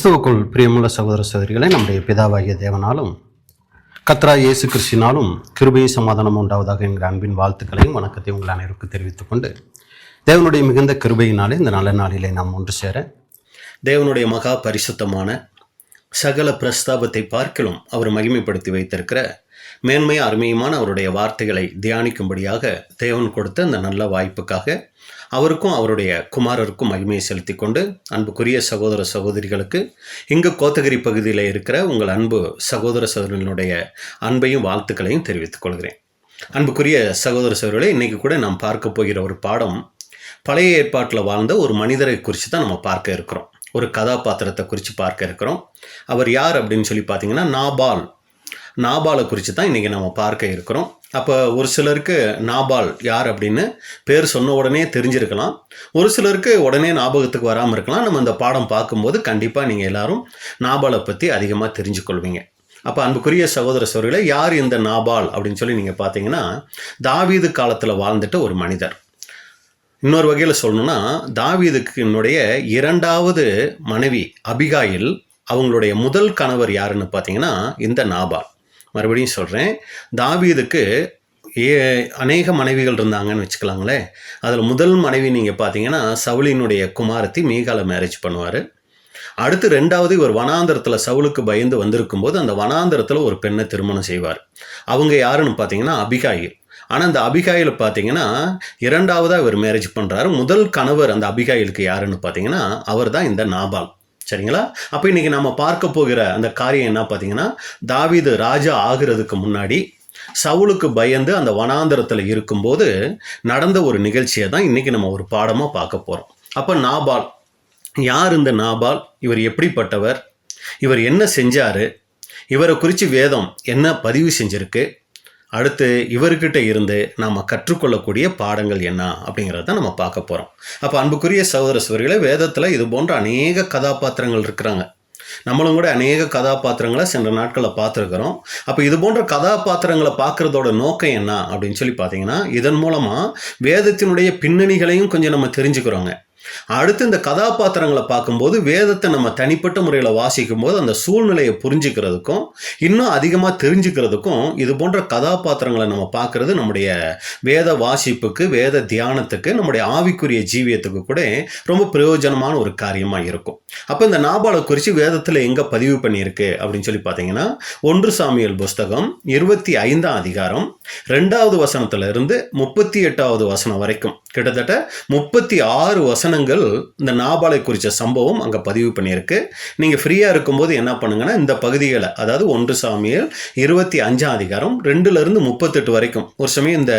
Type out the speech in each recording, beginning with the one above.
கிறிஸ்துவுக்குள் பிரியமுள்ள சகோதர சகோதரிகளை நம்முடைய பிதாவாகிய தேவனாலும் கர்த்தராகிய இயேசு கிறிஸ்தினாலும் கிருபையும் சமாதானம் உண்டாவதாக என்கிற அன்பின் வாழ்த்துக்களையும் வணக்கத்தையும் உங்கள் அனைவருக்கும் தெரிவித்துக் கொண்டு தேவனுடைய மிகுந்த கிருபையினாலே இந்த நல்ல நாளிலே நாம் ஒன்று சேர தேவனுடைய மகா பரிசுத்தமான சகல பிரஸ்தாபத்தை பார்க்கிலும் அவர் மகிமைப்படுத்தி வைத்திருக்கிற மேன்மை அருமையுமான அவருடைய வார்த்தைகளை தியானிக்கும்படியாக தேவன் கொடுத்த இந்த நல்ல வாய்ப்புக்காக அவருக்கும் அவருடைய குமாரருக்கும் மகிமையை செலுத்தி கொண்டு அன்புக்குரிய சகோதர சகோதரிகளுக்கு இங்கு கோத்தகிரி பகுதியில் இருக்கிற உங்கள் அன்பு சகோதர சகோதரர்களுடைய அன்பையும் வாழ்த்துக்களையும் தெரிவித்துக் கொள்கிறேன். அன்புக்குரிய சகோதர சகோதரிகளை இன்றைக்கி கூட நாம் பார்க்க போகிற ஒரு பாடம் பழைய ஏற்பாட்டில் வாழ்ந்த ஒரு மனிதரை குறித்து தான் நம்ம பார்க்க இருக்கிறோம். ஒரு கதாபாத்திரத்தை குறித்து பார்க்க இருக்கிறோம். அவர் யார் அப்படின்னு சொல்லி பார்த்தீங்கன்னா நாபாலை குறித்து தான் இன்றைக்கி நம்ம பார்க்க இருக்கிறோம். அப்போ ஒரு சிலருக்கு நாபால் யார் அப்படின்னு பேர் சொன்ன உடனே தெரிஞ்சிருக்கலாம், ஒரு சிலருக்கு உடனே ஞாபகத்துக்கு வராமல் இருக்கலாம். நம்ம இந்த பாடம் பார்க்கும்போது கண்டிப்பாக நீங்கள் எல்லாரும் நாபாலை பற்றி அதிகமாக தெரிஞ்சுக்கொள்வீங்க. அப்போ அன்புக்குரிய சகோதர சகோதரிகளே, யார் இந்த நாபால் அப்படின்னு சொல்லி நீங்கள் பார்த்தீங்கன்னா தாவீது காலத்தில் வாழ்ந்துட்ட ஒரு மனிதர். இன்னொரு வகையில் சொல்லணும்னா தாவீதுக்கினுடைய இரண்டாவது மனைவி அபிகாயில், அவங்களுடைய முதல் கணவர் யாருன்னு பார்த்தீங்கன்னா இந்த நாபால். மறுபடியும் சொல்கிறேன், தாவீதுக்கு அநேக மனைவிகள் இருந்தாங்கன்னு வச்சுக்கலாங்களே. அதில் முதல் மனைவி நீங்கள் பார்த்தீங்கன்னா சவுலினுடைய குமாரத்தி மீகாலை மேரேஜ் பண்ணுவார். அடுத்து ரெண்டாவது இவர் வனாந்தரத்தில் சவுலுக்கு பயந்து வந்திருக்கும் போது அந்த வனாந்தரத்தில் ஒரு பெண்ணை திருமணம் செய்வார். அவங்க யாருன்னு பார்த்தீங்கன்னா அபிகாயில். ஆனால் அந்த அபிகாயில் பார்த்தீங்கன்னா இரண்டாவதாக இவர் மேரேஜ் பண்ணுறாரு. முதல் கணவர் அந்த அபிகாயிலுக்கு யாருன்னு பார்த்தீங்கன்னா அவர் தான் இந்த நாபால். சரிங்களா? அப்போ இன்றைக்கி நம்ம பார்க்க போகிற அந்த காரியம் என்ன பார்த்தீங்கன்னா, தாவீது ராஜா ஆகிறதுக்கு முன்னாடி சவுலுக்கு பயந்து அந்த வனாந்தரத்தில் இருக்கும்போது நடந்த ஒரு நிகழ்ச்சியை தான் இன்றைக்கி நம்ம ஒரு பாடமாக பார்க்க போகிறோம். அப்போ நாபால் யார்? இந்த நாபால் இவர் எப்படிப்பட்டவர், இவர் என்ன செஞ்சார், இவரை குறித்து வேதம் என்ன பதிவு செஞ்சுருக்கு, அடுத்து இவர்கிட்ட இருந்து நாம் கற்றுக்கொள்ளக்கூடிய பாடங்கள் என்ன அப்படிங்கிறத நம்ம பார்க்க போகிறோம். அப்போ அன்புக்குரிய சகோதர சகோதரிகளே, வேதத்தில் இது போன்ற அநேக கதாபாத்திரங்கள் இருக்கிறாங்க. நம்மளும் கூட அநேக கதாபாத்திரங்களை சென்ற நாட்களில் பார்த்துருக்குறோம். அப்போ இது போன்ற கதாபாத்திரங்களை பார்க்குறதோட நோக்கம் என்ன அப்படின்னு சொல்லி பார்த்தீங்கன்னா, இதன் மூலமாக வேதத்தினுடைய பின்னணிகளையும் கொஞ்சம் நம்ம தெரிஞ்சுக்கிறோங்க. அடுத்து இந்த கதாபாத்திரங்களை பார்க்கும்போது வேதத்தை நம்ம தனிப்பட்ட முறையில் வாசிக்கும் போது அந்த சூழ்நிலையை புரிஞ்சுக்கிறதுக்கும் இன்னும் அதிகமாக தெரிஞ்சுக்கிறதுக்கும் இது போன்ற கதாபாத்திரங்களை நம்ம பார்க்குறது நம்முடைய வேத வாசிப்புக்கு, வேத தியானத்துக்கு, நம்முடைய ஆவிக்குரிய ஜீவியத்துக்கு கூட ரொம்ப பிரயோஜனமான ஒரு காரியமாக இருக்கும். அப்போ இந்த நாபாலை குறித்து வேதத்தில் எங்கே பதிவு பண்ணியிருக்கு அப்படின்னு சொல்லி பார்த்தீங்கன்னா 1 சாமுவேல் புஸ்தகம் 25ஆம் அதிகாரம் 2வது வசனத்திலிருந்து 38வது வசனம் வரைக்கும் கிட்டத்தட்ட 36 வசனங்கள் இந்த நாபாலை குறித்த சம்பவம் அங்கே பதிவு பண்ணியிருக்கு. நீங்கள் ஃப்ரீயாக இருக்கும்போது என்ன பண்ணுங்கன்னா இந்த பகுதிகளை, அதாவது 1 சாமுவேல் 25ஆம் அதிகாரம் 2லிருந்து 38 வரைக்கும், ஒரு சமயம் இந்த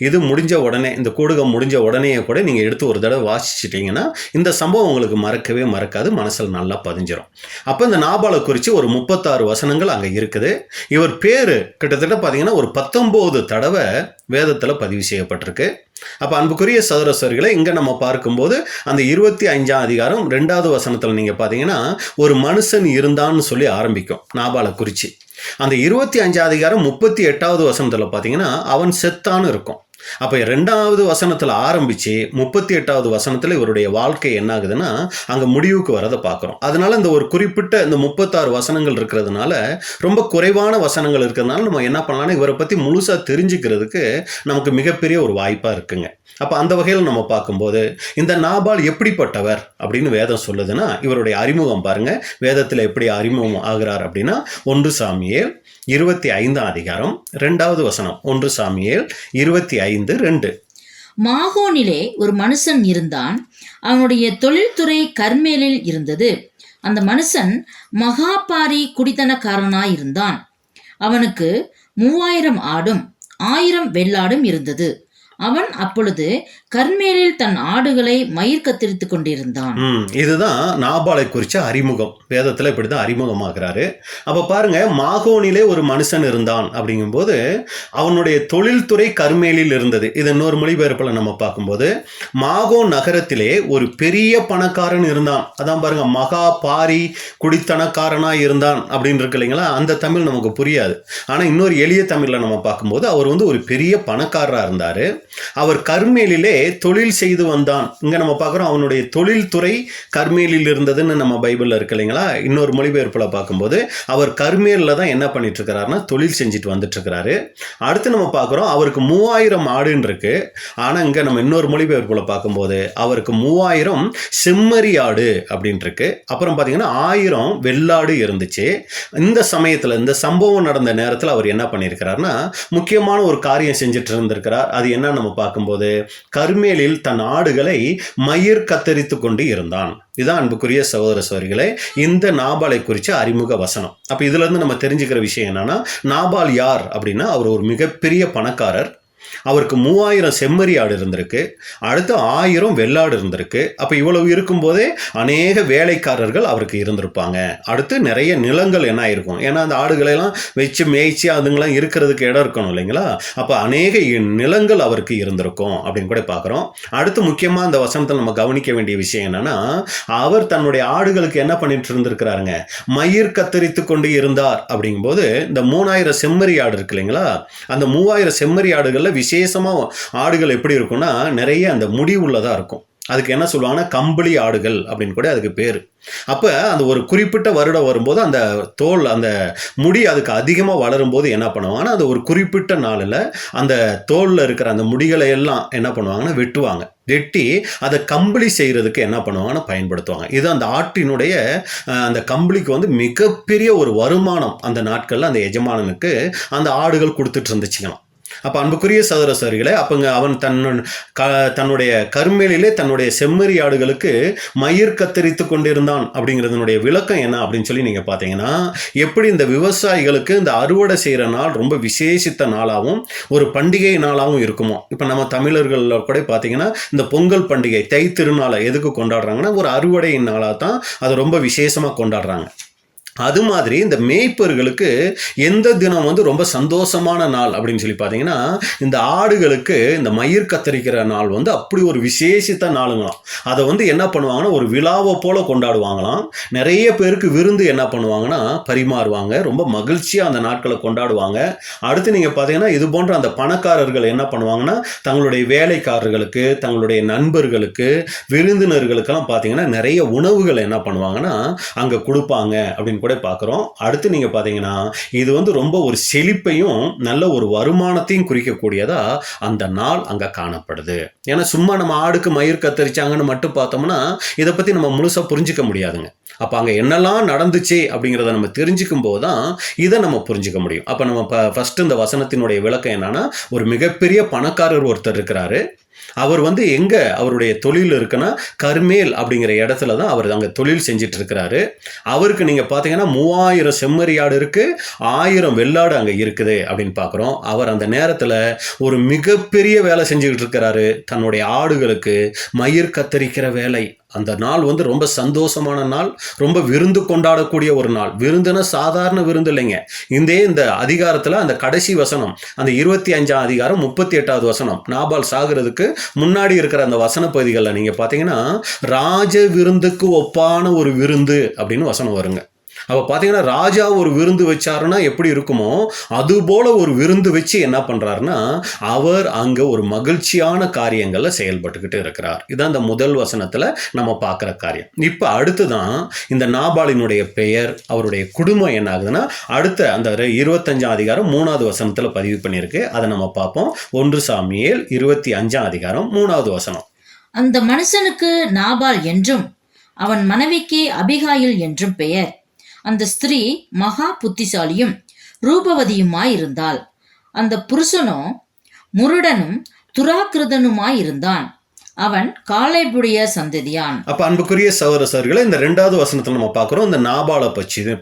இது முடிஞ்ச உடனே, இந்த கூடுகம் முடிஞ்ச உடனே கூட நீங்கள் எடுத்து ஒரு தடவை வாசிச்சிட்டிங்கன்னா இந்த சம்பவம் உங்களுக்கு மறக்கவே மறக்காது, மனசில் நல்லா பதிஞ்சிடும். அப்போ இந்த நாபாலை குறித்து ஒரு 36 வசனங்கள் அங்கே இருக்குது. இவர் பேர் கிட்டத்தட்ட பார்த்தீங்கன்னா ஒரு 19 தடவை வேதத்தில் பதிவு செய்யப்பட்டிருக்கு. அப்போ அன்புக்குரிய சகோதர சகோதரிகளை, இங்கே நம்ம பார்க்கும்போது அந்த 25ஆம் அதிகாரம் 2வது வசனத்தில் நீங்கள் பார்த்தீங்கன்னா ஒரு மனுஷன் இருந்தான்னு சொல்லி ஆரம்பிக்கும் நாபாலை குறித்து. அந்த 25ஆம் அதிகாரம் 38வது வசனத்தில் பார்த்தீங்கன்னா அவன் செத்தான்னு இருக்கும். அப்போ 2வது வசனத்தில் ஆரம்பித்து 38வது வசனத்தில் இவருடைய வாழ்க்கை என்ன ஆகுதுன்னா அங்கே முடிவுக்கு வரதை பார்க்குறோம். அதனால இந்த ஒரு குறிப்பிட்ட இந்த 36 வசனங்கள் இருக்கிறதுனால, ரொம்ப குறைவான வசனங்கள் இருக்கிறதுனால நம்ம என்ன பண்ணலாம்னா இவரை பற்றி முழுசாக தெரிஞ்சுக்கிறதுக்கு நமக்கு மிகப்பெரிய ஒரு வாய்ப்பாக இருக்குங்க. அப்போ அந்த வகையில் நம்ம பார்க்கும்போது இந்த நாபால் எப்படிப்பட்டவர் அப்படின்னு வேதம் சொல்லுதுன்னா, இவருடைய அறிமுகம் பாருங்கள், வேதத்தில் எப்படி அறிமுகம் ஆகிறார் அப்படின்னா 1 சாமுவேல் 25ஆம் அதிகாரம் 2வது வசனம். 1 சாமுவேல் 25:2. மாகோனிலே ஒரு மனுஷன் இருந்தான். அவனுடைய தொழில்துறை கர்மேலில் இருந்தது. அந்த மனுஷன் மகாபாரி குடித்தனக்காரனாயிருந்தான். அவனுக்கு 3000 ஆடும் 1000 வெள்ளாடும் இருந்தது. அவன் அப்பொழுது கர்மேலில் தன் ஆடுகளை மயிர் கத்தரித்து கொண்டிருந்தான். இதுதான் நாபாலை குறித்த அறிமுகம். வேதத்தில் இப்படி தான் அறிமுகமாகிறாரு. அப்போ பாருங்க, மாகோனிலே ஒரு மனுஷன் இருந்தான் அப்படிங்கும்போது அவனுடைய தொழில்துறை கர்மேலில் இருந்தது. இது இன்னொரு மொழிபெயர்ப்பில் நம்ம பார்க்கும்போது மாகோன் நகரத்திலே ஒரு பெரிய பணக்காரன் இருந்தான். அதான் பாருங்க, மகா பாரி குடித்தனக்காரனாக இருந்தான் அப்படின்னு இருக்கு இல்லைங்களா? அந்த தமிழ் நமக்கு புரியாது. ஆனால் இன்னொரு எளிய தமிழில் நம்ம பார்க்கும்போது அவர் ஒரு பெரிய பணக்காரராக இருந்தார். அவர் கர்மேலிலே தொழில் செய்து வந்தான். இங்கே நம்ம பார்க்குறோம் அவனுடைய தொழில்துறை கர்மேலில் இருந்ததுன்னு நம்ம பைபிளில் இருக்கு இல்லைங்களா. இன்னொரு மொழிபெயர்ப்பில் பார்க்கும்போது அவர் கர்மேலில் தான் என்ன பண்ணிட்டு இருக்கிறாருன்னா தொழில் செஞ்சுட்டு வந்துட்டு இருக்கிறாரு. அடுத்து நம்ம பார்க்குறோம் அவருக்கு 3000 ஆடுன்னு இருக்கு. ஆனால் இங்கே நம்ம இன்னொரு மொழிபெயர்ப்பில் பார்க்கும்போது அவருக்கு 3000 செம்மறி ஆடு அப்படின்னு இருக்கு. அப்புறம் பார்த்தீங்கன்னா 1000 வெள்ளாடு இருந்துச்சு. இந்த சமயத்தில் இந்த சம்பவம் நடந்த நேரத்தில் அவர் என்ன பண்ணியிருக்கிறாருன்னா முக்கியமான ஒரு காரியம் செஞ்சுட்டு இருந்திருக்கிறார். அது என்ன நம்ம பார்க்கும்போது கர்மேலில் தன் ஆடுகளை மயிர் கத்தரித்து கொண்டு இருந்தான். இதான் அன்புக்குரிய சகோதர சகோதரிகளே இந்த நாபாலை குறித்த அறிமுக வசனம். அப்போ இதுல இருந்து நம்ம தெரிஞ்சுக்கிற விஷயம் என்னன்னா நாபால் யார் அப்படின்னா அவர் ஒரு மிகப்பெரிய பணக்காரர். அவருக்கு 3000 செம்மறி ஆடு இருந்திருக்கு. அடுத்து 1000 வெள்ளாடு இருந்திருக்கு. அப்போ இவ்வளவு இருக்கும்போதே அநேக வேலைக்காரர்கள் அவருக்கு இருந்திருப்பாங்க. அடுத்து நிறைய நிலங்கள் என்ன ஆயிருக்கும், ஏன்னா அந்த ஆடுகளெல்லாம் வச்சு மேய்ச்சி அதுங்களாம் இருக்கிறதுக்கு இடம் இருக்கணும் இல்லைங்களா. அப்போ அநேக நிலங்கள் அவருக்கு இருந்திருக்கும் அப்படின்னு கூட பார்க்குறோம். அடுத்து முக்கியமாக அந்த வசனத்தில் நம்ம கவனிக்க வேண்டிய விஷயம் என்னன்னா அவர் தன்னுடைய ஆடுகளுக்கு என்ன பண்ணிட்டு இருந்திருக்கிறாருங்க, மயிர் கத்தரித்து கொண்டு இருந்தார். அப்படிங்கும்போது இந்த 3000 செம்மறி ஆடு இருக்கு இல்லைங்களா, அந்த 3000 செம்மறி ஆடுகளில் விசேஷமாக ஆடுகள் எப்படி இருக்கும்னா நிறைய அந்த முடி உள்ளதாக இருக்கும். அதுக்கு என்ன சொல்லுவாங்கன்னா கம்பளி ஆடுகள் அப்படின்னு கூட அதுக்கு பேர். அப்போ அந்த ஒரு குறிப்பிட்ட வருடம் வரும்போது அந்த தோல் அந்த முடி அதுக்கு அதிகமாக வளரும் போது என்ன பண்ணுவாங்கன்னா அந்த ஒரு குறிப்பிட்ட நாளில் அந்த தோலில் இருக்கிற அந்த முடிகளை எல்லாம் என்ன பண்ணுவாங்கன்னா வெட்டுவாங்க. வெட்டி அதை கம்பளி செய்கிறதுக்கு என்ன பண்ணுவாங்கன்னா பயன்படுத்துவாங்க. இது அந்த ஆட்டினுடைய அந்த கம்பளிக்கு வந்து மிகப்பெரிய ஒரு வருமானம் அந்த நாட்களில் அந்த எஜமானனுக்கு அந்த ஆடுகள் கொடுத்துட்டு இருந்துச்சுங்களாம். அப்போ அன்புக்குரிய சகோதர சகோதரிகளே அப்போங்க அவன் தன்னுடைய கர்மேலிலே தன்னுடைய செம்மறி ஆடுகளுக்கு மயிர் கத்தரித்து கொண்டிருந்தான். அப்படிங்கிறதுனுடைய விளக்கம் என்ன அப்படின்னு சொல்லி நீங்கள் பார்த்தீங்கன்னா எப்படி இந்த விவசாயிகளுக்கு இந்த அறுவடை செய்கிற நாள் ரொம்ப விசேஷித்த நாளாகவும் ஒரு பண்டிகை நாளாகவும் இருக்குமோ. இப்போ நம்ம தமிழர்களில் கூட பார்த்தீங்கன்னா இந்த பொங்கல் பண்டிகை தை திருநாளை எதுக்கு கொண்டாடுறாங்கன்னா ஒரு அறுவடை நாளாக தான் அதை ரொம்ப விசேஷமாக கொண்டாடுறாங்க. அது மாதிரி இந்த மேய்ப்பர்களுக்கு எந்த தினம் வந்து ரொம்ப சந்தோஷமான நாள் அப்படின்னு சொல்லி பார்த்தீங்கன்னா இந்த ஆடுகளுக்கு இந்த மயிர் கத்தரிக்கிற நாள் வந்து அப்படி ஒரு விசேஷித்த நாளுங்களாம். அதை வந்து என்ன பண்ணுவாங்கன்னா ஒரு விழாவை போல கொண்டாடுவாங்களாம். நிறைய பேருக்கு விருந்து என்ன பண்ணுவாங்கன்னா பரிமாறுவாங்க. ரொம்ப மகிழ்ச்சியாக அந்த நாட்களை கொண்டாடுவாங்க. அடுத்து நீங்கள் பார்த்தீங்கன்னா இது போன்ற அந்த பணக்காரர்கள் என்ன பண்ணுவாங்கன்னா தங்களுடைய வேலைக்காரர்களுக்கு தங்களுடைய நண்பர்களுக்கு விருந்தினர்களுக்கெல்லாம் பார்த்தீங்கன்னா நிறைய உணவுகள் என்ன பண்ணுவாங்கன்னா அங்கே கொடுப்பாங்க அப்படின்னு கூட பார்க்குறோம். அடுத்து நீங்கள் பார்த்தீங்கன்னா இது வந்து ரொம்ப ஒரு செழிப்பையும் நல்ல ஒரு வருமானத்தையும் குறிக்கக்கூடியதா அந்த நாள் அங்கே காணப்படுது. ஏன்னா சும்மா நம்ம ஆடுக்கு மயிர் கத்தரிச்சாங்கன்னு மட்டும் பார்த்தோம்னா இதை பற்றி நம்ம முழுசாக புரிஞ்சிக்க முடியாதுங்க. அப்போ அங்கே என்னெல்லாம் நடந்துச்சு அப்படிங்கிறத நம்ம தெரிஞ்சுக்கும் போது தான் இதை நம்ம புரிஞ்சிக்க முடியும். அப்போ நம்ம ஃபஸ்ட்டு இந்த வசனத்தினுடைய விளக்கம் என்னன்னா ஒரு மிகப்பெரிய பணக்காரர் ஒருத்தர் இருக்கிறாரு. அவர் வந்து எங்கே அவருடைய தொழில் இருக்குன்னா கர்மேல் அப்படிங்கிற இடத்துல தான் அவர் அங்கே தொழில் செஞ்சுட்டு இருக்கிறாரு. அவருக்கு நீங்கள் பார்த்தீங்கன்னா 3000 செம்மறி ஆடு இருக்குது, 1000 வெள்ளாடு அங்கே இருக்குது அப்படின்னு பார்க்குறோம். அவர் அந்த நேரத்தில் ஒரு மிகப்பெரிய வேலை செஞ்சுக்கிட்டு இருக்கிறாரு. தன்னுடைய ஆடுகளுக்கு மயிர் கத்தரிக்கிற வேலை. அந்த நாள் வந்து ரொம்ப சந்தோஷமான நாள், ரொம்ப விருந்து கொண்டாடக்கூடிய ஒரு நாள். விருந்துன்னா சாதாரண விருந்து இல்லைங்க. இந்த அதிகாரத்தில் அந்த கடைசி வசனம் அந்த 25ஆம் அதிகாரம் 38வது வசனம் நாபால் சாகிறதுக்கு முன்னாடி இருக்கிற அந்த வசன பகுதிகளில் நீங்கள் பார்த்தீங்கன்னா ராஜ விருந்துக்கு ஒப்பான ஒரு விருந்து அப்படின்னு வசனம் வருங்க. அப்போ பார்த்தீங்கன்னா ராஜா ஒரு விருந்து வச்சாருன்னா எப்படி இருக்குமோ அதுபோல ஒரு விருந்து வச்சு என்ன பண்ணுறாருன்னா அவர் அங்கே ஒரு மகிழ்ச்சியான காரியங்களில் செயல்பட்டுக்கிட்டு இருக்கிறார். இதான் இந்த முதல் வசனத்தில் நம்ம பார்க்குற காரியம். இப்போ அடுத்து தான் இந்த நாபாலினுடைய பெயர் அவருடைய குடும்பம் என்ன ஆகுதுன்னா அடுத்த அந்த 25ஆம் அதிகாரம் 3வது வசனத்தில் பதிவு பண்ணியிருக்கு. அதை நம்ம பார்ப்போம். 1 சாமுவேல் 25ஆம் அதிகாரம் 3வது வசனம். அந்த மனுஷனுக்கு நாபால் என்றும் அவன் மனைவிக்கு அபிகாயில் என்றும் பெயர். அந்த ஸ்திரீ மகா புத்திசாலியும் ரூபவதியுமாயிருந்தாள். அந்த புருஷனோ முருடனும் துராக்கிருதனுமாயிருந்தான். அவன் காலேபுடைய சந்ததியான். அப்ப அன்புக்குரிய சகோதர சகோதரிகளை இந்த 2வது வசனத்துல நம்ம பார்க்கிறோம் இந்த நாபாலை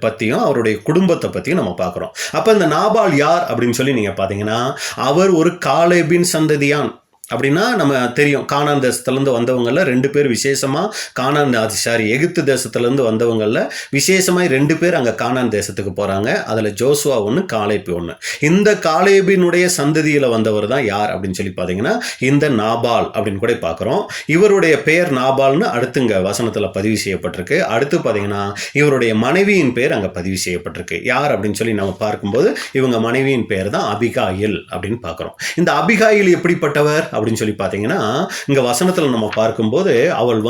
பற்றியும் அவருடைய குடும்பத்தை பற்றியும் நம்ம பார்க்கிறோம். அப்ப இந்த நாபால் யார் அப்படின்னு சொல்லி நீங்க பாத்தீங்கன்னா அவர் ஒரு காலேபின் சந்ததியான். அப்படின்னா நம்ம தெரியும் கானான் தேசத்துலேருந்து வந்தவங்களில் 2 பேர் விசேஷமாக எகிப்து தேசத்துலேருந்து வந்தவங்களில் விசேஷமாக 2 பேர் அங்கே கானான் தேசத்துக்கு போகிறாங்க. அதில் ஜோசுவா ஒன்று, காலேப் ஒன்று. இந்த காலேபினுடைய சந்ததியில் வந்தவர் தான் யார் அப்படின்னு சொல்லி பார்த்தீங்கன்னா இந்த நாபால் அப்படின்னு கூட பார்க்குறோம். இவருடைய பெயர் நாபால்னு அடுத்து இங்கே வசனத்தில் பதிவு செய்யப்பட்டிருக்கு. அடுத்து பார்த்தீங்கன்னா இவருடைய மனைவியின் பேர் அங்கே பதிவு செய்யப்பட்டிருக்கு. யார் அப்படின்னு சொல்லி நம்ம பார்க்கும்போது இவங்க மனைவியின் பேர் தான் அபிகாயில் அப்படின்னு பார்க்குறோம். இந்த அபிகாயில் எப்படிப்பட்டவர் அப்படின்னு சொல்லி பார்த்தீங்கன்னா, இங்க வசனத்துல நம்ம பார்க்கும்போது அவள்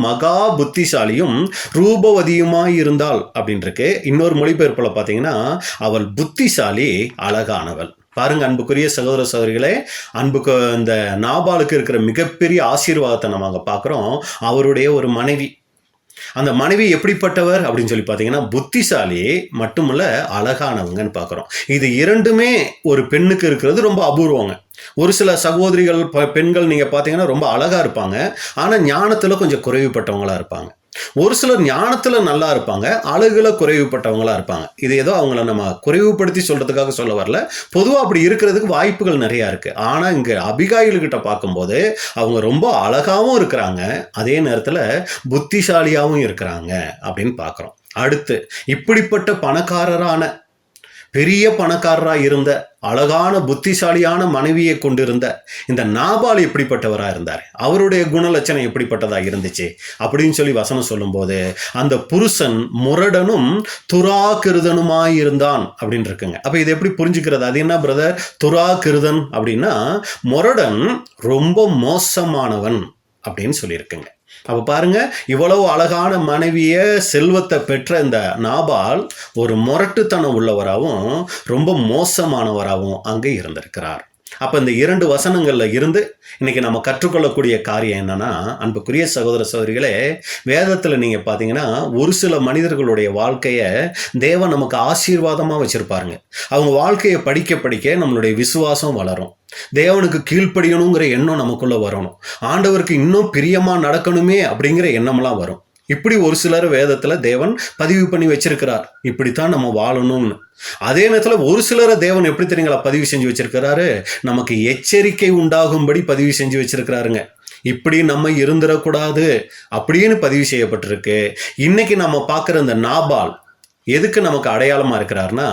மகா புத்திசாலியும் ரூபவதியுமாய் இருந்தாள் அப்படின்னு இருக்கு. இன்னொரு மொழிபெயர்ப்புல பார்த்தீங்கன்னா, அவள் புத்திசாலி, அழகானவள். பாருங்க அன்புக்குரிய சகோதர சகோதரிகளே, இந்த நாபாலுக்கு இருக்கிற மிகப்பெரிய ஆசீர்வாதத்தை நம்ம அங்க பார்க்கிறோம். அவருடைய ஒரு மனைவி, அந்த மனைவி எப்படிப்பட்டவர் அப்படின்னு சொல்லி பார்த்தீங்கன்னா, புத்திசாலி மட்டுமல்ல அழகானவங்கன்னு பார்க்குறோம். இது இரண்டுமே ஒரு பெண்ணுக்கு இருக்கிறது ரொம்ப அபூர்வங்க. ஒரு சில சகோதரிகள் பெண்கள் நீங்க பார்த்தீங்கன்னா ரொம்ப அழகா இருப்பாங்க, ஆனா ஞானத்துல கொஞ்சம் குறைவுபட்டவங்களா இருப்பாங்க. ஒரு சிலர் ஞானத்துல நல்லா இருப்பாங்க, அழகுல குறைவுபட்டவங்களா இருப்பாங்க. இது ஏதோ அவங்கள நம்ம குறைவுபடுத்தி சொல்றதுக்காக சொல்ல வரல, பொதுவா அப்படி இருக்கிறதுக்கு வாய்ப்புகள் நிறைய இருக்கு. ஆனா இங்க அபிகாயில் கிட்ட பார்க்கும்போது அவங்க ரொம்ப அழகாவும் இருக்கிறாங்க, அதே நேரத்துல புத்திசாலியாவும் இருக்கிறாங்க அப்படின்னு பார்க்கிறோம். அடுத்து, இப்படிப்பட்ட பணக்காரரான பெரிய பணக்காரரா இருந்த அழகான புத்திசாலியான மனைவியை கொண்டிருந்த இந்த நாபால் எப்படிப்பட்டவரா இருந்தார், அவருடைய குணலட்சணம் எப்படிப்பட்டதா இருந்துச்சு அப்படின்னு சொல்லி வசனம் சொல்லும்போது, அந்த புருஷன் முரடனும் துராகிருதனுமாய் இருந்தான் அப்படின்னு இருக்குங்க. அப்ப இது எப்படி புரிஞ்சுக்கிறது? அது என்ன பிரதர் துராகிருதன் அப்படின்னா? முரடன் ரொம்ப மோசமானவன் அப்படின்னு சொல்லியிருக்குங்க. அப்ப பாருங்க, இவ்வளவு அழகான மனைவிய செல்வத்தை பெற்ற இந்த நாபால் ஒரு முரட்டுத்தனம் உள்ளவராகவும் ரொம்ப மோசமானவராகவும் அங்கே இருந்திருக்கிறார். அப்ப இந்த 2 வசனங்கள்ல இருந்து இன்னைக்கு நம்ம கற்றுக்கொள்ளக்கூடிய காரியம் என்னன்னா, அன்புக்குரிய சகோதர சகோதரிகளே, வேதத்துல நீங்க பாத்தீங்கன்னா ஒரு சில மனிதர்களுடைய வாழ்க்கைய தேவன் நமக்கு ஆசீர்வாதமா வச்சிருப்பாருங்க. அவங்க வாழ்க்கையை படிக்க படிக்க நம்மளுடைய விசுவாசம் வளரும், தேவனுக்கு கீழ்ப்படியணுங்கிற எண்ணம் நமக்குள்ள வரணும், ஆண்டவருக்கு இன்னும் பிரியமா நடக்கணுமே அப்படிங்கிற எண்ணம்லாம் வரும். இப்படி ஒரு சிலர் வேதத்துல தேவன் பதிவு பண்ணி வச்சிருக்கிறார், இப்படித்தான் நம்ம வாழணும்னு. அதே நேரத்துல ஒரு சிலரை தேவன் எப்படி தெரியுங்களா பதிவு செஞ்சு வச்சிருக்கிறாரு? நமக்கு எச்சரிக்கை உண்டாகும்படி பதிவு செஞ்சு வச்சிருக்கிறாருங்க. இப்படி நம்ம இருந்துடக்கூடாது அப்படின்னு பதிவு செய்யப்பட்டிருக்கு. இன்னைக்கு நம்ம பார்க்குற இந்த நாபால் எதுக்கு நமக்கு அடையாளமா இருக்கிறார்னா,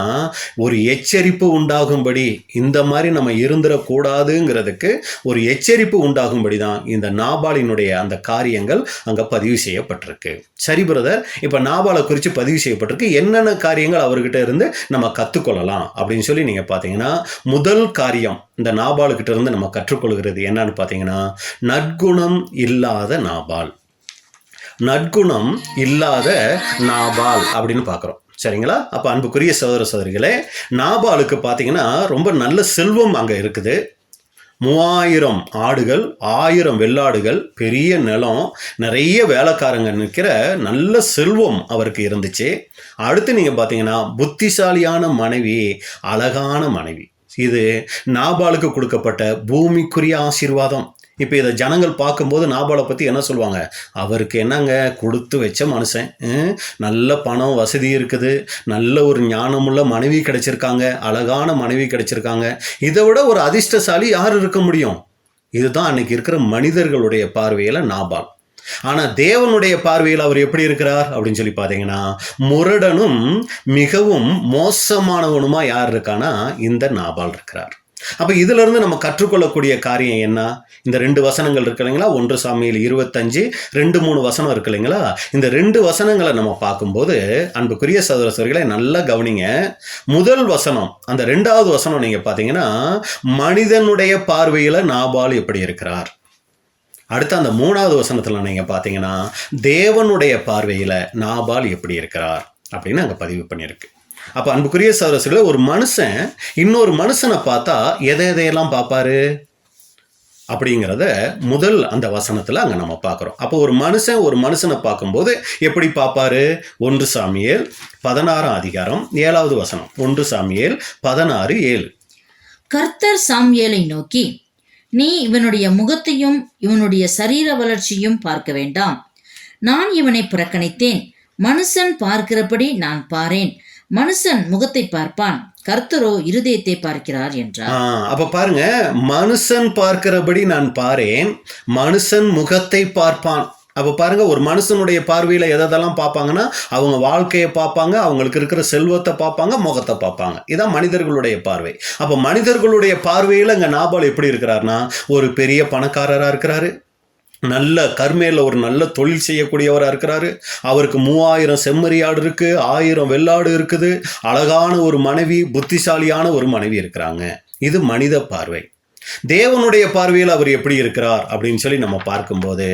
ஒரு எச்சரிப்பு உண்டாகும்படி, இந்த மாதிரி நம்ம இருந்துடக்கூடாதுங்கிறதுக்கு ஒரு எச்சரிப்பு உண்டாகும்படி தான் இந்த நாபாலினுடைய அந்த காரியங்கள் அங்க பதிவு செய்யப்பட்டிருக்கு. சரி பிரதர், இப்ப நாபாலை குறித்து பதிவு செய்யப்பட்டிருக்கு, என்னென்ன காரியங்கள் அவர்கிட்ட இருந்து நம்ம கத்துக்கொள்ளலாம் அப்படின்னு சொல்லி நீங்க பாத்தீங்கன்னா, முதல் காரியம் இந்த நாபாலுக்கிட்ட இருந்து நம்ம கற்றுக்கொள்கிறது என்னன்னு பாத்தீங்கன்னா, நற்குணம் இல்லாத நாபால். நற்குணம் இல்லாத நாபால் அப்படின்னு பார்க்குறோம். சரிங்களா? அப்போ அன்புக்குரிய சகோதர சகோதரிகளே, நாபாலுக்கு பார்த்தீங்கன்னா ரொம்ப நல்ல செல்வம் அங்கே இருக்குது. 3000 ஆடுகள், 1000 வெள்ளாடுகள், பெரிய நிலம், நிறைய வேலைக்காரங்க நிற்கிற நல்ல செல்வம் அவருக்கு இருந்துச்சு. அடுத்து நீங்கள் பார்த்தீங்கன்னா புத்திசாலியான மனைவி, அழகான மனைவி. இது நாபாலுக்கு கொடுக்கப்பட்ட பூமிக்குரிய ஆசீர்வாதம். இப்போ இதை ஜனங்கள் பார்க்கும்போது நாபாலை பற்றி என்ன சொல்லுவாங்க? அவருக்கு என்னங்க கொடுத்து வச்ச மனுஷன், நல்ல பணம் வசதி இருக்குது, நல்ல ஒரு ஞானமுள்ள மனைவி கிடைச்சிருக்காங்க, அழகான மனைவி கிடைச்சிருக்காங்க, இதை விட ஒரு அதிர்ஷ்டசாலி யார் இருக்க முடியும்? இதுதான் அன்னைக்கு இருக்கிற மனிதர்களுடைய பார்வையில் நாபால். ஆனால் தேவனுடைய பார்வையில் அவர் எப்படி இருக்கிறார் அப்படின்னு சொல்லி பார்த்தீங்கன்னா, முரடனும் மிகவும் மோசமானவனுமா யார் இருக்கானா? இந்த நாபால் இருக்கிறார். அப்ப இதுல இருந்து நம்ம கற்றுக்கொள்ளக்கூடிய காரியம் என்ன? இந்த 2 வசனங்கள் இருக்கு இல்லைங்களா, 1 சாமுவேல் 25, 2-3 வசனம் இருக்கு இல்லைங்களா, இந்த 2 வசனங்களை நம்ம பார்க்கும்போது அன்புக்குரிய சகோதர சகோதரிகளை நல்லா கவனிங்க. முதல் வசனம், அந்த 2வது வசனம் நீங்க பாத்தீங்கன்னா, மனிதனுடைய பார்வையில நாபால் எப்படி இருக்கிறார். அடுத்து அந்த 3வது வசனத்துல நீங்க பாத்தீங்கன்னா, தேவனுடைய பார்வையில நாபால் எப்படி இருக்கிறார் அப்படின்னு அங்க பதிவு பண்ணியிருக்கு. அப்ப அன்புக்குரிய சகோதரர்களே, ஒரு மனுஷன் இன்னொரு மனுஷனை பார்த்தா எதையெல்லாம் பார்ப்பாரு அப்படிங்கிறத முதல் அந்த வசனத்துல அங்க நம்ம பார்க்கிறோம். அப்போ ஒரு மனுஷனை பார்க்கும்போது எப்படி பார்ப்பாரு? 1 சாமுவேல் 16 அதிகாரம் 7வது வசனம். 1 சாமுவேல் 16:7. கர்த்தர் சாமுவேலை நோக்கி, நீ இவனுடைய முகத்தையும் இவனுடைய சரீர வளர்ச்சியும் பார்க்க வேண்டாம், நான் இவனை புறக்கணித்தேன், மனுஷன் பார்க்கிறபடி நான் பாரேன், மனுஷன் முகத்தை பார்ப்பான், கர்த்தரோ இருதயத்தை பார்க்கிறார் என்றார். அப்ப பாருங்க, மனுஷன் பார்க்கிறபடி நான் பாரேன், மனுஷன் முகத்தை பார்ப்பான். அப்ப பாருங்க, ஒரு மனுஷனுடைய பார்வையில எதெல்லாம் பார்ப்பாங்கன்னா, அவங்க வாழ்க்கையை பார்ப்பாங்க, அவங்களுக்கு இருக்கிற செல்வத்தை பார்ப்பாங்க, முகத்தை பார்ப்பாங்க. இதான் மனிதர்களுடைய பார்வை. அப்ப மனிதர்களுடைய பார்வையில இங்க நாபால் எப்படி இருக்கிறார்னா, ஒரு பெரிய பணக்காரரா இருக்கிறாரு, நல்ல கர்மேல ஒரு நல்ல தொழில் செய்யக்கூடியவராக இருக்கிறாரு, அவருக்கு 3000 செம்மறியாடு இருக்கு, 1000 வெள்ளாடு இருக்குது, அழகான ஒரு மனைவி, புத்திசாலியான ஒரு மனைவி இருக்கிறாங்க. இது மனித பார்வை. தேவனுடைய பார்வையில் அவர் எப்படி இருக்கிறார் அப்படின்னு சொல்லி நம்ம பார்க்கும்போது,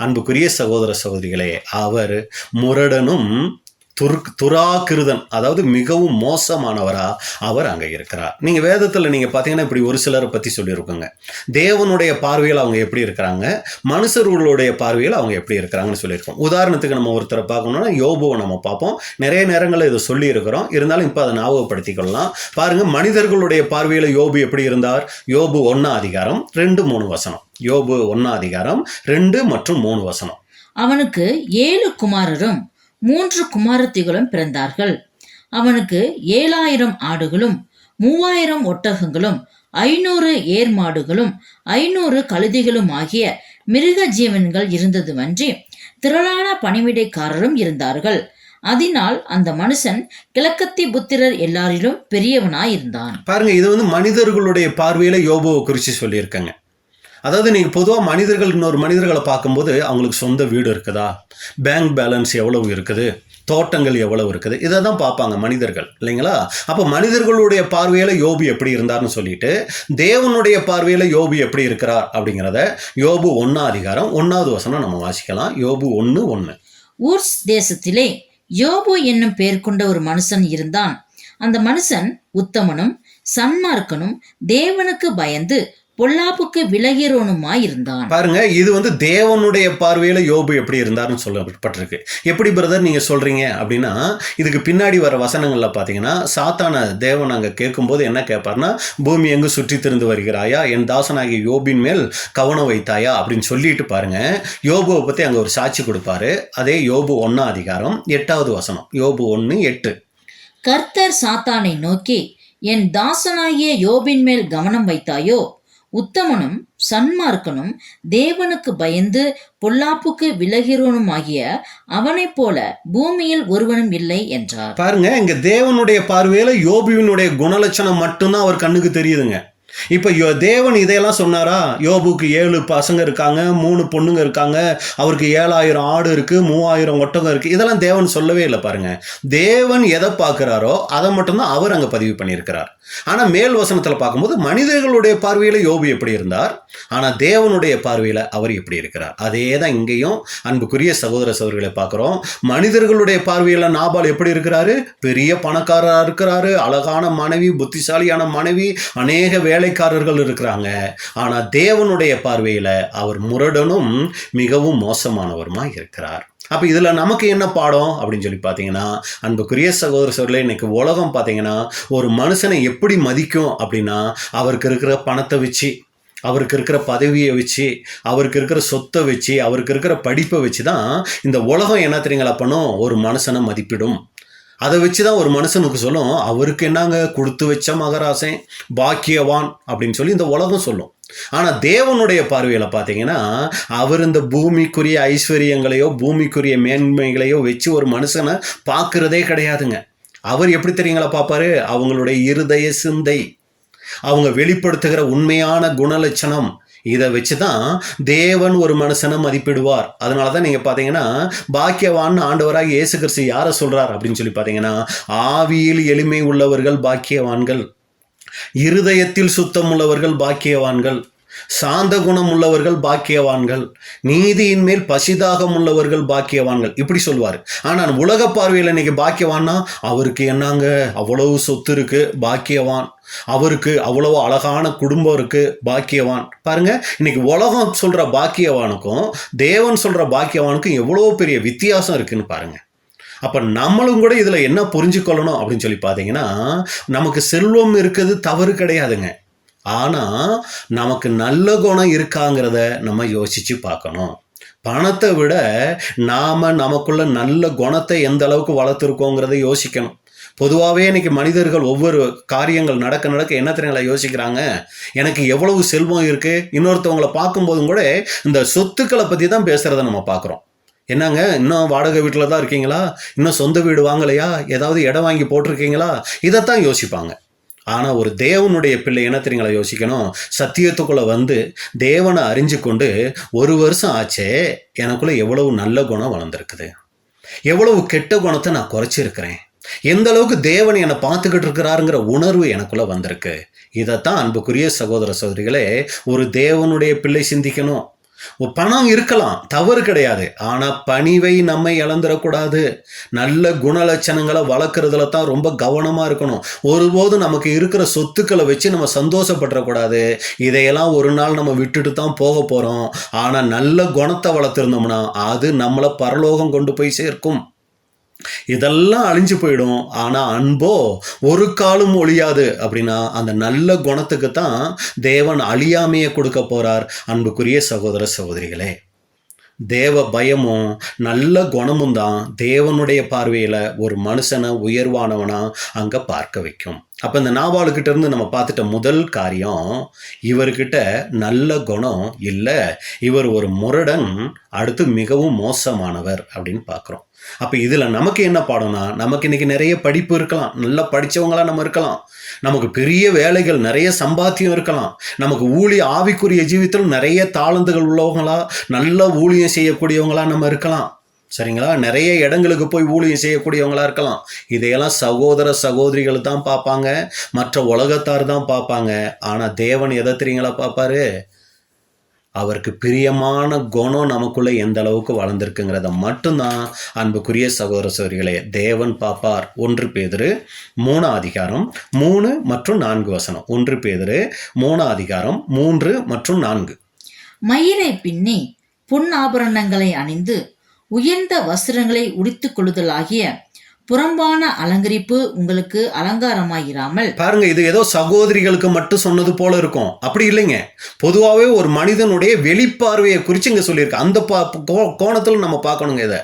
அன்புக்குரிய சகோதர சகோதரிகளே, அவர் முரடனும் துராகிருதன், அதாவது மிகவும் மோசமானவரா அவர் அங்கே இருக்கிறார். நீங்கள் வேதத்தில் நீங்கள் பார்த்தீங்கன்னா இப்படி ஒரு சிலரை பற்றி சொல்லியிருக்கோங்க. தேவனுடைய பார்வையில் அவங்க எப்படி இருக்கிறாங்க, மனுஷர்களுடைய பார்வையில் அவங்க எப்படி இருக்கிறாங்கன்னு சொல்லியிருக்கோம். உதாரணத்துக்கு நம்ம ஒருத்தரை பார்க்கணும்னா யோபுவை நம்ம பார்ப்போம். நிறைய நேரங்களில் இதை சொல்லியிருக்கிறோம், இருந்தாலும் இப்போ அதை ஞாபகப்படுத்திக் கொள்ளலாம். பாருங்கள், மனிதர்களுடைய பார்வையில் யோபு எப்படி இருந்தார். யோபு 1:2-3 யோபு 1:2 மற்றும் 3 அவனுக்கு 7 குமாரரும் 3 குமாரத்திகளும் பிறந்தார்கள். அவனுக்கு 7000 ஆடுகளும் 3000 ஒட்டகங்களும் 500 ஏர் மாடுகளும் 500 கழுதைகளும் ஆகிய மிருக ஜீவன்கள் இருந்ததுமன்றி திரளான பணிவிடைக்காரரும் இருந்தார்கள். அதனால் அந்த மனுஷன் கிழக்கத்தி புத்திரர் எல்லாரிலும் பெரியவனாயிருந்தான். பாருங்க, இது மனிதர்களுடைய பார்வையில யோபுவை குறித்து சொல்லியிருக்கங்க. அதாவது நீங்கள் பொதுவாக இன்னொரு மனிதர்களை பார்க்கும்போது அவங்களுக்கு சொந்த வீடு இருக்குதா, பேங்க் பேலன்ஸ் எவ்வளவு இருக்குது, தோட்டங்கள் எவ்வளவு இருக்குது, இதை தான் பார்ப்பாங்க மனிதர்கள், இல்லைங்களா? அப்போ மனிதர்களுடைய பார்வையில் யோபு எப்படி இருந்தார்னு சொல்லிட்டு தேவனுடைய பார்வையில் யோபு எப்படி இருக்கிறார் அப்படிங்கிறத யோபு 1:1 நம்ம வாசிக்கலாம். யோபு 1:1. ஊர்ஸ் தேசத்திலே யோபு என்னும் பெயர் கொண்ட ஒரு மனுஷன் இருந்தான். அந்த மனுஷன் உத்தமனும் சன்மார்க்கனும் தேவனுக்கு பயந்து பொல்லாப்புக்கு விலகிறோனுமாய் இருந்தான். பாருங்க, இது தேவனுடைய பார்வையில யோபு எப்படி இருந்தார்னு சொல்லப்பட்டிருக்கு. எப்படி பிரதர் நீங்க சொல்றீங்க அப்படின்னா, இதுக்கு பின்னாடி வர வசனங்கள்ல பாத்தீங்கன்னா, சாத்தான தேவன் அங்க கேட்கும்போது என்ன கேட்பார்னா, பூமி எங்கு சுற்றி திரிந்து வருகிறாயா, என் தாசனாகிய யோபின் மேல் கவனம் வைத்தாயா அப்படின்னு சொல்லிட்டு பாருங்க, யோபுவை பத்தி அங்க ஒரு சாட்சி கொடுப்பாரு. அதே யோபு 1:8 யோபு 1:8. கர்த்தர் சாத்தானை நோக்கி, என் தாசனாகிய யோபின் மேல் கவனம் வைத்தாயோ, உத்தமனும் சன்மார்க்கனும் தேவனுக்கு பயந்து பொல்லாப்புக்கு விலகிறோனுமாகிய அவனைப் போல பூமியில் ஒருவனும் இல்லை என்றார். பாருங்க, இங்க தேவனுடைய பார்வையில யோபுவினுடைய குணலட்சணம் மட்டும்தான் அவர் கண்ணுக்கு தெரியுதுங்க. இப்போ தேவன் இதையெல்லாம் சொன்னாரா? யோபுக்கு 7 பசங்க இருக்காங்க, 3 பொண்ணுங்க இருக்காங்க, அவருக்கு 7000 ஆடு இருக்கு, 3000 ஒட்டகம் இருக்கு, இதெல்லாம் தேவன் சொல்லவே இல்லை. பாருங்க, தேவன் எதை பார்க்கிறாரோ அதை மட்டும்தான் அவர் அங்கே பதிவு பண்ணியிருக்கிறார். ஆனால் மேல் வசனத்தில் பார்க்கும்போது மனிதர்களுடைய பார்வையில் யோபு எப்படி இருந்தார், ஆனால் தேவனுடைய பார்வையில் அவர் எப்படி இருக்கிறார். அதே தான் இங்கேயும் அன்புக்குரிய சகோதர சகோதரிகளை பார்க்குறோம். மனிதர்களுடைய பார்வையில் நாபால் எப்படி இருக்கிறாரு? பெரிய பணக்காரராக இருக்கிறாரு, அழகான மனைவி, புத்திசாலியான மனைவி, அநேக வேலைக்காரர்கள் இருக்கிறாங்க. ஆனால் தேவனுடைய பார்வையில் அவர் முரடனும் மிகவும் மோசமானவருமாய் இருக்கிறார். அப்போ இதில் நமக்கு என்ன பாடம் அப்படின்னு சொல்லி பார்த்தீங்கன்னா, அன்புக்குரிய சகோதர சகோதரர்களே, இன்னைக்கு உலகம் பார்த்தீங்கன்னா ஒரு மனுஷனை எப்படி மதிக்கும் அப்படின்னா, அவருக்கு இருக்கிற பணத்தை வச்சு, அவருக்கு இருக்கிற பதவியை வச்சு, அவருக்கு இருக்கிற சொத்தை வச்சு, அவருக்கு இருக்கிற படிப்பை வச்சு தான் இந்த உலகம் என்ன தெரியுங்களா பண்ணும், ஒரு மனுஷனை மதிப்பிடும். அதை வச்சு தான் ஒரு மனுஷனுக்கு சொல்லும், அவருக்கு என்னங்க கொடுத்து வச்ச மகராசன், பாக்கியவான் அப்படின்னு சொல்லி இந்த உலகம் சொல்லும். ஆனால் தேவனுடைய பார்வையில் பார்த்தீங்கன்னா, அவர் இந்த பூமிக்குரிய ஐஸ்வர்யங்களையோ பூமிக்குரிய மேன்மைகளையோ வச்சு ஒரு மனுஷனை பார்க்கறதே கிடையாதுங்க. அவர் எப்படி தெரியுங்களா பார்ப்பாரு? அவங்களுடைய இருதய சிந்தை, அவங்க வெளிப்படுத்துகிற உண்மையான குணலட்சணம், இதை வச்சு தான் தேவன் ஒரு மனுஷனை மதிப்பிடுவார். அதனால தான் நீங்கள் பார்த்தீங்கன்னா, பாக்கியவான் ஆண்டவராக இயேசு கிறிஸ்து யாரை சொல்கிறார் அப்படின்னு சொல்லி பார்த்தீங்கன்னா, ஆவியில் எளிமை உள்ளவர்கள் பாக்கியவான்கள், இருதயத்தில் சுத்தம் உள்ளவர்கள் பாக்கியவான்கள், சாந்த குணம் உள்ளவர்கள் பாக்கியவான்கள், நீதியின் மேல் பசிதாகம் உள்ளவர்கள் பாக்கியவான்கள், இப்படி சொல்வார். ஆனால் உலக பார்வையில் இன்னைக்கு பாக்கியவான்னா, அவருக்கு என்னங்க அவ்வளவு சொத்து இருக்கு, பாக்கியவான், அவருக்கு அவ்வளவு அழகான குடும்பம் இருக்கு, பாக்கியவான். பாருங்க, இன்னைக்கு உலகம் சொல்ற பாக்கியவானுக்கும் தேவன் சொல்ற பாக்கியவானுக்கும் எவ்வளோ பெரிய வித்தியாசம் இருக்குன்னு பாருங்க. அப்போ நம்மளும் கூட இதில் என்ன புரிஞ்சுக்கொள்ளணும் அப்படின்னு சொல்லி பார்த்தீங்கன்னா, நமக்கு செல்வம் இருக்கிறது தவறு கிடையாதுங்க. ஆனால் நமக்கு நல்ல குணம் இருக்காங்கிறத நம்ம யோசித்து பார்க்கணும். பணத்தை விட நாம் நமக்குள்ள நல்ல குணத்தை எந்த அளவுக்கு வளர்த்துருக்கோங்கிறத யோசிக்கணும். பொதுவாகவே இன்னைக்கு மனிதர்கள் ஒவ்வொரு காரியங்கள் நடக்க என்ன தெரியுங்களா யோசிக்கிறாங்க, எனக்கு எவ்வளவு செல்வம் இருக்குது, இன்னொருத்தவங்களை பார்க்கும்போதும் கூட இந்த சொத்துக்களை பற்றி தான் பேசுகிறத நம்ம பார்க்குறோம். என்னங்க, இன்னும் வாடகை வீட்டில் தான் இருக்கீங்களா, இன்னும் சொந்த வீடு வாங்கலையா, ஏதாவது இடம் வாங்கி போட்டிருக்கீங்களா, இதைத்தான் யோசிப்பாங்க. ஆனால் ஒரு தேவனுடைய பிள்ளை என்ன தெரியுங்களா யோசிக்கணும், சத்தியத்துக்குள்ளே வந்து தேவனை அறிஞ்சு கொண்டு 1 வருஷம் ஆச்சே, எனக்குள்ளே எவ்வளவு நல்ல குணம் வளர்ந்துருக்குது, எவ்வளவு கெட்ட குணத்தை நான் குறைச்சிருக்கிறேன், எந்த அளவுக்கு தேவன் என்னை பார்த்துக்கிட்டு இருக்கிறாருங்கிற உணர்வு எனக்குள்ள வந்திருக்கு. இதைத்தான் அன்புக்குரிய சகோதர சகோதரிகளே, ஒரு தேவனுடைய பிள்ளை சிந்திக்கணும். பணம் இருக்கலாம், தவறு கிடையாது. ஆனா பணிவை நம்ம இழந்துடக்கூடாது. நல்ல குணலட்சணங்களை வளர்க்கறதுல தான் ரொம்ப கவனமா இருக்கணும். ஒருபோதும் நமக்கு இருக்கிற சொத்துக்களை வச்சு நம்ம சந்தோஷப்படக்கூடாது. இதையெல்லாம் ஒரு நாள் நம்ம விட்டுட்டு தான் போக போறோம். ஆனா நல்ல குணத்தை வளர்த்திருந்தோம்னா அது நம்மளை பரலோகம் கொண்டு போய் சேர்க்கும். இதெல்லாம் அழிஞ்சு போயிடும். ஆனா அன்போ ஒரு காலும் ஒழியாது. அப்படின்னா அந்த நல்ல குணத்துக்கு தான் தேவன் அழியாமையை கொடுக்க போறார். அன்புக்குரிய சகோதர சகோதரிகளே, தேவ பயமும் நல்ல குணமும் தான் தேவனுடைய பார்வையில ஒரு மனுஷனை உயர்வானவனா அங்க பார்க்க வைக்கும். அப்ப இந்த நாபாலுக்கிட்ட இருந்து நம்ம பார்த்துட்ட முதல் காரியம், இவர்கிட்ட நல்ல குணம் இல்லை, இவர் ஒரு முரடன், அடுத்து மிகவும் மோசமானவர் அப்படின்னு பார்க்குறோம். அப்போ இதில் நமக்கு என்ன பாடம்னா, நமக்கு இன்னைக்கு நிறைய படிப்பு இருக்கலாம், நல்லா படித்தவங்களா நம்ம இருக்கலாம், நமக்கு பெரிய வேலைகள் நிறைய சம்பாத்தியம் இருக்கலாம், நமக்கு ஆவிக்குரிய ஜீவித்தில் நிறைய தாளந்துகள் உள்ளவங்களா நல்ல ஊழியம் செய்யக்கூடியவங்களா நம்ம இருக்கலாம். சரிங்களா? நிறைய இடங்களுக்கு போய் ஊழியம் செய்யக்கூடியவங்களா இருக்கலாம். இதையெல்லாம் சகோதர சகோதரிகள் தான் பார்ப்பாங்க, மற்ற உலகத்தார் தான் பார்ப்பாங்க. ஆனால் தேவன் எதை தெரியுங்களா பார்ப்பாரு? அவருக்கு பிரியமான குணம் நமக்குள்ள எந்த அளவுக்கு வளர்ந்துருக்குங்கிறத மட்டும்தான் அன்புக்குரிய சகோதர சகோதரிகளே தேவன் பார்ப்பார். 1 பேதுரு 3 அதிகாரம் 3 மற்றும் 4 வசனம். 1 பேதுரு 3 அதிகாரம் 3 மற்றும் 4. மயிரை பின்னி பொன் ஆபரணங்களை அணிந்து உயர்ந்த வஸ்திரங்களை உடுத்திக் கொள்ளுதலாகிய புறம்பான அலங்கரிப்பு உங்களுக்கு அலங்காரமாயிராமல். பாருங்க, இது ஏதோ சகோதரிகளுக்கு மட்டும் சொன்னது போல இருக்கும். அப்படி இல்லைங்க. பொதுவாகவே ஒரு மனிதனுடைய வெளிப்பார்வையை குறித்து இங்க சொல்லியிருக்கு. அந்த கோணத்தில் நம்ம பார்க்கணுங்க. இதை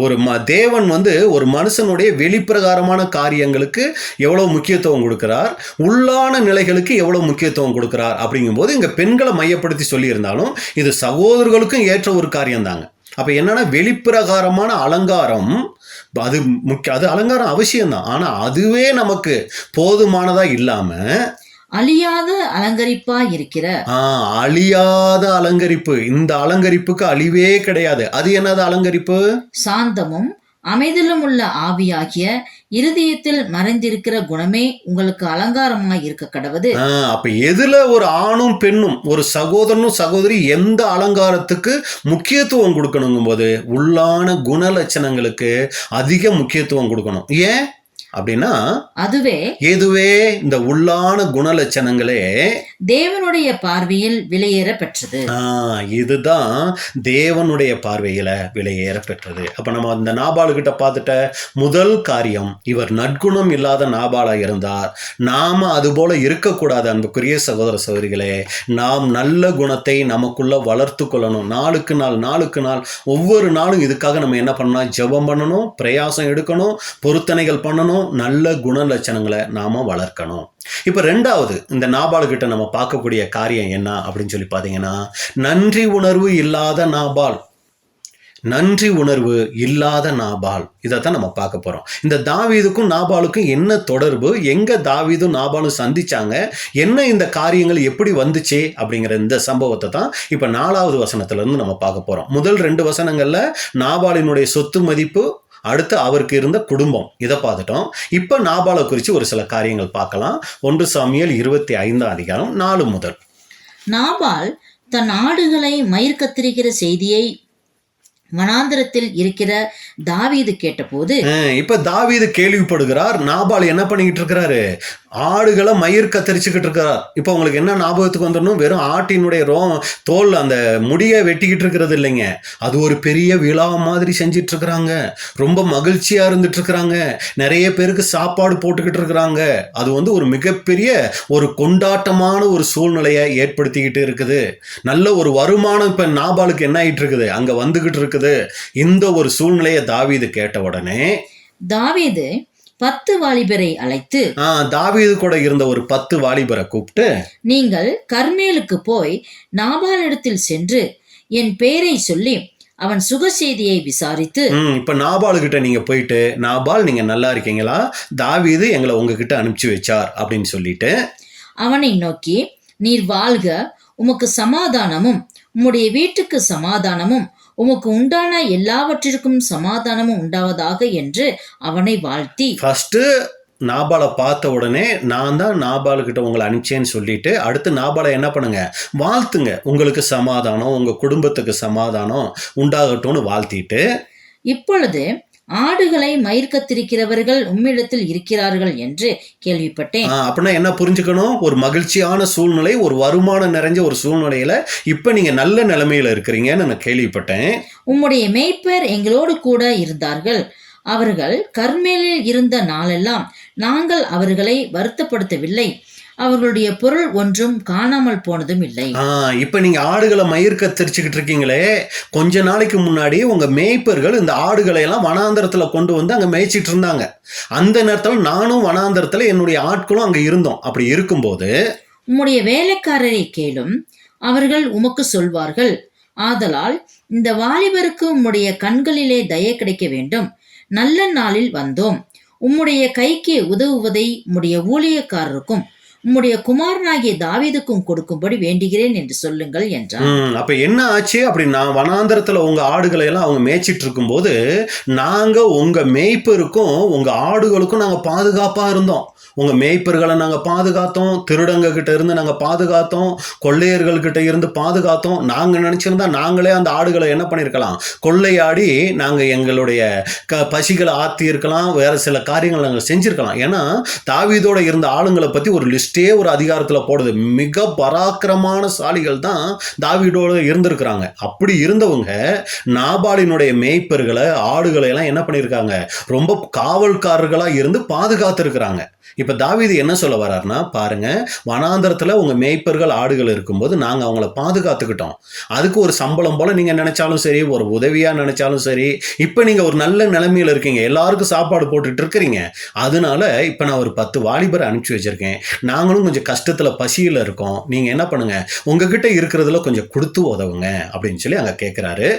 ஒரு தேவன் ஒரு மனுஷனுடைய வெளிப்பிரகாரமான காரியங்களுக்கு எவ்வளவு முக்கியத்துவம் கொடுக்கிறார், உள்ளான நிலைகளுக்கு எவ்வளவு முக்கியத்துவம் கொடுக்கிறார் அப்படிங்கும்போது இங்க பெண்களை மையப்படுத்தி சொல்லியிருந்தாலும் இது சகோதரர்களுக்கும் ஏற்ற ஒரு காரியம் தாங்க. அப்ப என்னன்னா, வெளிப்பிரகாரமான அலங்காரம் அது முக்கியம், அது அலங்காரம் அவசியம்தான். ஆனா அதுவே நமக்கு போதுமானதா இல்லாம அழியாத அலங்கரிப்பா இருக்கிற அழியாத அலங்கரிப்பு, இந்த அலங்கரிப்புக்கு அழிவே கிடையாது. அது என்னது அலங்கரிப்பு? சாந்தமும் அமைதலும் உள்ள ஆவியாகிய இருதயத்தில் மறைந்திருக்கிற குணமே உங்களுக்கு அலங்காரமாய் இருக்க கடவுது. அப்ப எதுல ஒரு ஆணும் பெண்ணும், ஒரு சகோதரனும் சகோதரி எந்த அலங்காரத்துக்கு முக்கியத்துவம் கொடுக்கணுங்கும் போது உள்ளான குணலட்சணங்களுக்கு அதிக முக்கியத்துவம் கொடுக்கணும். ஏன் அப்படின்னா எதுவே இந்த உள்ளான குணலட்சணங்களே தேவனுடைய பார்வையில் விலையேற பெற்றது. இதுதான் தேவனுடைய பார்வையில விலையேற பெற்றது. அப்ப நம்ம இந்த நாபாலு கிட்ட பார்த்துட்ட முதல் காரியம், இவர் நற்குணம் இல்லாத நாபாலா இருந்தார். நாம அது போல இருக்கக்கூடாது. அன்புக்குரிய சகோதர சகோதரிகளே, நாம் நல்ல குணத்தை நமக்குள்ள வளர்த்து கொள்ளணும். நாளுக்கு நாள் ஒவ்வொரு நாளும் இதுக்காக நம்ம என்ன பண்ணணும்? ஜெபம் பண்ணணும், பிரயாசம் எடுக்கணும், பொருத்தனைகள் பண்ணணும், நல்ல குணலட்சணங்களை நாம வளர்க்கணும். இப்ப 2வது இந்த நாபால் கிட்ட நம்ம பார்க்கக்கூடிய காரியம் என்ன அப்படின்னு சொல்லி பாத்தீங்கன்னா, நன்றி உணர்வு இல்லாத நாபால். நன்றி உணர்வு இல்லாத நாபால், இதைத்தான் நம்ம பார்க்க போறோம். இந்த தாவீதுக்கும் நாபாலுக்கும் என்ன தொடர்பு, எங்க தாவீதும் நாபாலும் சந்திச்சாங்க, என்ன இந்த காரியங்கள் எப்படி வந்துச்சு அப்படிங்கிற இந்த சம்பவத்தை தான் இப்ப 4வது வசனத்துல இருந்து நம்ம பார்க்க போறோம். முதல் 2 வசனங்கள்ல நாபாலினுடைய சொத்து மதிப்பு, அடுத்து அவருக்கு இருந்த குடும்பம், இதை பார்த்துட்டோம். இப்ப நாபாலை குறித்து ஒரு சில காரியங்கள் பார்க்கலாம். 1 சாமுவேல் 25 அதிகாரம் 4 முதல். நாபால் தன் ஆடுகளை மயிர் கத்திரிக்கிற செய்தியை வனாந்திரத்தில் இருக்கிற தாவீது கேட்டபோது, இப்ப தாவீது கேள்விப்படுகிறார். நாபால் என்ன பண்ணிக்கிட்டு இருக்கிறாரு? ஆடுகளை மயிர் கத்தரிச்சுக்கிட்டு இருக்கிறார். இப்போ உங்களுக்கு என்ன ஞாபகத்துக்கு வந்துடணும்? வெறும் ஆட்டினுடைய தோல் அந்த முடியை வெட்டிக்கிட்டு இருக்கிறது இல்லைங்க, அது ஒரு பெரிய விழா மாதிரி செஞ்சிட்டு இருக்கிறாங்க. ரொம்ப மகிழ்ச்சியா இருந்துட்டு இருக்கிறாங்க. நிறைய பேருக்கு சாப்பாடு போட்டுக்கிட்டு இருக்கிறாங்க. அது ஒரு மிகப்பெரிய ஒரு கொண்டாட்டமான ஒரு சூழ்நிலையை ஏற்படுத்திக்கிட்டு இருக்குது. நல்ல ஒரு வருமானம் இப்ப நாபாலுக்கு என்ன ஆயிட்டு இருக்குது, அங்க வந்துகிட்டு இருக்குது. இந்த ஒரு சூழ்நிலையை தாவீது கேட்ட உடனே தாவீது 10 வாலிபரை அழைத்து, தாவீது கூட இருந்த ஒரு 10 வாலிபரை கூப்பிட்டு, நீங்கள் கர்மேலுக்கு போய் நாபாலிடத்தில் சென்று என் பெயரை சொல்லி அவன் சுக செய்தியை விசாரித்து, இப்ப நாபாலு கிட்ட நீங்க போயிட்டு, நாபால் நீங்க நல்லா இருக்கீங்களா, தாவீது எங்களை உங்ககிட்ட அனுப்பிச்சு வச்சார் அப்படின்னு சொல்லிட்டு அவனை நோக்கி, நீர் வாழ்க, உமக்கு சமாதானமும் உம்முடைய வீட்டுக்கு சமாதானமும் உமக்கு உண்டான எல்லாவற்றிற்கும் சமாதானமும் உண்டாவதாக என்று அவனை வாழ்த்தி, ஃபர்ஸ்ட் நாபாலை பார்த்த உடனே நான் தான் நாபாலுக்கிட்ட உங்களை அனுப்பிச்சேன்னு சொல்லிட்டு அடுத்து நாபாலை என்ன பண்ணுங்க, வாழ்த்துங்க. உங்களுக்கு சமாதானம், உங்க குடும்பத்துக்கு சமாதானம் உண்டாகட்டும்னு வாழ்த்திட்டு, இப்பொழுது ஆடுகளை மயிர் கத்திரிக்கிறவர்கள் உம்மிடத்தில் இருக்கிறார்கள் என்று கேள்விப்பட்டேன். அப்படின்னா என்ன புரிஞ்சுக்கணும், ஒரு மகிழ்ச்சியான சூழ்நிலை, ஒரு வருமானம் நிறைஞ்ச ஒரு சூழ்நிலையில இப்ப நீங்க நல்ல நிலைமையில இருக்கிறீங்கன்னு நான் கேள்விப்பட்டேன். உம்முடைய மேய்ப்பர் எங்களோடு கூட இருந்தார்கள். அவர்கள் கர்மேலில் இருந்த நாளெல்லாம் நாங்கள் அவர்களை வருத்தப்படுத்தவில்லை. அவர்களுடைய பொருள் ஒன்றும் காணாமல் போனதும் இல்லை. இப்ப நீங்க ஆடுகளை மயிர் கத்தரிச்சுக்கிட்டு இருக்கீங்களே, கொஞ்ச நாளைக்கு முன்னாடி உங்க மேய்ப்பர்கள் இந்த ஆடுகளை எல்லாம் வனாந்தரத்துல கொண்டு வந்து அங்க மேய்ச்சிட்டு இருந்தாங்க. அந்த நேரத்துல நானும் வனாந்தரத்துல என்னுடைய ஆட்களும் அங்க இருந்தோம். அப்படி இருக்கும்போது உம்முடைய வேலைக்காரரை கேளும், அவர்கள் உமக்கு சொல்வார்கள். ஆதலால் இந்த வாலிபருக்கு உம்முடைய கண்களிலே தயை கிடைக்க வேண்டும். நல்ல நாளில் வந்தோம். உம்முடைய கைக்கு உதவுவதை உம்முடைய ஊழியக்காரருக்கும் உம்முடைய குமாரனாகிய தாவீதுக்கும் கொடுக்கும்படி வேண்டுகிறேன் என்று சொல்லுங்கள் என்றார். அப்ப என்ன ஆச்சு அப்படின்னா, வனாந்தரத்துல உங்க ஆடுகளை எல்லாம் அவங்க மேய்ச்சிட்டு இருக்கும்போது நாங்க உங்க மேய்ப்பருக்கும் உங்க ஆடுகளுக்கும் நாங்க பாதுகாப்பா இருந்தோம். உங்க மேய்ப்பர்களை நாங்க பாதுகாத்தோம், திருடங்க கிட்ட இருந்து நாங்க பாதுகாத்தோம், கொள்ளையர்கள் கிட்ட இருந்து பாதுகாத்தோம். நாங்க நினைச்சிருந்தா நாங்களே அந்த ஆடுகளை என்ன பண்ணிருக்கலாம், கொள்ளையாடி நாங்க எங்களுடைய பசிகளை ஆத்தி இருக்கலாம், வேற சில காரியங்களை நாங்க செஞ்சிருக்கலாம். ஏன்னா தாவீதோட இருந்த ஆளுங்களை பத்தி ஒரு லிஸ்டே ஒரு அதிகாரத்துல போடுது. மிக பராக்கிரமான சாலிகள் தான் தாவீதோட இருந்திருக்கிறாங்க. அப்படி இருந்தவங்க நாபாலினுடைய மேய்ப்பர்களை ஆடுகளை எல்லாம் என்ன பண்ணிருக்காங்க, ரொம்ப காவல்காரர்களா இருந்து பாதுகாத்து இருக்கிறாங்க. இப்ப தாவீது என்ன சொல்ல வர்றாருன்னா, பாருங்க, வனாந்தரத்துல உங்க மேய்ப்பர்கள் ஆடுகள் இருக்கும்போது நாங்க அவங்கள பாதுகாத்துக்கிட்டோம். அதுக்கு ஒரு சம்பளம் போல நீங்க நினைச்சாலும் சரி, ஒரு உதவியா நினைச்சாலும் சரி, இப்ப நீங்க ஒரு நல்ல நிலைமையில இருக்கீங்க, எல்லாருக்கும் சாப்பாடு போட்டுட்டு இருக்கிறீங்க. அதனால இப்ப நான் ஒரு 10 வாலிபரை அனுப்பிச்சு வச்சிருக்கேன். நாங்களும் கொஞ்சம் கஷ்டத்துல பசியில இருக்கோம். நீங்க என்ன பண்ணுங்க, உங்ககிட்ட இருக்கிறதுல கொஞ்சம் கொடுத்து உதவுங்க அப்படின்னு சொல்லி அங்க கேட்கிறாரு.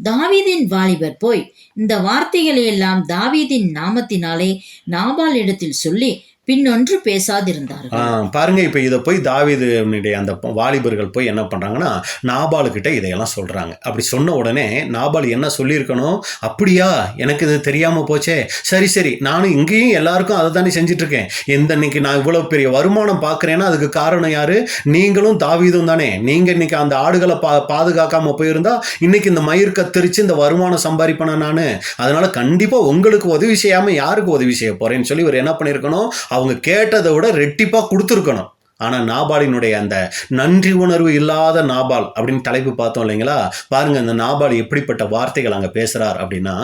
தாவீதின் வாலிபர் போய் இந்த வார்த்தைகளை எல்லாம் தாவீதின் நாமத்தினாலே நாபால் இடத்தில் சொல்லி பின்னொன்று பேசாதிருந்தார்கள். பாருங்க, இப்ப இதை போய் தாவீதுடைய அந்த வாலிபர்கள் போய் என்ன பண்றாங்கன்னா, நாபாலு கிட்ட இதையெல்லாம் சொல்றாங்க. அப்படி சொன்ன உடனே நாபால் என்ன சொல்லியிருக்கணும், அப்படியா, எனக்கு இது தெரியாம போச்சே, சரி சரி, நானும் இங்கேயும் எல்லாருக்கும் அதை தானே செஞ்சுட்டு இருக்கேன். இன்னைக்கு நான் இவ்வளவு பெரிய வருமானம் பாக்குறேன்னா அதுக்கு காரணம் யாரு, நீங்களும் தாவீதும் தானே. நீங்க இன்னைக்கு அந்த ஆடுகளை பாதுகாக்காம போயிருந்தா இன்னைக்கு இந்த மயிர் கத்தரிச்சு இந்த வருமானம் சம்பாதிப்பேன் நானு. அதனால கண்டிப்பா உங்களுக்கு உதவி செய்யாம யாருக்கு உதவி செய்ய போறேன்னு சொல்லி இவர் என்ன பண்ணிருக்கணும், அவங்க கேட்டதை விட ரெட்டிப்பா கொடுத்துருக்கணும். ஆனா நாபாலினுடைய அந்த நன்றி உணர்வு இல்லாத நாபால் அப்படின்னு தலைப்பு பார்த்தோம் இல்லைங்களா. பாருங்க அந்த நாபால் எப்படிப்பட்ட வார்த்தைகள் அங்க பேசுறார் அப்படின்னா,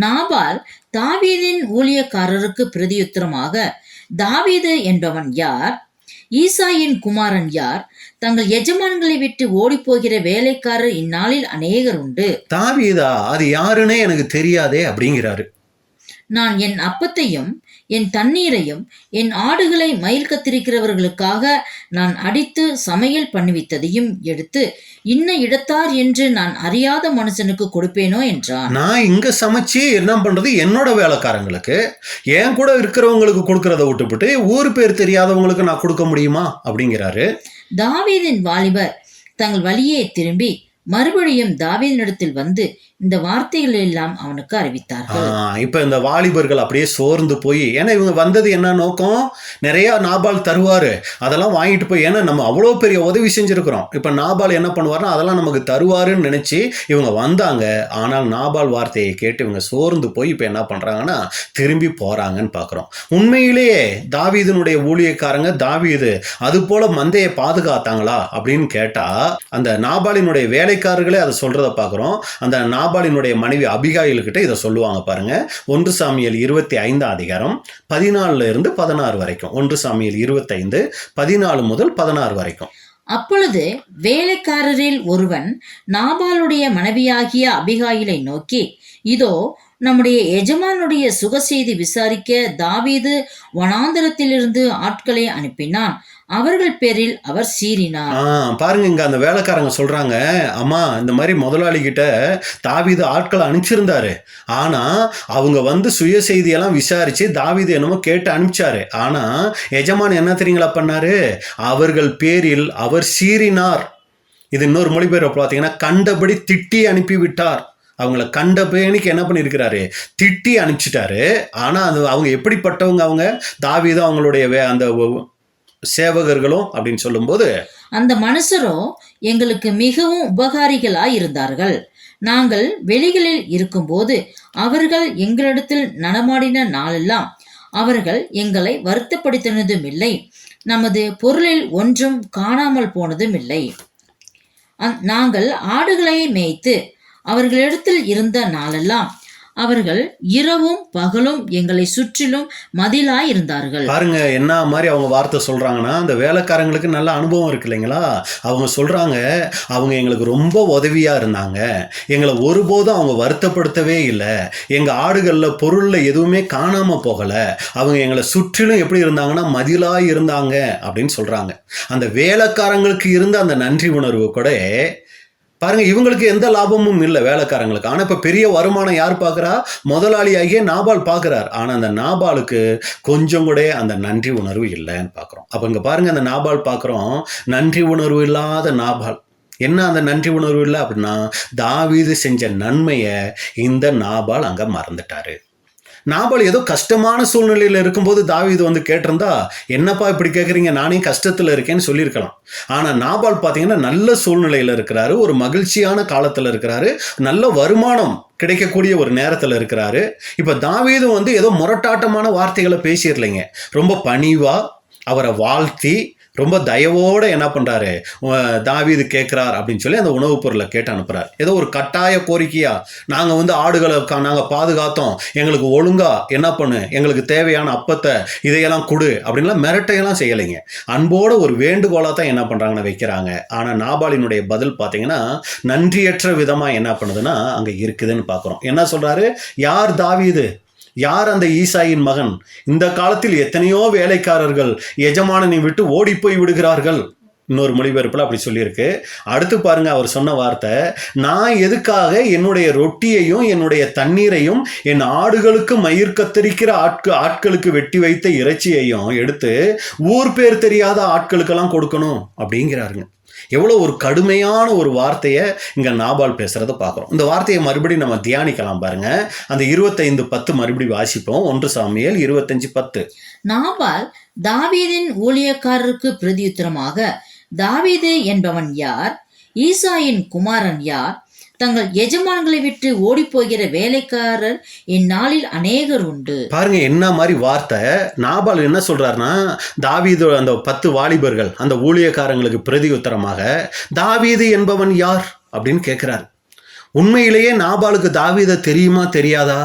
நாபால் தாவீதின் ஊழியக்காரருக்கு பிரதியுத்தரமாக, தாவீது என்பவன் யார், ஈசாயின் குமாரன் யார், தங்கள் எஜமான்களை விட்டு ஓடி போகிற வேலைக்காரர் இந்நாளில் அநேகர் உண்டு. தாவீதா அது யாருன்னே எனக்கு தெரியாதே அப்படிங்கிறாரு. நான் என் அப்பத்தையும் என் தண்ணீரையும் என் ஆடுகளை மயில் கத்திரிக்கிறவர்களுக்காக நான் அடித்து சமையல் பண்ணுவித்ததையும் எடுத்து இன்ன இடத்தார் என்று நான் அறியாத மனுஷனுக்கு கொடுப்பேனோ என்றான். நான் இங்க சமைச்சு என்ன பண்றது, என்னோட வேலைக்காரங்களுக்கு, என் கூட இருக்கிறவங்களுக்கு கொடுக்கறத விட்டுவிட்டு ஊர் பேர் தெரியாதவங்களுக்கு நான் கொடுக்க முடியுமா அப்படிங்கிறாரு. தாவீதின் வாலிபர் தங்கள் வழியே திரும்பி மறுபடியும் தாவீதினிடத்தில் வந்து இந்த வார்த்தைகள் எல்லாம் அவனுக்கு அறிவித்தார்கள். இப்ப இந்த வாலிபர்கள் அப்படியே சோர்ந்து போய், ஏன்னா இவங்க வந்தது என்ன நோக்கம், நிறைய நாபால் தருவாரு, அதெல்லாம் வாங்கிட்டு போய், ஏன்னா நம்ம அவ்வளோ பெரிய உதவி செஞ்சிருக்கிறோம், இப்ப நாபால் என்ன பண்ணுவாருன்னா அதெல்லாம் நமக்கு தருவாருன்னு நினைச்சு இவங்க வந்தாங்க. ஆனால் நாபால் வார்த்தையை கேட்டு இவங்க சோர்ந்து போய் இப்ப என்ன பண்றாங்கன்னா திரும்பி போறாங்கன்னு பாக்குறோம். உண்மையிலேயே தாவீதினுடைய ஊழியக்காரங்க தாவீது அது போல மந்தையை பாதுகாத்தாங்களா அப்படின்னு கேட்டா, அந்த நாபாலினுடைய வேலைக்காரர்களே அதை சொல்றத பாக்குறோம். அந்த நாபாலினுடைய மனைவி அபிகாயில் கிட்ட இதை சொல்லுவாங்க. பாருங்க, 1 சாமுவேல் 25 அதிகாரம் 14 இருந்து 16 வரைக்கும். 1 சாமுவேல் 25 14 முதல் 16 வரைக்கும். அப்பொழுது வேலைக்காரரில் ஒருவன் நாபாலுடைய மனைவியாகிய அபிகாயிலை நோக்கி, இதோ நம்முடைய எஜமானுடைய சுக செய்தி விசாரிக்க தாவீது வனாந்தரத்திலிருந்து ஆட்களை அனுப்பினான், அவர்கள் பேரில் அவர் சீறினார். பாருங்க, இங்க அந்த வேலைக்காரங்க சொல்றாங்க, அம்மா இந்த மாதிரி முதலாளி கிட்ட தாவீது ஆட்களை அனுப்பிச்சிருந்தாரு, ஆனா அவங்க வந்து சுய செய்தியெல்லாம் விசாரிச்சு தாவீது என்னமோ கேட்டு அனுப்பிச்சாரு, ஆனா எஜமான் என்ன தெரியுங்களா பண்ணாரு, அவர்கள் பேரில் அவர் சீறினார். இது இன்னொரு மொழிபெயர்ப்பு பார்த்தீங்கன்னா கண்டபடி திட்டி அனுப்பி விட்டார். அவங்கள கண்ட பேணிக்கு என்ன பண்ணியிருக்கிறாரு, திட்டி அனுப்பிச்சிட்டாரு. ஆனால் அது அவங்க எப்படிப்பட்டவங்க, அவங்க தாவீதும் அவங்களுடைய அந்த சேவகர்களும் அப்படின்னு சொல்லும்போது, அந்த மனுஷரோ எங்களுக்கு மிகவும் உபகாரிகளாய் இருந்தார்கள். நாங்கள் வெளிகளில் இருக்கும்போது அவர்கள் எங்களிடத்தில் நடமாடின நாளெல்லாம் அவர்கள் எங்களை வருத்தப்படுத்தினதும் இல்லை, நமது பொருளில் ஒன்றும் காணாமல் போனதும் இல்லை. நாங்கள் ஆடுகளை மேய்த்து அவர்களிடத்தில் இருந்த நாளெல்லாம் அவர்கள் இரவும் பகலும் எங்களை சுற்றிலும் மதிலாய் இருந்தார்கள். பாருங்க என்ன மாதிரி அவங்க வார்த்தை சொல்றாங்கன்னா, அந்த வேலைக்காரங்களுக்கு நல்ல அனுபவம் இருக்கு இல்லைங்களா. அவங்க சொல்றாங்க, அவங்க எங்களுக்கு ரொம்ப உதவியா இருந்தாங்க, எங்களை ஒருபோதும் அவங்க வருத்தப்படுத்தவே இல்லை, எங்க ஆடுகள்ல பொருள்ல எதுவுமே காணாம போகல, அவங்க எங்களை சுற்றிலும் எப்படி இருந்தாங்கன்னா மதிலாய் இருந்தாங்க அப்படின்னு சொல்றாங்க. அந்த வேலைக்காரங்களுக்கு இருந்த அந்த நன்றி உணர்வு கூட பாருங்க, இவங்களுக்கு எந்த லாபமும் இல்லை வேலைக்காரங்களுக்கு. ஆனால் இப்போ பெரிய வருமானம் யார் பார்க்குறா, முதலாளியாகிய நாபால் பார்க்குறார். ஆனால் அந்த நாபாலுக்கு கொஞ்சம் கூட அந்த நன்றி உணர்வு இல்லைன்னு பார்க்குறோம். அப்போ இங்கே பாருங்க, அந்த நாபால் பார்க்குறோம், நன்றி உணர்வு இல்லாத நாபால். என்ன அந்த நன்றி உணர்வு இல்லை அப்படின்னா, தாவீது செஞ்ச நன்மையை இந்த நாபால் அங்கே மறந்துட்டாரு. நாபால் ஏதோ கஷ்டமான சூழ்நிலையில் இருக்கும்போது தாவீது வந்து கேட்டிருந்தா, என்னப்பா இப்படி கேட்குறீங்க, நானே கஷ்டத்தில் இருக்கேன்னு சொல்லியிருக்கலாம். ஆனால் நாபால் பார்த்தீங்கன்னா நல்ல சூழ்நிலையில் இருக்கிறாரு, ஒரு மகிழ்ச்சியான காலத்தில் இருக்கிறாரு, நல்ல வருமானம் கிடைக்கக்கூடிய ஒரு நேரத்தில் இருக்கிறாரு. இப்போ தாவீது வந்து ஏதோ முரட்டாட்டமான வார்த்தைகளை பேசிடலைங்க, ரொம்ப பணிவா அவரை வாழ்த்தி ரொம்ப தயவோடு என்ன பண்ணுறாரு, தாவீது கேட்குறார் அப்படின்னு சொல்லி அந்த உணவுப் பொருளை கேட்டு அனுப்புகிறார். ஏதோ ஒரு கட்டாய கோரிக்கையா, நாங்கள் வந்து ஆடுகளை நாங்கள் பாதுகாத்தோம், எங்களுக்கு ஒழுங்கா என்ன பண்ணு, எங்களுக்கு தேவையான அப்பத்தை இதையெல்லாம் கொடு அப்படின்லாம் மிரட்டையெல்லாம் செய்யலைங்க. அன்போடு ஒரு வேண்டுகோளாக தான் என்ன பண்ணுறாங்கன்னு வைக்கிறாங்க. ஆனால் நாபாலினுடைய பதில் பார்த்தீங்கன்னா நன்றியற்ற விதமாக என்ன பண்ணுதுன்னா அங்கே இருக்குதுன்னு பார்க்குறோம். என்ன சொல்கிறாரு, யார் தாவீது, யார் அந்த ஈசாயின் மகன், இந்த காலத்தில் எத்தனையோ வேலைக்காரர்கள் எஜமானனை விட்டு ஓடி போய் விடுகிறார்கள். இன்னொரு மொழிபெயர்ப்பில் அப்படி சொல்லியிருக்கு. அடுத்து பாருங்க, அவர் சொன்ன வார்த்தை, நான் எதுக்காக என்னுடைய ரொட்டியையும் என்னுடைய தண்ணீரையும் என் ஆடுகளுக்கு மயிர் கத்தரிக்கிற ஆட்களுக்கு வெட்டி வைத்த இறைச்சியையும் எடுத்து ஊர் பேர் தெரியாத ஆட்களுக்கெல்லாம் கொடுக்கணும் அப்படிங்கிறாருங்க. எவ்வளோ ஒரு கடுமையான ஒரு வார்த்தையை இங்கே நாபால் பேசுகிறத பார்க்குறோம். இந்த வார்த்தையை மறுபடியும் நம்ம தியானிக்கலாம் பாருங்க. அந்த 25:10 மறுபடியும் வாசிப்போம். 1 சாமுவேல் 25:10. நாபால் தாவீதின் ஊழியக்காரருக்கு பிரதியுத்தரமாக, தாவீது என்பவன் யார், ஈசாயின் குமாரன் யார், தங்கள் எஜமான்களை விட்டு ஓடி போகிற வேலைக்காரர் இந்நாளில் அநேகர் உண்டு. பாருங்க என்ன மாதிரி வார்த்தை. நாபால் என்ன சொல்றாருன்னா, தாவீது அந்த 10 வாலிபர்கள் அந்த ஊழியக்காரங்களுக்கு பிரதி உத்தரமாக தாவீது என்பவன் யார் அப்படின்னு கேட்கிறார். உண்மையிலேயே நாபாலுக்கு தாவீதை தெரியுமா தெரியாதா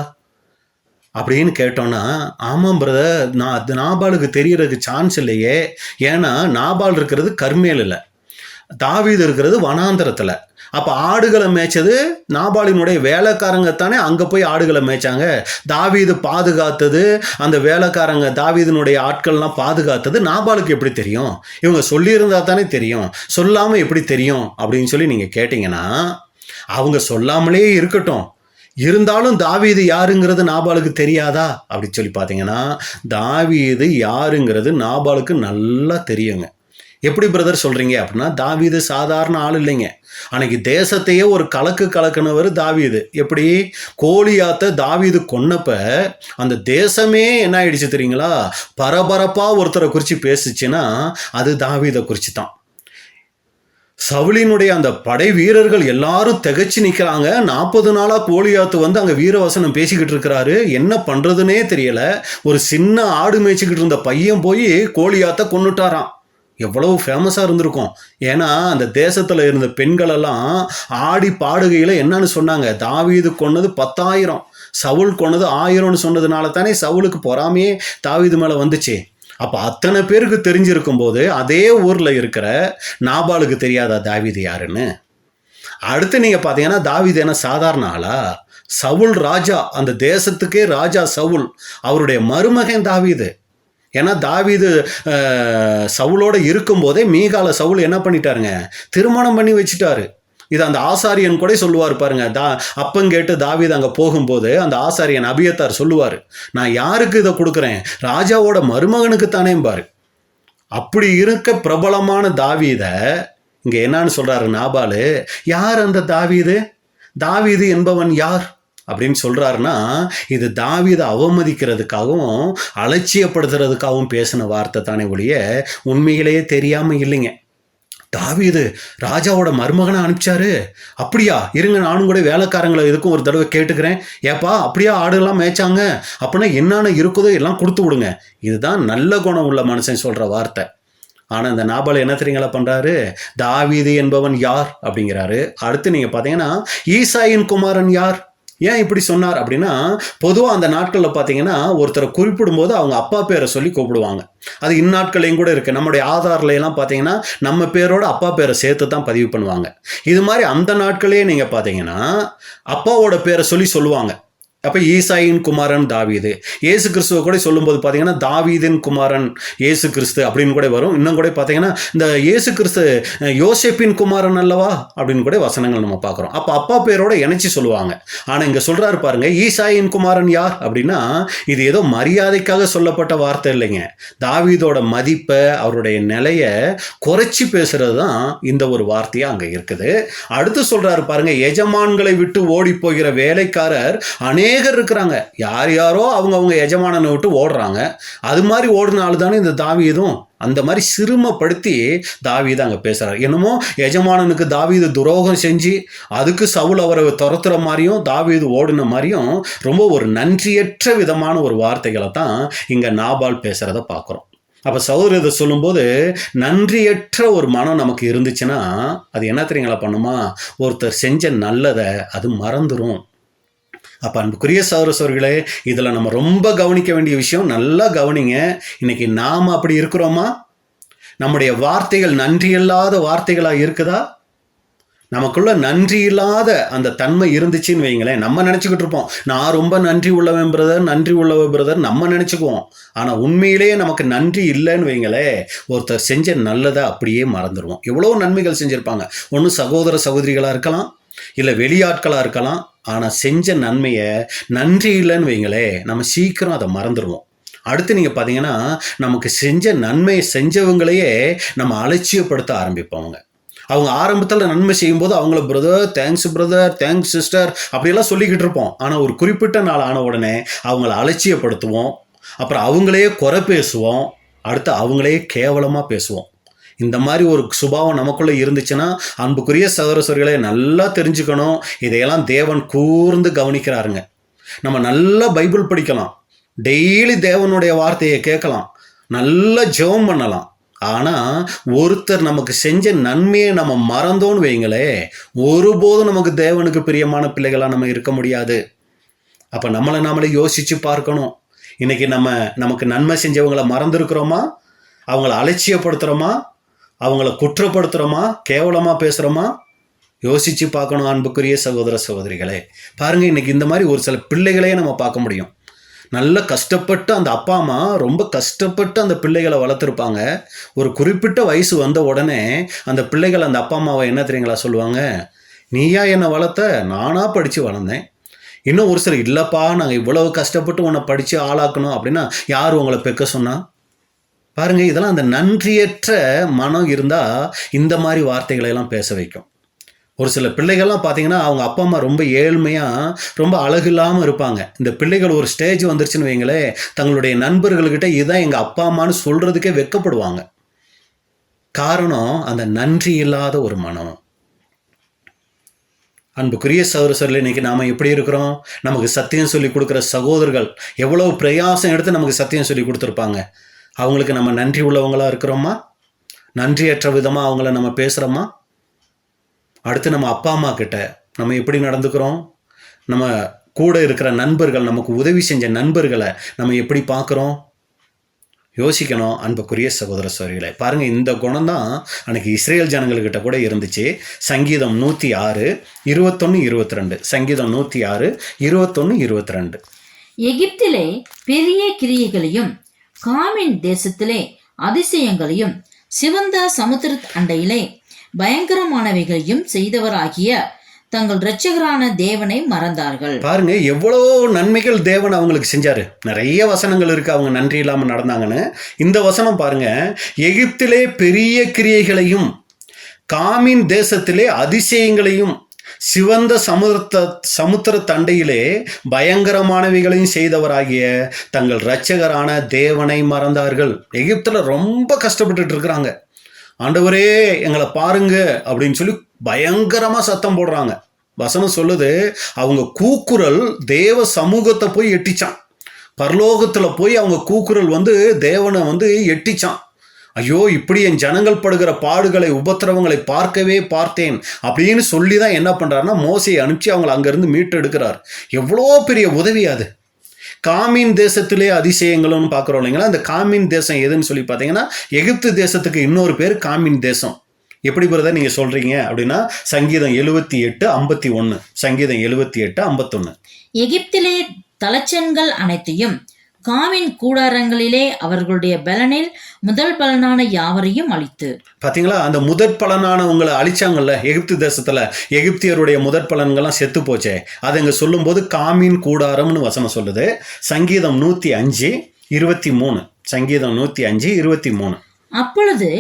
அப்படின்னு கேட்டோன்னா, ஆமாம் பிரதர், நாபாலுக்கு தெரியறதுக்கு சான்ஸ் இல்லையே. ஏன்னா நாபால் இருக்கிறது கர்மேல் இல்லை, தாவீது இருக்கிறது வனாந்தரத்தில். அப்போ ஆடுகளை மேய்ச்சது நாபாலினுடைய வேலைக்காரங்க தானே அங்கே போய் ஆடுகளை மேய்ச்சாங்க. தாவீது பாதுகாத்தது, அந்த வேலைக்காரங்க தாவீதினுடைய ஆட்கள்லாம் பாதுகாத்தது நாபாலுக்கு எப்படி தெரியும்? இவங்க சொல்லியிருந்தா தானே தெரியும், சொல்லாமல் எப்படி தெரியும் அப்படின்னு சொல்லி நீங்கள் கேட்டிங்கன்னா, அவங்க சொல்லாமலே இருக்கட்டும், இருந்தாலும் தாவீது யாருங்கிறது நாபாலுக்கு தெரியாதா அப்படின்னு சொல்லி பார்த்தீங்கன்னா, தாவீது யாருங்கிறது நாபாலுக்கு நல்லா தெரியுங்க. எப்படி பிரதர் சொல்கிறீங்க அப்படின்னா, தாவீது சாதாரண ஆள் இல்லைங்க. அன்னைக்கு தேசத்தையே ஒரு கலக்குனவர் தாவீது. எப்படி, கோலியாத்தை தாவீது கொன்னப்ப அந்த தேசமே என்ன ஆயிடுச்சு தெரியுங்களா, பரபரப்பாக ஒருத்தரை குறித்து பேசுச்சுன்னா அது தாவீதை குறித்து தான். சவுலினுடைய அந்த படை வீரர்கள் எல்லாரும் திகைச்சு நிற்கிறாங்க. 40 நாளாக கோலியாத்து வந்து அங்கே வீரவசனம் பேசிக்கிட்டு இருக்கிறாரு. என்ன பண்ணுறதுனே தெரியல. ஒரு சின்ன ஆடு மேய்ச்சிக்கிட்டு இருந்த பையன் போய் கோலியாத்தை கொன்னுட்டாராம். எவ்வளவு ஃபேமஸாக இருந்திருக்கும். ஏன்னா அந்த தேசத்தில் இருந்த பெண்களெல்லாம் ஆடி பாடுகையில் என்னன்னு சொன்னாங்க, தாவீது கொன்னது 10,000, சவுல் கொன்னது 1000ன்னு சொன்னதுனால தானே சவுலுக்கு பொறாமையே தாவீது மேலே வந்துச்சு. அப்போ அத்தனை பேருக்கு தெரிஞ்சிருக்கும் போது அதே ஊரில் இருக்கிற நாபாலுக்கு தெரியாதா தாவீது யாருன்னு? அடுத்து நீங்கள் பார்த்தீங்கன்னா, தாவீது என்ன சாதாரண ஆளா? சவுல் ராஜா, அந்த தேசத்துக்கே ராஜா சவுல், அவருடைய மருமகன் தாவீது. ஏன்னா தாவீது சவுலோட இருக்கும்போதே மீகால சவுல் என்ன பண்ணிட்டாருங்க, திருமணம் பண்ணி வச்சுட்டாரு. இது அந்த ஆசாரியன் கூட சொல்லுவார் பாருங்க. அப்பங்கேட்டு தாவீது அங்கே போகும்போது அந்த ஆசாரியன் அபியத்தார் சொல்லுவார், நான் யாருக்கு இதை கொடுக்குறேன், ராஜாவோட மருமகனுக்கு தானே பாரு. அப்படி இருக்க பிரபலமான தாவீதை இங்க என்னன்னு சொல்றாரு நாபாலு, யார் அந்த தாவீது? தாவீது என்பவன் யார் அப்படின்னு சொல்றாருன்னா, இது தாவீதை அவமதிக்கிறதுக்காகவும் அலட்சியப்படுத்துறதுக்காகவும் பேசின வார்த்தை தானே ஒழிய உண்மையிலேயே தெரியாம இல்லைங்க. தாவீது ராஜாவோட மருமகனை அனுப்பிச்சாரு. அப்படியா, இருங்க நானும் கூட வேலைக்காரங்களை எதுக்கும் ஒரு தடவை கேட்டுக்கிறேன். ஏப்பா அப்படியா ஆடுலாம் மேய்ச்சாங்க, அப்படின்னா என்னென்ன இருக்குதோ எல்லாம் கொடுத்து விடுங்க. இதுதான் நல்ல குணம் உள்ள மனுஷன் சொல்ற வார்த்தை. ஆனால் இந்த நாபால் என்ன தெரியுங்களா பண்ணுறாரு? தாவீது என்பவன் யார் அப்படிங்கிறாரு. அடுத்து நீங்கள் பார்த்தீங்கன்னா ஈசாயின் குமாரன் யார்? ஏன் இப்படி சொன்னார் அப்படின்னா, பொதுவாக அந்த நாட்களில் பார்த்தீங்கன்னா ஒருத்தரை குறிப்பிடும்போது அவங்க அப்பா பேரை சொல்லி கூப்பிடுவாங்க. அது இந்நாட்களையும் கூட இருக்குது. நம்முடைய ஆதாரில் எல்லாம் பார்த்தீங்கன்னா நம்ம பேரோட அப்பா பேரை சேர்த்து தான் பதிவு பண்ணுவாங்க. இது மாதிரி அந்த நாட்களே நீங்கள் பார்த்தீங்கன்னா அப்பாவோட பேரை சொல்லி சொல்லுவாங்க. அப்போ ஈசாயின் குமாரன் தாவீது. இயேசு கிறிஸ்துவ கூட சொல்லும்போது பார்த்தீங்கன்னா தாவீதின் குமாரன் இயேசு கிறிஸ்து அப்படின்னு கூட வரும். இன்னும் கூட பார்த்தீங்கன்னா இந்த இயேசு கிறிஸ்து யோசேப்பின் குமாரன் அல்லவா அப்படின்னு கூட வசனங்கள் நம்ம பார்க்குறோம். அப்போ அப்பா பேரோட இணைச்சி சொல்லுவாங்க. ஆனால் இங்கே சொல்கிறாரு பாருங்க, ஈசாயின் குமாரன் யார் அப்படின்னா, இது ஏதோ மரியாதைக்காக சொல்லப்பட்ட வார்த்தை இல்லைங்க. தாவீதோட மதிப்பை அவருடைய நிலையை குறைச்சி பேசுறது தான் இந்த ஒரு வார்த்தையாக அங்கே இருக்குது. அடுத்து சொல்கிறாரு பாருங்க, எஜமான்களை விட்டு ஓடி போகிற வேலைக்காரர் அநேகர் இருக்கிறாங்க. யார் யாரோ அவங்க எஜமானனை விட்டு ஓடுறாங்க. அது மாதிரி ஓடுனாலும் தானே இந்த தாவீதும் அந்த மாதிரி சிறுமப்படுத்தி தாவீது அங்கே பேசுகிறார். என்னமோ எஜமானனுக்கு தாவீது துரோகம் செஞ்சு அதுக்கு சவுல் அவரை துரத்துற மாதிரியும் தாவீது ஓடின மாதிரியும் ரொம்ப ஒரு நன்றியற்ற விதமான ஒரு வார்த்தைகளை தான் இங்கே நாபால் பேசுகிறத பார்க்குறோம். அப்போ சகோதரர் இதை சொல்லும்போது நன்றியற்ற ஒரு மனம் நமக்கு இருந்துச்சுன்னா அது என்ன தெரியுங்களா பண்ணுமா? ஒருத்தர் செஞ்ச நல்லதை அது மறந்துடும். அப்போ அன்புக்குரிய சகோதரர்களே, இதில் நம்ம ரொம்ப கவனிக்க வேண்டிய விஷயம், நல்லா கவனிங்க. இன்னைக்கு நாம் அப்படி இருக்கிறோமா? நம்முடைய வார்த்தைகள் நன்றி இல்லாத வார்த்தைகளாக இருக்குதா? நமக்குள்ள நன்றி இல்லாத அந்த தன்மை இருந்துச்சுன்னு வைங்களேன், நம்ம நினச்சிக்கிட்டு இருப்போம் நான் ரொம்ப நன்றி உள்ளவன் பிரதர், நன்றி உள்ளவன் பிரதர் நம்ம நினச்சிக்குவோம். ஆனால் உண்மையிலேயே நமக்கு நன்றி இல்லைன்னு வைங்களே, ஒருத்தர் செஞ்ச நல்லதை அப்படியே மறந்துடுவோம். எவ்வளோ நன்மைகள் செஞ்சுருப்பாங்க. ஒன்று சகோதர சகோதரிகளாக இருக்கலாம், இல்லை வெளியாட்களாக இருக்கலாம். ஆனால் செஞ்ச நன்மையை நன்றி இல்லைன்னு வைங்களே, நம்ம சீக்கிரம் அதை மறந்துடுவோம். அடுத்து நீங்கள் பார்த்தீங்கன்னா நமக்கு செஞ்ச நன்மையை செஞ்சவங்களையே நம்ம அலட்சியப்படுத்த ஆரம்பிப்போங்க. அவங்க ஆரம்பத்தில் நன்மை செய்யும்போது அவங்கள பிரதர் தேங்க்ஸ் சிஸ்டர் அப்படியெல்லாம் சொல்லிக்கிட்டு இருப்போம். ஆனால் ஒரு குறிப்பிட்ட நாள் ஆன உடனே அவங்கள அலட்சியப்படுத்துவோம். அப்புறம் அவங்களையே குறை பேசுவோம். அடுத்து அவங்களையே கேவலமாக பேசுவோம். இந்த மாதிரி ஒரு சுபாவம் நமக்குள்ளே இருந்துச்சுன்னா அன்புக்குரிய சகோதரர்களே நல்லா தெரிஞ்சுக்கணும், இதையெல்லாம் தேவன் கூர்ந்து கவனிக்கிறாருங்க. நம்ம நல்லா பைபிள் படிக்கலாம், டெய்லி தேவனுடைய வார்த்தையை கேட்கலாம், நல்லா ஜெபம் பண்ணலாம். ஆனால் ஒருத்தர் நமக்கு செஞ்ச நன்மையை நம்ம மறந்தோன்னு வைங்களே, ஒருபோதும் நமக்கு தேவனுக்கு பிரியமான பிள்ளைகளாக நம்ம இருக்க முடியாது. அப்போ நம்மளை யோசித்து பார்க்கணும். இன்னைக்கு நமக்கு நன்மை செஞ்சவங்களை மறந்துருக்கிறோமா? அவங்கள அலட்சியப்படுத்துகிறோமா? அவங்கள குற்றப்படுத்துகிறோமா? கேவலமாக பேசுகிறோமா? யோசித்து பார்க்கணும் அன்புக்குரிய சகோதர சகோதரிகளே. பாருங்கள், இன்றைக்கி இந்த மாதிரி ஒரு சில பிள்ளைகளையே நம்ம பார்க்க முடியும். நல்ல கஷ்டப்பட்டு அந்த அப்பா அம்மா ரொம்ப கஷ்டப்பட்டு அந்த பிள்ளைகளை வளர்த்துருப்பாங்க. ஒரு குறிப்பிட்ட வயசு வந்த உடனே அந்த பிள்ளைகள் அந்த அப்பா அம்மாவை என்ன தெரியுங்களா சொல்லுவாங்க? நீயா என்னை வளர்த்த, நானாக படித்து வளர்ந்தேன். இன்னும் ஒரு சிலர், இல்லைப்பா நாங்கள் இவ்வளவு கஷ்டப்பட்டு உன்னை படித்து ஆளாக்கணும் அப்படின்னா யார் உங்களை பெக்க சொன்னா? பாருங்க, இதெல்லாம் அந்த நன்றியற்ற மனம் இருந்தால் இந்த மாதிரி வார்த்தைகளை எல்லாம் பேச வைக்கும். ஒரு சில பிள்ளைகள்லாம் பார்த்தீங்கன்னா அவங்க அப்பா அம்மா ரொம்ப ஏழ்மையாக ரொம்ப அழகு இல்லாமல் இருப்பாங்க. இந்த பிள்ளைகள் ஒரு ஸ்டேஜ் வந்துருச்சுன்னு வைங்களே, தங்களுடைய நண்பர்கள்கிட்ட இதுதான் எங்கள் அப்பா அம்மான்னு சொல்கிறதுக்கே வெட்கப்படுவாங்க. காரணம் அந்த நன்றி இல்லாத ஒரு மனம். அன்புக்குரிய சகோதரர்களே, இன்னைக்கு நாம் எப்படி இருக்கிறோம்? நமக்கு சத்தியம் சொல்லி கொடுக்குற சகோதரர்கள் எவ்வளோ பிரயாசம் எடுத்து நமக்கு சத்தியம் சொல்லி கொடுத்துருப்பாங்க. அவங்களுக்கு நம்ம நன்றி உள்ளவங்களாக இருக்கிறோமா? நன்றியற்ற விதமாக அவங்கள நம்ம பேசுகிறோமா? அடுத்து நம்ம அப்பா அம்மா கிட்ட நம்ம எப்படி நடந்துக்கிறோம்? நம்ம கூட இருக்கிற நண்பர்கள், நமக்கு உதவி செஞ்ச நண்பர்களை நம்ம எப்படி பார்க்குறோம்? யோசிக்கணும் அன்புக்குரிய சகோதர சகோதரிகளே. பாருங்கள், இந்த குணம் தான் அன்றைக்கி இஸ்ரேல் ஜனங்கள்கிட்ட கூட இருந்துச்சு. சங்கீதம் 106 21 22. சங்கீதம் 106 21 22. எகிப்திலே பெரிய கிரியைகளையும் காமின் தேசத்திலே அதிசயங்களையும் சிவந்த சமுத்திர அண்டையிலே பயங்கரமானவைகளையும் செய்தவராகிய தங்கள் இரட்சகரான தேவனை மறந்தார்கள். பாருங்க, எவ்வளோ நன்மைகள் தேவன் அவங்களுக்கு செஞ்சாரு. நிறைய வசனங்கள் இருக்கு அவங்க நன்றி இல்லாமல் நடந்தாங்கன்னு. இந்த வசனம் பாருங்க, எகிப்திலே பெரிய கிரியைகளையும் காமின் தேசத்திலே அதிசயங்களையும் சிவந்த சமுத்திர தண்டையிலே பயங்கரமானவைகளையும் செய்தவராகிய தங்கள் இரட்சகரான தேவனை மறந்தார்கள். எகிப்துல ரொம்ப கஷ்டப்பட்டுட்டு இருக்கிறாங்க. ஆண்டவரே எங்களை பாருங்க அப்படின்னு சொல்லி பயங்கரமா சத்தம் போடுறாங்க. வசனம் சொல்லுது, அவங்க கூக்குரல் தேவ சமூகத்தை போய் எட்டிச்சான். பரலோகத்துல போய் அவங்க கூக்குரல் தேவனை எட்டிச்சான். ஐயோ, இப்படி என் ஜனங்கள் படுகிற பாடுகளை உபத்திரவங்களை பார்க்கவே பார்த்தேன் அப்படின்னு சொல்லி தான் என்ன பண்றாருன்னா மோசையை அனுப்பிச்சு அவங்களை அங்கிருந்து மீட்டெடுக்கிறார். எவ்வளோ பெரிய உதவி அது. காமின் தேசத்திலே அதிசயங்களும் பார்க்குறோம் இல்லைங்களா. அந்த காமின் தேசம் எதுன்னு சொல்லி பார்த்தீங்கன்னா எகிப்து தேசத்துக்கு இன்னொரு பேர் காமின் தேசம். எப்படி பிரதர் நீங்க சொல்றீங்க அப்படின்னா சங்கீதம் 78:51. சங்கீதம் 78:51. எகிப்திலே தலைச்சன்கள் அனைத்தையும் காமின் கூடாரங்களிலே அவர்களுடைய பலனில் முதல் பலனான யாவரையும் அழித்து. பாத்தீங்களா, அந்த முதற் பலனான உங்களை அழிச்சாங்கல்ல எகிப்து தேசத்துல. எகிப்தியருடைய முதற் பலன்கள்லாம் செத்து போச்சே, அதை இங்க சொல்லும் போது காமின் கூடாரம்னு வசனம் சொல்லுது. சங்கீதம் 105:23. சங்கீதம் 105:23. அப்பொழுது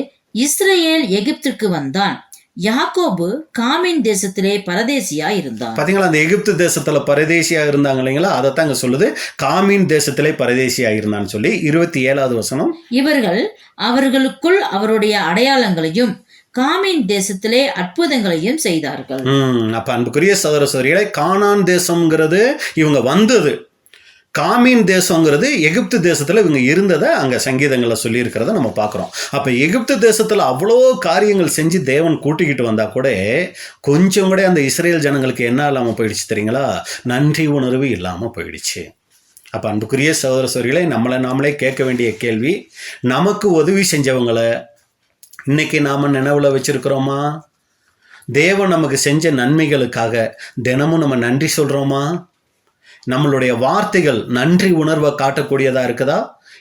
இஸ்ரவேல் எகிப்திற்கு வந்தான், யாக்கோபு காமின் தேசத்திலே பரதேசியா இருந்தான். பாத்தீங்களா, அந்த எகிப்து தேசத்துல பரதேசியா இருந்தாங்க இல்லைங்களா, அதைத்தான் இங்க சொல்லுது காமின் தேசத்திலே பரதேசியா இருந்தான்னு சொல்லி. 27வது வசனம், இவர்கள் அவர்களுக்குள் அவருடைய அடையாளங்களையும் காமின் தேசத்திலே அற்புதங்களையும் செய்தார்கள். அப்ப அன்புக்குரிய சகோதர சகோதரிகளே, கானான் தேசம்ங்கிறது இவங்க வந்தது, காமின் தேசங்கிறது எகிப்து தேசத்துல இவங்க இருந்ததை அங்க சங்கீதங்கள்ல சொல்லி இருக்கிறத நம்ம பார்க்கிறோம். அப்ப எகிப்து தேசத்துல அவ்வளோ காரியங்கள் செஞ்சு தேவன் கூட்டிக்கிட்டு வந்தா கூட கொஞ்சம் கூட அந்த இஸ்ரேல் ஜனங்களுக்கு என்ன இல்லாம போயிடுச்சு தெரியுங்களா? நன்றி உணர்வு இல்லாம போயிடுச்சு. அப்ப அன்புக்குரிய சகோதர சகோதரிகளை, நம்மளை நாமளே கேட்க வேண்டிய கேள்வி, நமக்கு உதவி செஞ்சவங்களை இன்னைக்கு நாம நினைவுல வச்சிருக்கிறோமா? தேவன் நமக்கு செஞ்ச நன்மைகளுக்காக தினமும் நம்ம நன்றி சொல்றோமா? நம்மளுடைய வார்த்தைகள் நன்றி உணர்வை காட்டக்கூடியதா இருக்குதா,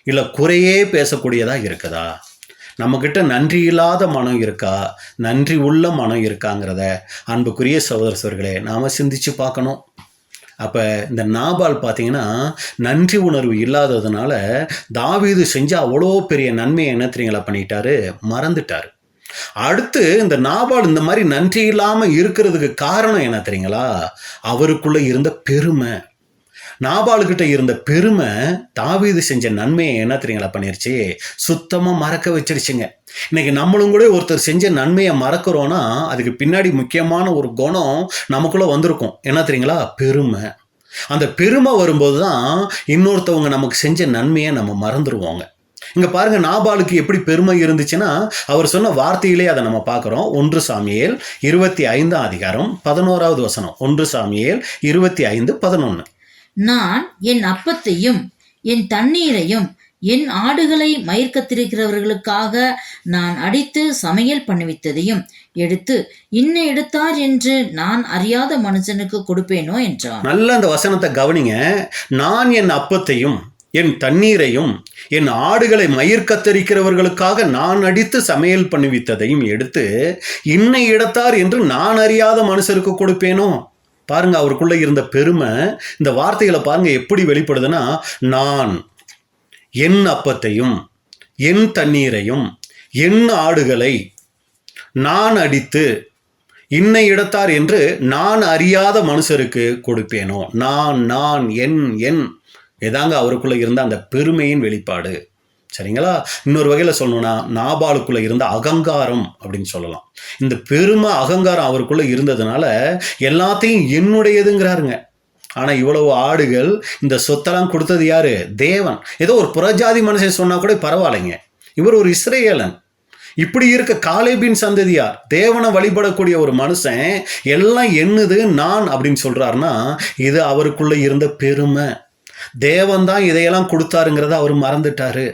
இல்லை குறையே பேசக்கூடியதா இருக்குதா? நம்மக்கிட்ட நன்றி இல்லாத மனம் இருக்கா, நன்றி உள்ள மனம் இருக்காங்கிறத அன்புக்குரிய சகோதர சகோதரிகளே நாம் சிந்திச்சு பார்க்கணும். அப்போ இந்த நாபால் பார்த்தீங்கன்னா நன்றி உணர்வு இல்லாததுனால தாவீது செஞ்ச அவ்வளோ பெரிய நன்மையை என்ன தெரியுங்களா பண்ணிட்டாரு, மறந்துட்டாரு. அடுத்து இந்த நாபால் இந்த மாதிரி நன்றி இல்லாமல் இருக்கிறதுக்கு காரணம் என்ன தெரியுங்களா? அவருக்குள்ள இருந்த பெருமை. நாபாலுக்கிட்ட இருந்த பெருமை தாவீது செஞ்ச நன்மையை என்ன தெரியுங்களா பண்ணிருச்சு, சுத்தமா மறக்க வச்சிருச்சுங்க. இன்னைக்கு நம்மளும் கூட ஒருத்தர் செஞ்ச நன்மையை மறக்கிறோம்னா அதுக்கு பின்னாடி முக்கியமான ஒரு குணம் நமக்குள்ள வந்திருக்கும். என்ன தெரியுங்களா? பெருமை. அந்த பெருமை வரும்போது தான் இன்னொருத்தவங்க நமக்கு செஞ்ச நன்மையை நம்ம மறந்துடுவோங்க. இங்க பாருங்க, நாபாலுக்கு எப்படி பெருமை இருந்துச்சுன்னா அவர் சொன்ன வார்த்தையிலே அதை நம்ம பார்க்கிறோம். 1 சாமுவேல் 25:11 வசனம். 1 சாமுவேல் 25:11. நான் என் அப்பத்தையும் என் தண்ணீரையும் என் ஆடுகளை மயிர் கத்திருக்கிறவர்களுக்காக நான் அடித்து சமையல் பண்ணுவித்ததையும் எடுத்து இன்ன எடுத்தார் என்று நான் அறியாத மனுஷனுக்கு கொடுப்பேனோ என்றான். நல்ல அந்த வசனத்தை கவனிங்க. நான் என் அப்பத்தையும் என் தண்ணீரையும் என் ஆடுகளை மயிர் கத்தரிக்கிறவர்களுக்காக நான் அடித்து சமையல் பண்ணுவித்ததையும் எடுத்து இன்னை இடத்தார் என்று நான் அறியாத மனுஷருக்கு கொடுப்பேனோ. பாருங்க, அவருக்குள்ள இருந்த பெருமை. இந்த வார்த்தைகளை பாருங்க எப்படி வெளிப்படுதுன்னா, நான் என் அப்பத்தையும் என் தண்ணீரையும் என் ஆடுகளை நான் அடித்து இன்னை இடத்தார் என்று நான் அறியாத மனுஷருக்கு கொடுப்பேனோ. நான் என் ஏதாங்க அவருக்குள்ள இருந்த அந்த பெருமையின் வெளிப்பாடு. சரிங்களா? இன்னொரு வகையில் சொல்லணும்னா நாபாலுக்குள்ள இருந்த அகங்காரம் அப்படின்னு சொல்லலாம். இந்த பெருமை அகங்காரம் அவருக்குள்ள இருந்ததுனால எல்லாத்தையும் என்னுடையதுங்கிறாருங்க. ஆனால் இவ்வளவு ஆடுகள், இந்த சொத்தெல்லாம் கொடுத்தது யாரு? தேவன். ஏதோ ஒரு புறஜாதி மனுஷன் சொன்னா கூட பரவாயில்லைங்க, இவர் ஒரு இஸ்ரேலன். இப்படி இருக்க காலேபின் சந்ததியார், தேவனை வழிபடக்கூடிய ஒரு மனுஷன் எல்லாம் என்னது நான் அப்படின்னு சொல்றாருன்னா இது அவருக்குள்ள இருந்த பெருமை. தேவன் தான் இதையெல்லாம் கொடுத்தாருங்கிறத அவர் மறந்துட்டாரு.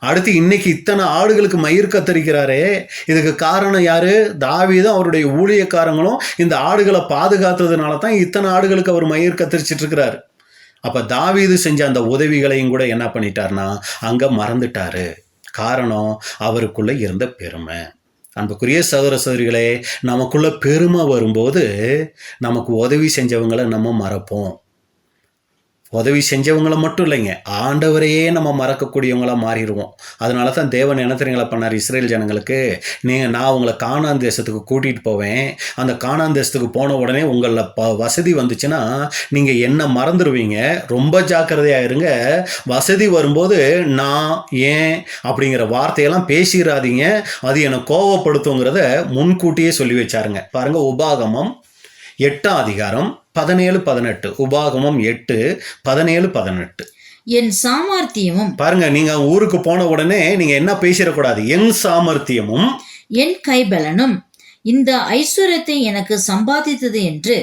அடுத்து இன்னைக்கு இத்தனை ஆடுகளுக்கு மயிர் கத்தரிக்கிறாரே, இதுக்கு காரணம் யாரு? தாவீதும் அவருடைய ஊழியக்காரங்களும் இந்த ஆடுகளை பாதுகாத்ததுனால தான் இத்தனை ஆடுகளுக்கு அவர் மயிர் கத்தரிச்சிட்டு இருக்கிறாரு. அப்ப தாவீது செஞ்ச அந்த உதவிகளையும் கூட என்ன பண்ணிட்டாருன்னா அங்க மறந்துட்டாரு. காரணம் அவருக்குள்ள இருந்த பெருமை. அன்புக்குரிய சகோதர சகோதரிகளே, நமக்குள்ள பெருமை வரும்போது நமக்கு உதவி செஞ்சவங்களை நம்ம மறப்போம். உதவி செஞ்சவங்களை மட்டும் இல்லைங்க, ஆண்டவரையே நம்ம மறக்கக்கூடியவங்களாக மாறிடுவோம். அதனால தான் தேவன் என்ன தெரியுங்களா பண்ணார் இஸ்ரேல் ஜனங்களுக்கு, நான் உங்களை கானான் தேசத்துக்கு கூட்டிகிட்டு போவேன், அந்த கானான் தேசத்துக்கு போன உடனே உங்களில் வசதி வந்துச்சுன்னா நீங்கள் என்ன மறந்துடுவீங்க, ரொம்ப ஜாக்கிரதையாக இருங்க, வசதி வரும்போது நான் ஏன் அப்படிங்கிற வார்த்தையெல்லாம் பேசிடாதீங்க, அது என்னை கோவப்படுத்துங்கிறத முன்கூட்டியே சொல்லி வச்சாருங்க. பாருங்கள், உபாகமம் 8ஆம் அதிகாரம் 17-18. உபாகமம் 8:17-18. என் சாமர்த்தியமும், பாருங்க, நீங்க ஊருக்கு போன உடனே நீங்க என்ன பேசிடக்கூடாது, என் சாமர்த்தியமும் என் கைபலனும் இந்த ஐஸ்வர்யத்தை எனக்கு சம்பாதித்தது என்று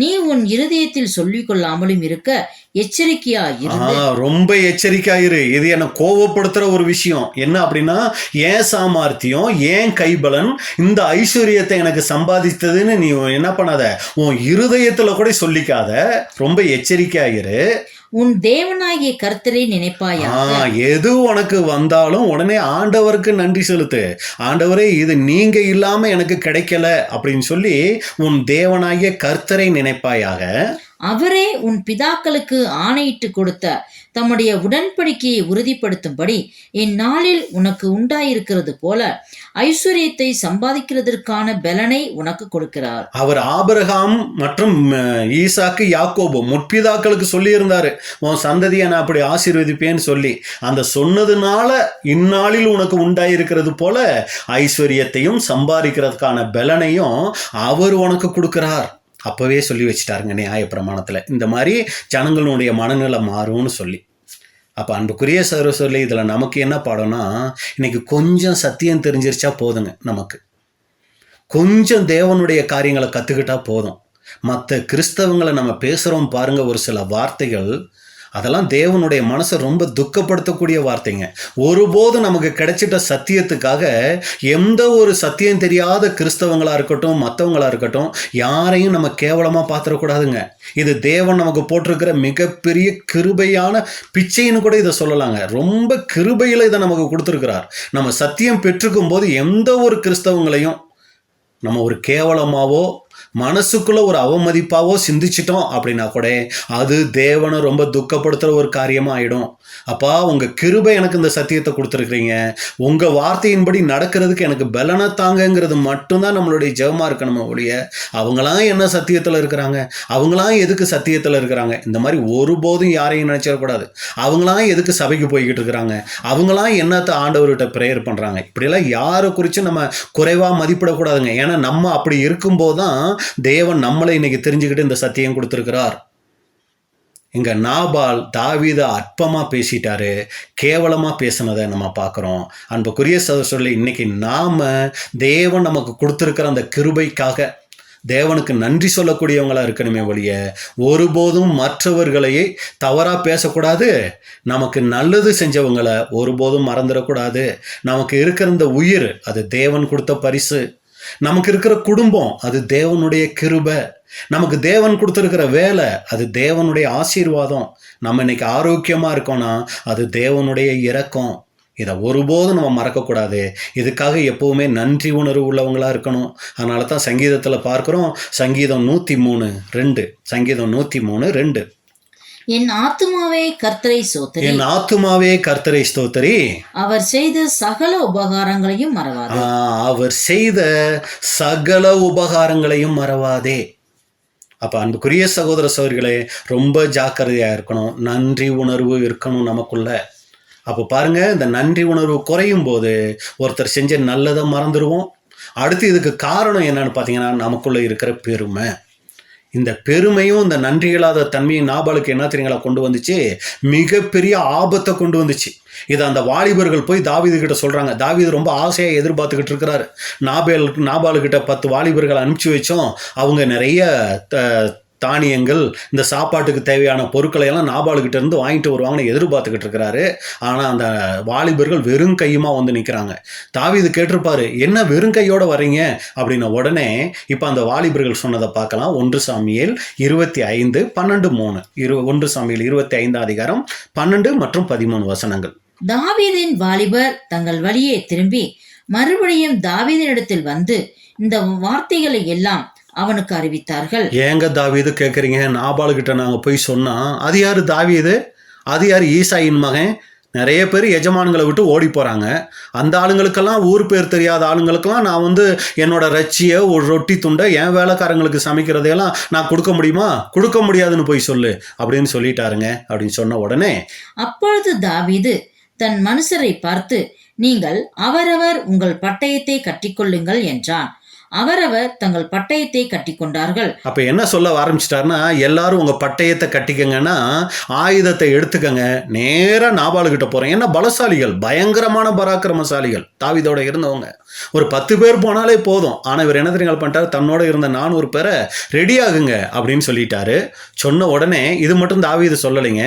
நீ உன் இருதயத்தில் சொல்லிக் கொள்ளாமலும் இருக்க எச்சரிக்கையா இருந்து. ரொம்ப எச்சரிக்கையாயிரு. இது என்ன கோவப்படுத்துற ஒரு விஷயம் என்ன அப்படின்னா, ஏன் சாமர்த்தியம், ஏன் கைபலன், இந்த ஐஸ்வர்யத்தை எனக்கு சம்பாதித்ததுன்னு நீ என்ன பண்ணாத, உன் இருதயத்துல கூட சொல்லிக்காத. ரொம்ப எச்சரிக்கையாயிரு. உன் தேவனாகிய கர்த்தரை நினைப்பாயாக. எது உனக்கு வந்தாலும் உடனே ஆண்டவருக்கு நன்றி செலுத்து. ஆண்டவரே, இது நீங்க இல்லாம எனக்கு கிடைக்கல அப்படின்னு சொல்லி உன் தேவனாகிய கர்த்தரை நினைப்பாயாக. அவரே உன் பிதாக்களுக்கு ஆணையிட்டு கொடுத்த தம்முடைய உடன்படிக்கையை உறுதிப்படுத்தும்படி இந்நாளில் உனக்கு உண்டாயிருக்கிறது போல ஐஸ்வர்யத்தை சம்பாதிக்கிறதற்கான பலனை உனக்கு கொடுக்கிறார். அவர் ஆபிரகாம் மற்றும் ஈசாக்கு, யாக்கோபு முற்பிதாக்களுக்கு சொல்லி இருந்தாரு, உன் சந்ததியை நான் அப்படி ஆசீர்வதிப்பேன்னு சொல்லி. அந்த சொன்னதுனால இந்நாளில் உனக்கு உண்டாயிருக்கிறது போல ஐஸ்வர்யத்தையும் சம்பாதிக்கிறதுக்கான பலனையும் அவர் உனக்கு கொடுக்கிறார். அப்பவே சொல்லி வச்சுட்டாருங்க நியாயப்பிரமாணத்தில், இந்த மாதிரி ஜனங்களுடைய மனநிலை மாறும்னு சொல்லி. அப்போ அன்புக்குரிய சொல்லி இதில் நமக்கு என்ன பாடம்னா, இன்னைக்கு கொஞ்சம் சத்தியம் தெரிஞ்சிருச்சா போதுங்க, நமக்கு கொஞ்சம் தேவனுடைய காரியங்களை கற்றுக்கிட்டா போதும். மற்ற கிறிஸ்தவங்களை நம்ம பேசுகிறோம் பாருங்க, ஒரு சில வார்த்தைகள் அதெல்லாம் தேவனுடைய மனசை ரொம்ப துக்கப்படுத்தக்கூடிய வார்த்தைங்க. ஒருபோதும் நமக்கு கிடைச்சிட்ட சத்தியத்துக்காக எந்த ஒரு சத்தியம் தெரியாத கிறிஸ்தவங்களாக இருக்கட்டும், மற்றவங்களாக இருக்கட்டும், யாரையும் நம்ம கேவலமாக பார்த்துடக்கூடாதுங்க. இது தேவன் நமக்கு போட்டிருக்கிற மிகப்பெரிய கிருபையான பிச்சைன்னு கூட இதை சொல்லலாங்க. ரொம்ப கிருபையில் இதை நமக்கு கொடுத்துருக்கிறார். நம்ம சத்தியம் பெற்றுக்கும் போது எந்த ஒரு கிறிஸ்தவங்களையும் நம்ம ஒரு கேவலமாவோ மனசுக்குள்ள ஒரு அவமதிப்பாவோ சிந்திச்சிட்டோம் அப்படின்னா கூட அது தேவனை ரொம்ப துக்கப்படுத்துகிற ஒரு காரியமாக ஆகிடும். அப்பா, உங்கள் கிருபை எனக்கு இந்த சத்தியத்தை கொடுத்துருக்குறீங்க, உங்கள் வார்த்தையின்படி நடக்கிறதுக்கு எனக்கு பலனை தாங்கங்கிறது மட்டும்தான் நம்மளுடைய ஜெபமாக இருக்கணுமே ஒழிய, அவங்களாம் என்ன சத்தியத்தில் இருக்கிறாங்க, அவங்களாம் எதுக்கு சத்தியத்தில் இருக்கிறாங்க, இந்த மாதிரி ஒருபோதும் யாரையும் நினச்சிடக்கூடாது. அவங்களாம் எதுக்கு சபைக்கு போய்கிட்டு இருக்கிறாங்க, அவங்களாம் என்னத்தை ஆண்டவர்கிட்ட ப்ரேயர் பண்ணுறாங்க, இப்படியெல்லாம் யாரை குறித்தும் நம்ம குறைவாக மதிப்பிடக்கூடாதுங்க. ஏன்னா நம்ம அப்படி இருக்கும்போது தான் தேவன் நம்மளை இன்னைக்கு தெரிஞ்சுக்கிட்டு இந்த சத்தியம் கொடுத்திருக்கிறார். இங்க நாபால் தாவீதை அற்பமா பேசிட்டாரு, கேவலமா பேசினதை நம்ம பார்க்கிறோம். அன்புக்குரிய சகோதரர்களே, இன்னைக்கு நாம தேவன் நமக்கு கொடுத்திருக்கிற அந்த கிருபைக்காக தேவனுக்கு நன்றி சொல்லக்கூடியவங்களா இருக்கணுமே ஒழிய ஒருபோதும் மற்றவர்களையே தவறா பேசக்கூடாது. நமக்கு நல்லது செஞ்சவங்களை ஒருபோதும் மறந்துடக்கூடாது. நமக்கு இருக்கிற இந்த உயிர் அது தேவன் கொடுத்த பரிசு. நமக்கு இருக்கிற குடும்பம் அது தேவனுடைய கிருபை. நமக்கு தேவன் கொடுத்துருக்கிற வேலை அது தேவனுடைய ஆசீர்வாதம். நம்ம இன்னைக்கு ஆரோக்கியமா இருக்கோம்னா அது தேவனுடைய இரக்கம். இதை ஒருபோதும் நம்ம மறக்கக்கூடாது. இதுக்காக எப்பவுமே நன்றி உணர்வு உள்ளவங்களா இருக்கணும். அதனால தான் சங்கீதத்தில் பார்க்கிறோம், சங்கீதம் 103:2. சங்கீதம் 103:2. என் ஆத்துமாவே கர்த்தரை ஸ்தோத்திரி, என் ஆத்துமாவே கர்த்தரை ஸ்தோத்திரி, அவர் செய்த சகல உபகாரங்களையும் மறவாதே. அவர் செய்த சகல உபகாரங்களையும் மறவாதே. அப்ப அன்புக்குரிய சகோதர சகோதரிகளே, ரொம்ப ஜாக்கிரதையா இருக்கணும். நன்றி உணர்வு இருக்கணும் நமக்குள்ள. அப்போ பாருங்க, இந்த நன்றி உணர்வு குறையும் போது ஒருத்தர் செஞ்ச நல்லதை மறந்துடுவோம். அடுத்து இதுக்கு காரணம் என்னன்னு பார்த்தீங்கன்னா, நமக்குள்ள இருக்கிற பெருமை. இந்த பெருமையும் இந்த நன்றி இல்லாத தன்மையும் நாபாலுக்கு என்ன தெரியுங்களா கொண்டு வந்துச்சு? மிகப்பெரிய ஆபத்தை கொண்டு வந்துச்சு. இதை அந்த வாலிபர்கள் போய் தாவீது கிட்ட சொல்றாங்க. தாவீது ரொம்ப ஆசையாக எதிர்பார்த்துக்கிட்டு இருக்கிறாரு. நாபாலுக்கிட்ட 10 வாலிபர்கள் அனுப்பிச்சு வச்சோம், அவங்க நிறைய தானியங்கள், இந்த சாப்பாட்டுக்கு தேவையான பொருட்களை எல்லாம் நாபாலுக்கிட்ட இருந்து வாங்கிட்டு வருவாங்கன்னு எதிர்பார்த்துக்கிட்டு இருக்கிறாரு. ஆனால் அந்த வாலிபர்கள் வெறும் கையுமா வந்து நிற்கிறாங்க. தாவீது கேட்டிருப்பாரு, என்ன வெறும் கையோட வர்றீங்க அப்படின்ன உடனே இப்போ அந்த வாலிபர்கள் சொன்னதை பார்க்கலாம். 1 சாமுவேல் 25:12-3. 1 சாமுவேல் 25 அதிகாரம் 12 மற்றும் 13 வசனங்கள். தாவீதின் வாலிபர் தங்கள் வழியே திரும்பி மறுபடியும் தாவீதினிடத்தில் வந்து இந்த வார்த்தைகளை எல்லாம் அவனுக்கு அறிவித்தார்கள். ஏங்க தாவீது கேட்குறீங்க? நாபாலுக்கிட்ட நாங்கள் போய் சொன்னால் அது யார் தாவீது? அது யார்? ஈசாயின் மகன். நிறைய பேர் எஜமான்களை விட்டு ஓடி போகிறாங்க. அந்த ஆளுங்களுக்கெல்லாம் ஊர் பேர் தெரியாத ஆளுங்களுக்கெல்லாம் நான் என்னோட ரச்சியை ஒரு ரொட்டி துண்டை என் வேலைக்காரங்களுக்கு சமைக்கிறதையெல்லாம் நான் கொடுக்க முடியுமா? கொடுக்க முடியாதுன்னு போய் சொல்லு அப்படின்னு சொல்லிட்டாருங்க. அப்படின்னு சொன்ன உடனே அப்பொழுது தாவீது தன் மனுஷரை பார்த்து, நீங்கள் அவரவர் உங்கள் பட்டயத்தை கட்டிக்கொள்ளுங்கள் என்றான். அவரவர் தங்கள் பட்டயத்தை கட்டிக்கொண்டார்கள். அப்ப என்ன சொல்ல ஆரம்பிச்சிட்டாருன்னா, எல்லாரும் உங்க பட்டயத்தை கட்டிக்கங்கன்னா ஆயுதத்தை எடுத்துக்கங்க, நேரா நாபாலுக்கிட்ட போறேன். ஏன்னா பலசாலிகள், பயங்கரமான பராக்கிரமசாலிகள் தாவீதோட இருந்தவங்க. ஒரு 10 பேர் போனாலே போதும். ஆனா இவர் என்ன தெரியுங்க பண்ணிட்டாரு? தன்னோட இருந்த 400 பேரை ரெடி ஆகுங்க அப்படின்னு சொல்லிட்டாரு. சொன்ன உடனே இது மட்டும் தாவீது சொல்லலைங்க,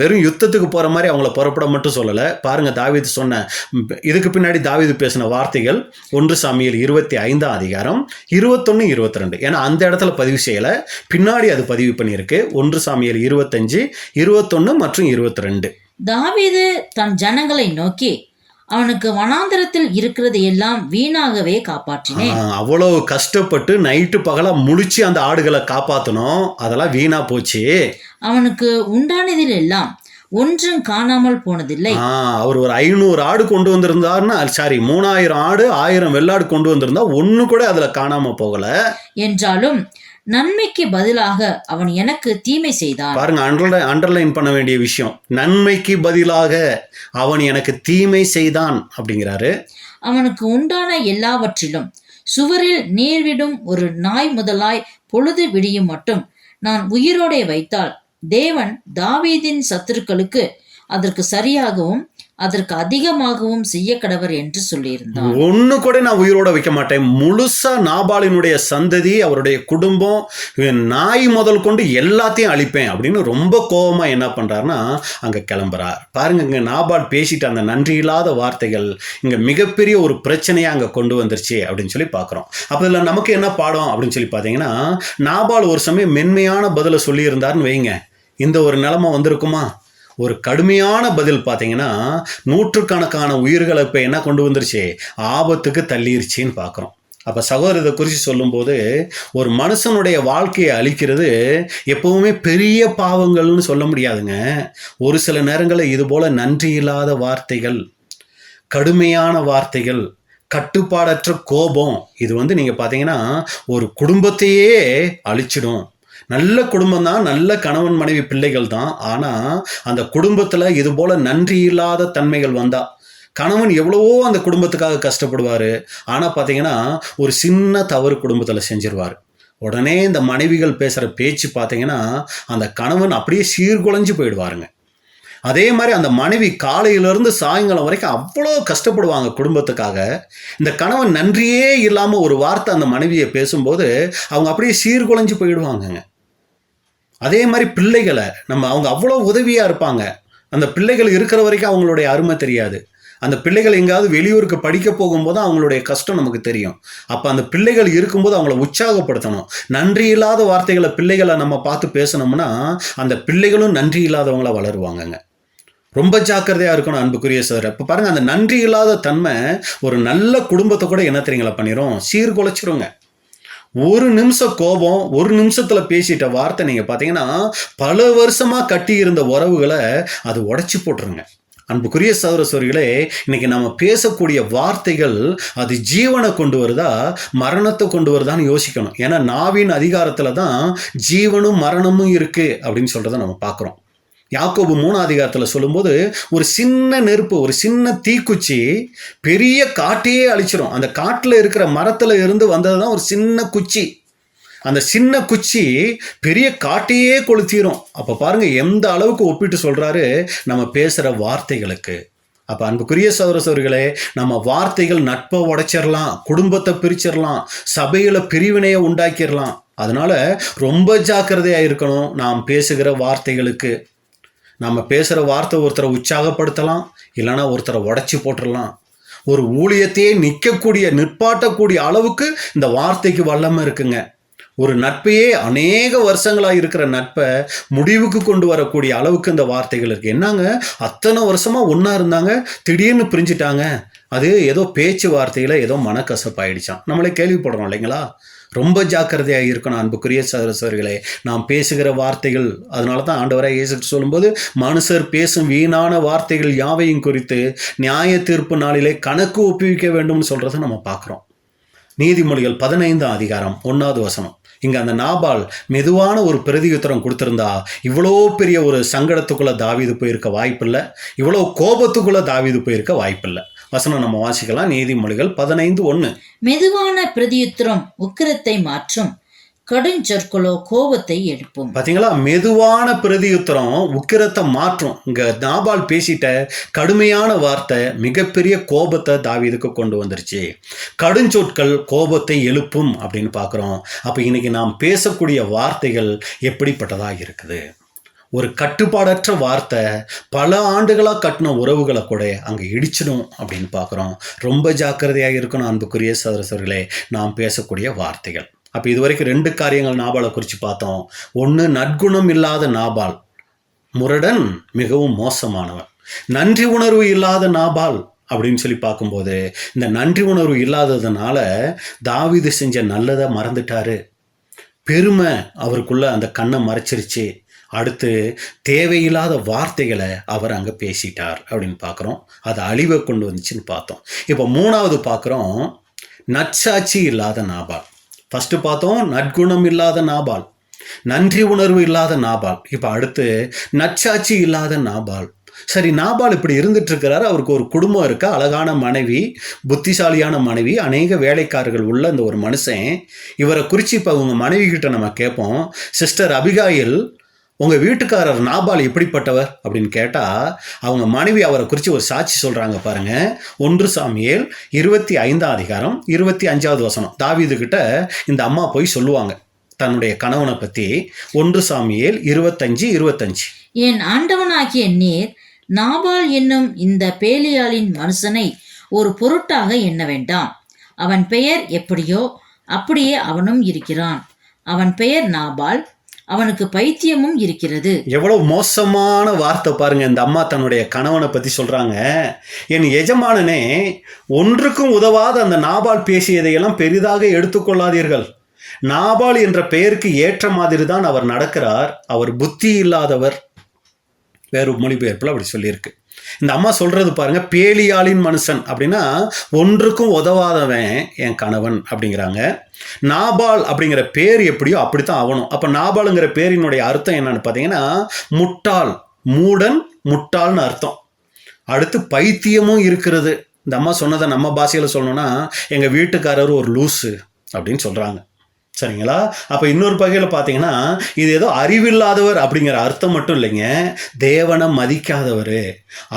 வெறும் யுத்தத்துக்கு போற மாதிரி அவங்கள புறப்பட மட்டும் சொல்லலை. பாருங்க தாவீது சொன்ன இதுக்கு பின்னாடி தாவீது பேசின வார்த்தைகள் 1 சாமுவேல் 25 அதிகாரம் 21, 22. ஏன்னா அந்த இடத்துல பதிவு செய்யல, பின்னாடி அது பதிவு பண்ணியிருக்கு. 1 சாமுவேல் 25, 21 மற்றும் 22. தாவீது தன் ஜனங்களை நோக்கி, அவனுக்கு வனாந்தரத்தில் இருக்கிறது எல்லாம் வீணாகவே காப்பாற்றினேன். அவ்வளவு கஷ்டப்பட்டு நைட்டு பகலா முழிச்சு அந்த ஆடுகளை காப்பாற்றணும், அதெல்லாம் வீணா போச்சு. அவனுக்கு உண்டானதில் எல்லாம் ஒன்றும் காணாமல் போனதில்லை. அவர் ஒரு 500 ஆடு கொண்டு வந்திருந்தாருன்னா, 3000 ஆடு 1000 வெள்ளாடு கொண்டு வந்திருந்தா ஒண்ணு கூட அதுல காணாம போகல. என்றாலும் நன்மைக்கு பதிலாக அவன் எனக்கு தீமை செய்தான். பாருங்க, அண்டர்லைன் பண்ண வேண்டிய விஷயம், நன்மைக்கு பதிலாக அவன் எனக்கு தீமை செய்தான் அப்படிங்கிறாரு. அவனுக்கு உண்டான எல்லாவற்றிலும் சுவரில் நீர்விடும் ஒரு நாய் முதலாய் பொழுது விடியும் மட்டும் நான் உயிரோடே வைத்தால் தேவன் தாவீதின் சத்துருக்களுக்கு அதற்கு சரியாகவும் அதற்கு அதிகமாகவும் செய்ய கடவர் என்று சொல்லியிருந்தார். ஒண்ணு கூட நான் உயிரோட வைக்க மாட்டேன். முழுசா நாபாலினுடைய சந்ததி, அவருடைய குடும்பம், நாய் முதல் கொண்டு எல்லாத்தையும் அழிப்பேன் அப்படின்னு ரொம்ப கோபமா என்ன பண்றாருன்னா அங்க கிளம்புறார். பாருங்க, இங்க நாபால் பேசிட்டு அந்த நன்றி இல்லாத வார்த்தைகள் இங்க மிகப்பெரிய ஒரு பிரச்சனையை அங்க கொண்டு வந்துருச்சு அப்படின்னு சொல்லி பாக்குறோம். அப்ப இதுல நமக்கு என்ன பாடம் அப்படின்னு சொல்லி பாத்தீங்கன்னா, நாபால் ஒரு சமயம் மென்மையான பதிலை சொல்லி இருந்தாருன்னு வைங்க, இந்த ஒரு நிலைமை வந்திருக்குமா? ஒரு கடுமையான பதில் பார்த்தீங்கன்னா நூற்றுக்கணக்கான உயிர்களை இப்போ என்ன கொண்டு வந்துருச்சு? ஆபத்துக்கு தள்ளிருச்சின்னு பார்க்குறோம். அப்போ சகோதரத்தை குறித்து சொல்லும்போது, ஒரு மனுஷனுடைய வாழ்க்கையை அழிக்கிறது எப்பவுமே பெரிய பாவங்கள்னு சொல்ல முடியாதுங்க. ஒரு சில நேரங்களில் இது போல நன்றி இல்லாத வார்த்தைகள், கடுமையான வார்த்தைகள், கட்டுப்பாடற்ற கோபம், இது நீங்கள் பார்த்தீங்கன்னா ஒரு குடும்பத்தையே அழிச்சிடும். நல்ல குடும்பம் தான், நல்ல கணவன் மனைவி பிள்ளைகள் தான். ஆனால் அந்த குடும்பத்தில் இது போல நன்றி இல்லாத தன்மைகள் வந்தா கணவன் எவ்வளவோ அந்த குடும்பத்துக்காக கஷ்டப்படுவார். ஆனால் பார்த்தீங்கன்னா ஒரு சின்ன தவறு குடும்பத்தில் செஞ்சிருவார். உடனே இந்த மனைவிகள் பேசுகிற பேச்சு பார்த்தீங்கன்னா அந்த கணவன் அப்படியே சீர்குலைஞ்சு போயிடுவாருங்க. அதே மாதிரி அந்த மனைவி காலையிலேருந்து சாயங்காலம் வரைக்கும் அவ்வளோ கஷ்டப்படுவாங்க குடும்பத்துக்காக. இந்த கணவன் நன்றியே இல்லாமல் ஒரு வார்த்தை அந்த மனைவியை பேசும்போது அவங்க அப்படியே சீர்குலைஞ்சு போயிடுவாங்கங்க. அதே மாதிரி பிள்ளைகளை அவங்க அவ்வளோ உதவியாக இருப்பாங்க. அந்த பிள்ளைகள் இருக்கிற வரைக்கும் அவங்களுடைய அருமை தெரியாது. அந்த பிள்ளைகள் எங்கேயாவது வெளியூருக்கு படிக்க போகும்போது அவங்களுடைய கஷ்டம் நமக்கு தெரியும். அப்போ அந்த பிள்ளைகள் இருக்கும்போது அவங்கள உற்சாகப்படுத்தணும். நன்றி இல்லாத வார்த்தைகளை பிள்ளைகளை நம்ம பார்த்து பேசணும்னா அந்த பிள்ளைகளும் நன்றி இல்லாதவங்களா வளருவாங்கங்க. ரொம்ப ஜாக்கிரதையாக இருக்கணும் அன்புக்குரிய சார். இப்போ பாருங்கள், அந்த நன்றி இல்லாத தன்மை ஒரு நல்ல குடும்பத்தை கூட என்ன தெரியுங்களா பண்ணிடும்? சீர்குலைச்சிருங்க. ஒரு நிமிஷம் கோபம், ஒரு நிமிஷத்தில் பேசிட்ட வார்த்தை நீங்கள் பார்த்தீங்கன்னா பல வருஷமாக கட்டி இருந்த உறவுகளை அது உடைச்சி போட்டுருங்க. அன்புக்குரிய சகோதர சகோதரிகளே, இன்னைக்கு நம்ம பேசக்கூடிய வார்த்தைகள் அது ஜீவனை கொண்டு வருதா மரணத்தை கொண்டு வருதான்னு யோசிக்கணும். ஏன்னா நாவின் அதிகாரத்தில் தான் ஜீவனும் மரணமும் இருக்குது அப்படின்னு சொல்கிறத நம்ம பார்க்குறோம். யாக்கோபு 3 அதிகாரத்தில் சொல்லும்போது ஒரு சின்ன நெருப்பு, ஒரு சின்ன தீக்குச்சி பெரிய காட்டையே அழிச்சிடும். அந்த காட்டில் இருக்கிற மரத்தில் இருந்து வந்தது தான் ஒரு சின்ன குச்சி. அந்த சின்ன குச்சி பெரிய காட்டையே கொளுத்திரும். அப்போ பாருங்க எந்த அளவுக்கு ஒப்பிட்டு சொல்றாரு நம்ம பேசுகிற வார்த்தைகளுக்கு. அப்போ அன்புக்குரிய சகோதர சகோதரிகளே, நம்ம வார்த்தைகள் நட்பை உடைச்சிடலாம், குடும்பத்தை பிரிச்சிடலாம், சபையில் பிரிவினையை உண்டாக்கிடலாம். அதனால ரொம்ப ஜாக்கிரதையாக இருக்கணும். நாம் பேசுகிற வார்த்தைகளுக்கு. நம்ம பேசுகிற வார்த்தை ஒருத்தரை உற்சாகப்படுத்தலாம், இல்லைன்னா ஒருத்தரை உடைச்சி போட்டுடலாம். ஒரு ஊழியத்தையே நிற்பாட்டக்கூடிய அளவுக்கு இந்த வார்த்தைக்கு வல்லமை இருக்குங்க. ஒரு நட்பையே அநேக வருஷங்களாக இருக்கிற நட்பை முடிவுக்கு கொண்டு வரக்கூடிய அளவுக்கு இந்த வார்த்தைகள் இருக்குது. என்னங்க, அத்தனை வருஷமாக ஒன்றா இருந்தாங்க, திடீர்னு பிரிஞ்சுட்டாங்க. அது ஏதோ பேச்சு வார்த்தையில் ஏதோ மனக்கசப்பாயிடுச்சான். நம்மளே கேள்விப்படுறோம் இல்லைங்களா? ரொம்ப ஜாக்கிரதையாக இருக்கணும் அன்புக்குரிய சகோதரர்களே. நாம் பேசுகிற வார்த்தைகள், அதனால தான் ஆண்டவராக இயேசு சொல்லும்போது, மனுஷர் பேசும் வீணான வார்த்தைகள் யாவையும் குறித்து நியாய தீர்ப்பு நாளிலே கணக்கு ஒப்புவிக்க வேண்டும்னு சொல்கிறத நம்ம பார்க்குறோம். நீதிமொழிகள் 15ஆம் அதிகாரம் 1வது வசனம். இங்கே அந்த நாபால் மெதுவான ஒரு பிரதியுத்தரம் கொடுத்துருந்தா இவ்வளோ பெரிய ஒரு சங்கடத்துக்குள்ளே தாவீது போயிருக்க வாய்ப்பில்லை, இவ்வளோ கோபத்துக்குள்ளே தாவீது போயிருக்க வாய்ப்பில்லை. வசனம் நம்ம வாசிக்கலாம். நீதிமொழிகள் 15:1. மெதுவான பிரதியுத்தரம் உக்கிரத்தை மாற்றும், கடுஞ்சொற்களோ கோபத்தை எழுப்பும். பார்த்தீங்களா, மெதுவான பிரதியுத்தரம் உக்கிரத்தை மாற்றும். இங்கே நாபால் பேசிட்ட கடுமையான வார்த்தை மிகப்பெரிய கோபத்தை தாவீதுக்கு கொண்டு வந்துருச்சு. கடுஞ்சொற்கள் கோபத்தை எழுப்பும் அப்படின்னு பார்க்குறோம். அப்போ இன்னைக்கு நாம் பேசக்கூடிய வார்த்தைகள் எப்படிப்பட்டதாக இருக்குது? ஒரு கட்டுப்பாடற்ற வார்த்தை பல ஆண்டுகளாக கட்டின உறவுகளை கூட அங்கே இடிச்சிடும் அப்படின்னு பார்க்குறோம். ரொம்ப ஜாக்கிரதையாக இருக்கணும் அன்புக்குரிய சகோதரர்களே நாம் பேசக்கூடிய வார்த்தைகள். அப்போ இதுவரைக்கும் 2 காரியங்கள் நாபாலை குறித்து பார்த்தோம். ஒன்று, நற்குணம் இல்லாத நாபால், முரடன், மிகவும் மோசமானவன். நன்றி உணர்வு இல்லாத நாபால் அப்படின்னு சொல்லி பார்க்கும்போது, இந்த நன்றி உணர்வு இல்லாததுனால தாவீது செஞ்ச நல்லதை மறந்துட்டாரு. பெருமை அவருக்குள்ள அந்த கண்ணை மறைச்சிருச்சு. அடுத்து தேவையில்லாத வார்த்தைகளை அவர் அங்கே பேசிட்டார் அப்படின்னு பார்க்குறோம். அது அழிவை கொண்டு வந்துச்சுன்னு பார்த்தோம். இப்போ 3வது பார்க்குறோம், நற்சாட்சி இல்லாத நாபால். ஃபஸ்ட்டு பார்த்தோம் நற்குணம் இல்லாத நாபால், நன்றி உணர்வு இல்லாத நாபால். இப்போ அடுத்து நற்சாட்சி இல்லாத நாபால். சரி, நாபால் இப்படி இருந்துட்டு இருக்கிறாரு. அவருக்கு ஒரு குடும்பம் இருக்கா, அழகான மனைவி, புத்திசாலியான மனைவி, அநேக வேலைக்காரர்கள் உள்ள இந்த ஒரு மனுஷன். இவரை குறித்து இப்போ அவங்க மனைவி கிட்ட நம்ம கேட்போம், சிஸ்டர் அபிகாயில், உங்கள் வீட்டுக்காரர் நாபால் எப்படிப்பட்டவர் அப்படின்னு கேட்டால் அவங்க மனைவி அவரை குறித்து ஒரு சாட்சி சொல்கிறாங்க பாருங்கள். 1 சாமுவேல் 25ஆம் அதிகாரம் 25வது வசனம். தாவீது கிட்ட இந்த அம்மா போய் சொல்லுவாங்க தன்னுடைய கணவனை பற்றி. 1 சாமுவேல் 25:25. என் ஆண்டவனாகிய நீர் நாபால் என்னும் இந்த பேலியாளின் மனுஷனை ஒரு பொருட்டாக எண்ண வேண்டாம். அவன் பெயர் எப்படியோ அப்படியே அவனும் இருக்கிறான். அவன் பெயர் நாபால், அவனுக்கு பைத்தியமும் இருக்கிறது. எவ்வளவு மோசமான வார்த்தை பாருங்க. இந்த அம்மா தன்னுடைய கணவனை பற்றி சொல்றாங்க, என் எஜமானனே, ஒன்றுக்கும் உதவாத அந்த நாபால் பேசியதையெல்லாம் பெரிதாக எடுத்துக்கொள்ளாதீர்கள். நாபால் என்ற பெயருக்கு ஏற்ற மாதிரி தான் அவர் நடக்கிறார். அவர் புத்தி இல்லாதவர். வேறு மொழிபெயர்ப்பில் அப்படி சொல்லியிருக்கு. இந்த அம்மா சொல்றது பாருங்க, பேலியாளின் மனுஷன் அப்படின்னா ஒன்றுக்கும் உதவாதவன் என் கணவன் அப்படிங்கிறாங்க. நாபால் அப்படிங்கிற பேர் எப்படியோ அப்படித்தான் ஆகணும். அப்போ நாபாலுங்கிற பேரினுடைய அர்த்தம் என்னன்னு பார்த்தீங்கன்னா முட்டாள், மூடன், முட்டாள்னு அர்த்தம். அடுத்து பைத்தியமும் இருக்கிறது. இந்த அம்மா சொன்னதை நம்ம பாஷையில் சொல்லணும்னா எங்கள் வீட்டுக்காரர் ஒரு லூஸு அப்படின்னு சொல்கிறாங்க. சரிங்களா? அப்போ இன்னொரு வகையில் பார்த்தீங்கன்னா இது ஏதோ அறிவில்லாதவர் அப்படிங்கிற அர்த்தம் மட்டும் இல்லைங்க. தேவனை மதிக்காதவர்,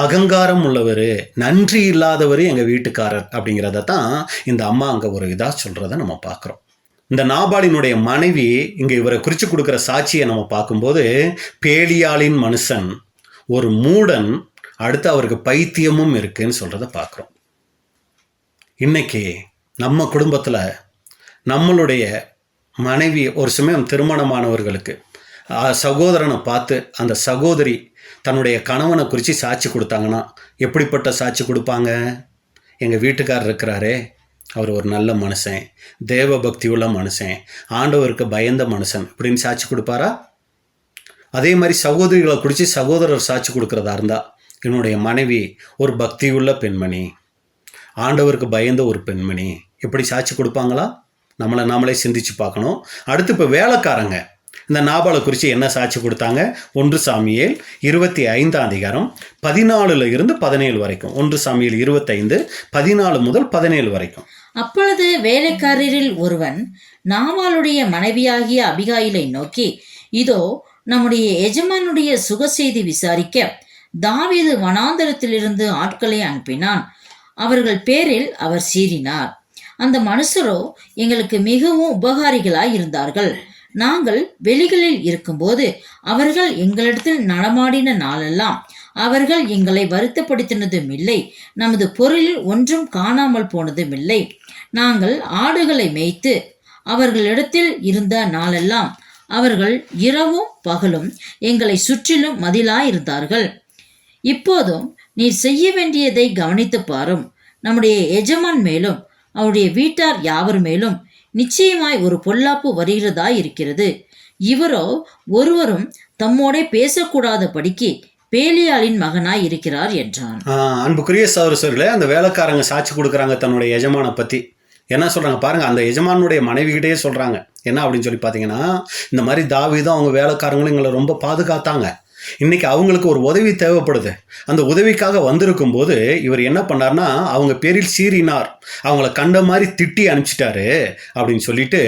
அகங்காரம் உள்ளவர், நன்றி இல்லாதவர் எங்கள் வீட்டுக்காரர் அப்படிங்கிறத தான் இந்த அம்மா அங்கே ஒரு இதாக சொல்கிறத நம்ம பார்க்குறோம். இந்த நாபாலினுடைய மனைவி இங்கே இவரை குறித்து கொடுக்குற சாட்சியை நம்ம பார்க்கும்போது பேலியாளின் மனுஷன், ஒரு மூடன், அடுத்து அவருக்கு பைத்தியமும் இருக்குன்னு சொல்கிறத பார்க்குறோம். இன்னைக்கு நம்ம குடும்பத்தில் நம்மளுடைய மனைவி, ஒரு சமயம் திருமணமானவர்களுக்கு சகோதரனை பார்த்து அந்த சகோதரி தன்னுடைய கணவனை குறித்து சாட்சி கொடுத்தாங்கன்னா எப்படிப்பட்ட சாட்சி கொடுப்பாங்க? எங்கள் வீட்டுக்காரர் இருக்கிறாரே, அவர் ஒரு நல்ல மனுஷன், தேவ பக்தி உள்ள மனுஷன், ஆண்டவருக்கு பயந்த மனுஷன் இப்படின்னு சாட்சி கொடுப்பாரா? அதே மாதிரி சகோதரிகளை குறித்து சகோதரர் சாட்சி கொடுக்குறதா இருந்தால், என்னுடைய மனைவி ஒரு பக்தியுள்ள பெண்மணி, ஆண்டவருக்கு பயந்த ஒரு பெண்மணி, இப்படி சாட்சி கொடுப்பாங்களா? நாமளே சிந்திச்சு பார்க்கணும். அடுத்து இப்போ வேலைக்காரங்க இந்த நாபாலை குறித்து என்ன சாட்சி கொடுத்தாங்க? 1 சாமுவேல் 25ஆம் அதிகாரம் 14 இருந்து 17 வரைக்கும். 1 சாமுவேல் 25 14 முதல் 17 வரைக்கும். அப்பொழுது வேலைக்காரரில் ஒருவன் நாபாலுடைய மனைவியாகிய அபிகாயிலை நோக்கி, இதோ நம்முடைய எஜமானுடைய சுகசெய்தி விசாரிக்க தாவீது வனாந்தரத்திலிருந்து ஆட்களை அனுப்பினான். அவர்கள் பேரில் அவர் சீறினார். அந்த மனுஷரோ எங்களுக்கு மிகவும் உபகாரிகளாய் இருந்தார்கள். நாங்கள் வெளிகளில் இருக்கும்போது அவர்கள் எங்களிடத்தில் நடமாடின நாளெல்லாம் அவர்கள் எங்களை வருத்தப்படுத்தினதும் இல்லை, நமது பொருளில் ஒன்றும் காணாமல் போனதும் இல்லை. நாங்கள் ஆடுகளை மேய்த்து அவர்களிடத்தில் இருந்த நாளெல்லாம் அவர்கள் இரவும் பகலும் எங்களை சுற்றிலும் மதிலாயிருந்தார்கள். இப்போதும் நீர் செய்ய வேண்டியதை கவனித்து பாரும். நம்முடைய எஜமான் மேலும் அவருடைய வீட்டார் யாவர் மேலும் நிச்சயமாய் ஒரு பொல்லாப்பு வருகிறதா இருக்கிறது. இவரோ ஒருவரும் தம்மோடே பேசக்கூடாதபடிக்கு பேலியாளின் மகனாய் இருக்கிறார் என்றான். அன்புக்குரிய சகோதரர்களே, அந்த வேலைக்காரங்க சாட்சி கொடுக்குறாங்க தன்னுடைய எஜமானை பற்றி. என்ன சொல்கிறாங்க பாருங்கள், அந்த எஜமானுடைய மனைவிகிட்டே சொல்கிறாங்க. என்ன அப்படின்னு சொல்லி பார்த்தீங்கன்னா, இந்த மாதிரி தாவீதும் அவங்க வேலைக்காரங்களும் எங்களை ரொம்ப பாதுகாத்தாங்க. இன்றைக்கி அவங்களுக்கு ஒரு உதவி தேவைப்படுது. அந்த உதவிக்காக வந்திருக்கும் போது இவர் என்ன பண்ணார்னா, அவங்க பேரில் சீறினார், அவங்கள கண்ட மாதிரி திட்டி அனுப்பிச்சிட்டாரு அப்படின்னு சொல்லிட்டு,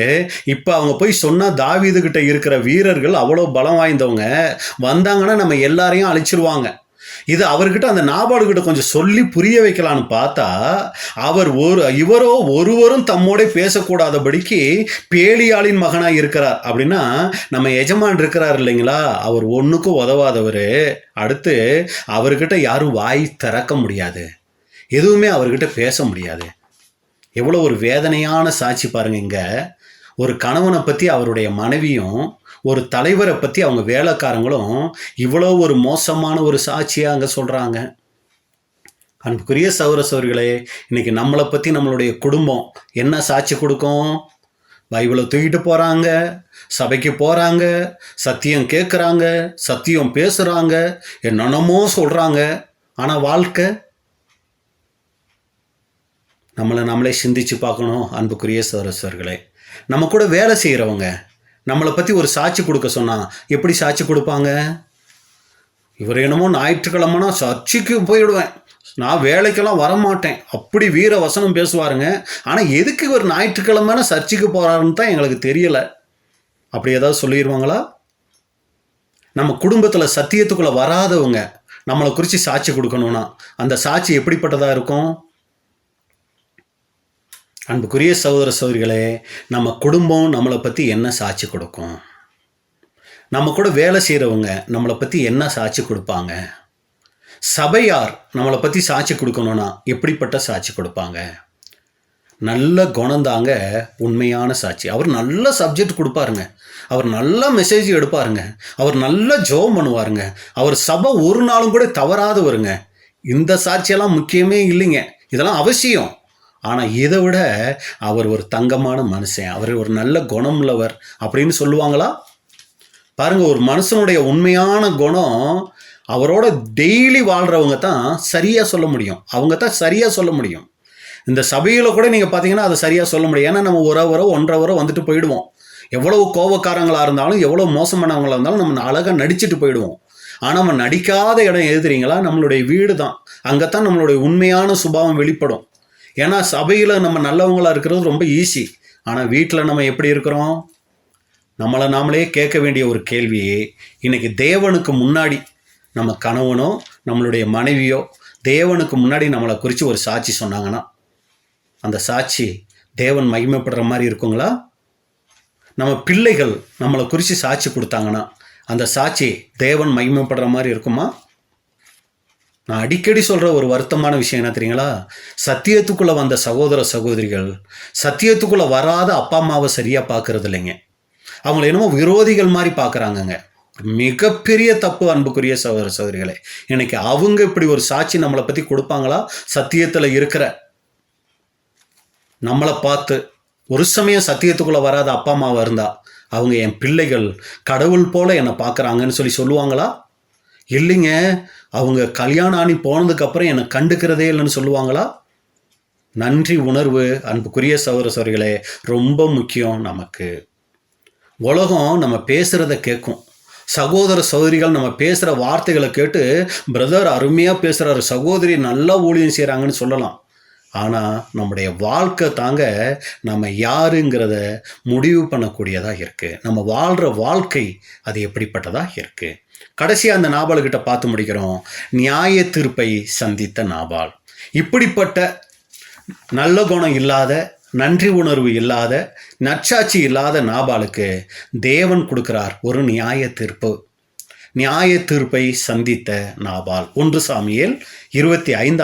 இப்போ அவங்க போய் சொன்னால் தாவீதுகிட்ட இருக்கிற வீரர்கள் அவ்வளோ பலம் வாய்ந்தவங்க, வந்தாங்கன்னா நம்ம எல்லாரையும் அழிச்சிருவாங்க. இது அவர்கிட்ட அந்த நாபாலுக்கிட்ட கொஞ்சம் சொல்லி புரிய வைக்கலான்னு பார்த்தா, இவரோ ஒருவரும் தம்மோட பேசக்கூடாதபடிக்கு பேலியாளின் மகனாக இருக்கிறார். அப்படின்னா நம்ம எஜமான் இருக்கிறார் இல்லைங்களா, அவர் ஒன்றுக்கும் உதவாதவர். அடுத்து அவர்கிட்ட யாரும் வாய் திறக்க முடியாது, எதுவுமே அவர்கிட்ட பேச முடியாது. எவ்வளோ ஒரு வேதனையான சாட்சி பாருங்க. இங்க ஒரு கணவனை பற்றி அவருடைய மனைவியும், ஒரு தலைவரை பற்றி அவங்க வேலைக்காரங்களும் இவ்வளோ ஒரு மோசமான ஒரு சாட்சியாக அங்கே சொல்கிறாங்க. அன்புக்குரிய சகோதரர்களே, இன்னைக்கு நம்மளை பற்றி நம்மளுடைய குடும்பம் என்ன சாட்சி கொடுக்கும்? பைபிளை தூக்கிட்டு போகிறாங்க, சபைக்கு போகிறாங்க, சத்தியம் கேட்குறாங்க, சத்தியம் பேசுகிறாங்க, என்னென்னமோ சொல்கிறாங்க. ஆனால் வாழ்க்கை நம்மளே சிந்திச்சு பார்க்கணும். அன்புக்குரிய சகோதரர்களே, நம்ம கூட வேலை செய்கிறவங்க நம்மளை பற்றி ஒரு சாட்சி கொடுக்க சொன்னால் எப்படி சாட்சி கொடுப்பாங்க? இவர் என்னமோ ஞாயிற்றுக்கிழமைனா சர்ச்சைக்கு போயிடுவேன், நான் வேலைக்கெல்லாம் வரமாட்டேன், அப்படி வீர வசனம் பேசுவாருங்க. ஆனால் எதுக்கு இவர் ஞாயிற்றுக்கிழமைனா சர்ச்சைக்கு போகிறாருன்னு தான் எங்களுக்கு தெரியலை. அப்படி ஏதாவது சொல்லிடுவாங்களா? நம்ம குடும்பத்தில் சத்தியத்துக்குள்ளே வராதவங்க நம்மளை குறித்து சாட்சி கொடுக்கணும்னா அந்த சாட்சி எப்படிப்பட்டதாக இருக்கும்? அன்புக்குரிய சகோதர சகோதரிகளே, நம்ம குடும்பம் நம்மளை பற்றி என்ன சாட்சி கொடுக்கும்? நம்ம கூட வேலை செய்கிறவங்க நம்மளை பற்றி என்ன சாட்சி கொடுப்பாங்க? சபையார் நம்மளை பற்றி சாட்சி கொடுக்கணும்னா எப்படிப்பட்ட சாட்சி கொடுப்பாங்க? நல்ல குணந்தாங்க உண்மையான சாட்சி. அவர் நல்ல சப்ஜெக்ட் கொடுப்பாருங்க, அவர் நல்ல மெசேஜ் எடுப்பாருங்க, அவர் நல்ல ஜெபம் பண்ணுவாருங்க, அவர் சபை ஒரு நாளும் கூட தவறாதவருங்க. இந்த சாட்சியெல்லாம் முக்கியமே இல்லைங்க, இதெல்லாம் அவசியம். ஆனால் இதை விட அவர் ஒரு தங்கமான மனுஷன், அவர் ஒரு நல்ல குணம் உள்ளவர் அப்படின்னு சொல்லுவாங்களா? பாருங்க, ஒரு மனுஷனுடைய உண்மையான குணம் அவரோட டெய்லி வாழ்கிறவங்க தான் சரியாக சொல்ல முடியும். அவங்க தான் சரியாக சொல்ல முடியும். இந்த சபையில் கூட நீங்கள் பார்த்தீங்கன்னா அதை சரியாக சொல்ல முடியும். ஏன்னா நம்ம ஒரு ஹவரோ 1.5 ஹவரோ வந்துட்டு போயிடுவோம். எவ்வளோ கோபக்காரங்களாக இருந்தாலும், எவ்வளோ மோசமானவங்களாக இருந்தாலும் நம்ம அழகாக நடிச்சுட்டு போயிடுவோம். ஆனால் நம்ம நடிக்காத இடம் எது தெரியுங்களா? நம்மளுடைய வீடு தான். அங்கே தான் நம்மளுடைய உண்மையான சுபாவம் வெளிப்படும். ஏன்னா சபையில் நம்ம நல்லவங்களாக இருக்கிறது ரொம்ப ஈஸி. ஆனால் வீட்டில் நம்ம எப்படி இருக்கிறோம்? நம்மளை நாமளே கேட்க வேண்டிய ஒரு கேள்வியே, இன்னைக்கு தேவனுக்கு முன்னாடி நம்ம கணவனோ நம்மளுடைய மனைவியோ தேவனுக்கு முன்னாடி நம்மளை குறித்து ஒரு சாட்சி சொன்னாங்கன்னா அந்த சாட்சி தேவன் மகிமைப்படுற மாதிரி இருக்குங்களா? நம்ம பிள்ளைகள் நம்மளை குறித்து சாட்சி கொடுத்தாங்கன்னா அந்த சாட்சி தேவன் மகிமைப்படுற மாதிரி இருக்குமா? நான் அடிக்கடி சொல்கிற ஒரு வருத்தமான விஷயம் என்ன தெரியுங்களா? சத்தியத்துக்குள்ளே வந்த சகோதர சகோதரிகள் சத்தியத்துக்குள்ளே வராத அப்பா அம்மாவை சரியாக பார்க்கறது இல்லைங்க. அவங்கள என்னமோ விரோதிகள் மாதிரி பார்க்குறாங்கங்க. மிகப்பெரிய தப்பு அன்புக்குரிய சகோதர சகோதரிகளே. இன்னைக்கு அவங்க இப்படி ஒரு சாட்சி நம்மளை பற்றி கொடுப்பாங்களா? சத்தியத்தில் இருக்கிற நம்மளை பார்த்து ஒரு சமயம் சத்தியத்துக்குள்ளே வராத அப்பா அம்மாவாக இருந்தால் அவங்க என் பிள்ளைகள் கடவுள் போல என்னை பார்க்குறாங்கன்னு சொல்லுவாங்களா? இல்லைங்க, அவங்க கல்யாணம் ஆணி போனதுக்கப்புறம் என்னை கண்டுக்கிறதே இல்லைன்னு சொல்லுவாங்களா? நன்றி உணர்வு அன்புக்குரிய சகோதர சகோதரிகளே ரொம்ப முக்கியம். நமக்கு உலகம் நம்ம பேசுகிறத கேட்கும். சகோதர சகோதரிகள் நம்ம பேசுகிற வார்த்தைகளை கேட்டு பிரதர் அருமையாக பேசுகிறாரு, சகோதரி நல்லா ஊழியம் செய்கிறாங்கன்னு சொல்லலாம். ஆனால் நம்முடைய வாழ்க்கை தாங்க நம்ம யாருங்கிறத முடிவு பண்ணக்கூடியதாக இருக்குது. நம்ம வாழ்கிற வாழ்க்கை அது எப்படிப்பட்டதாக இருக்குது. கடைசியாக அந்த நாபால்கிட்ட பார்த்து முடிக்கிறோம். நியாய தீர்ப்பை சந்தித்த நாபால். இப்படிப்பட்ட நல்ல குணம் இல்லாத, நன்றி உணர்வு இல்லாத, நற்சாட்சி இல்லாத நாபாலுக்கு தேவன் கொடுக்கிறார் ஒரு நியாய தீர்ப்பு. நியாய தீர்ப்பை சந்தித்த நாபால். 1 சாமுவேல் 25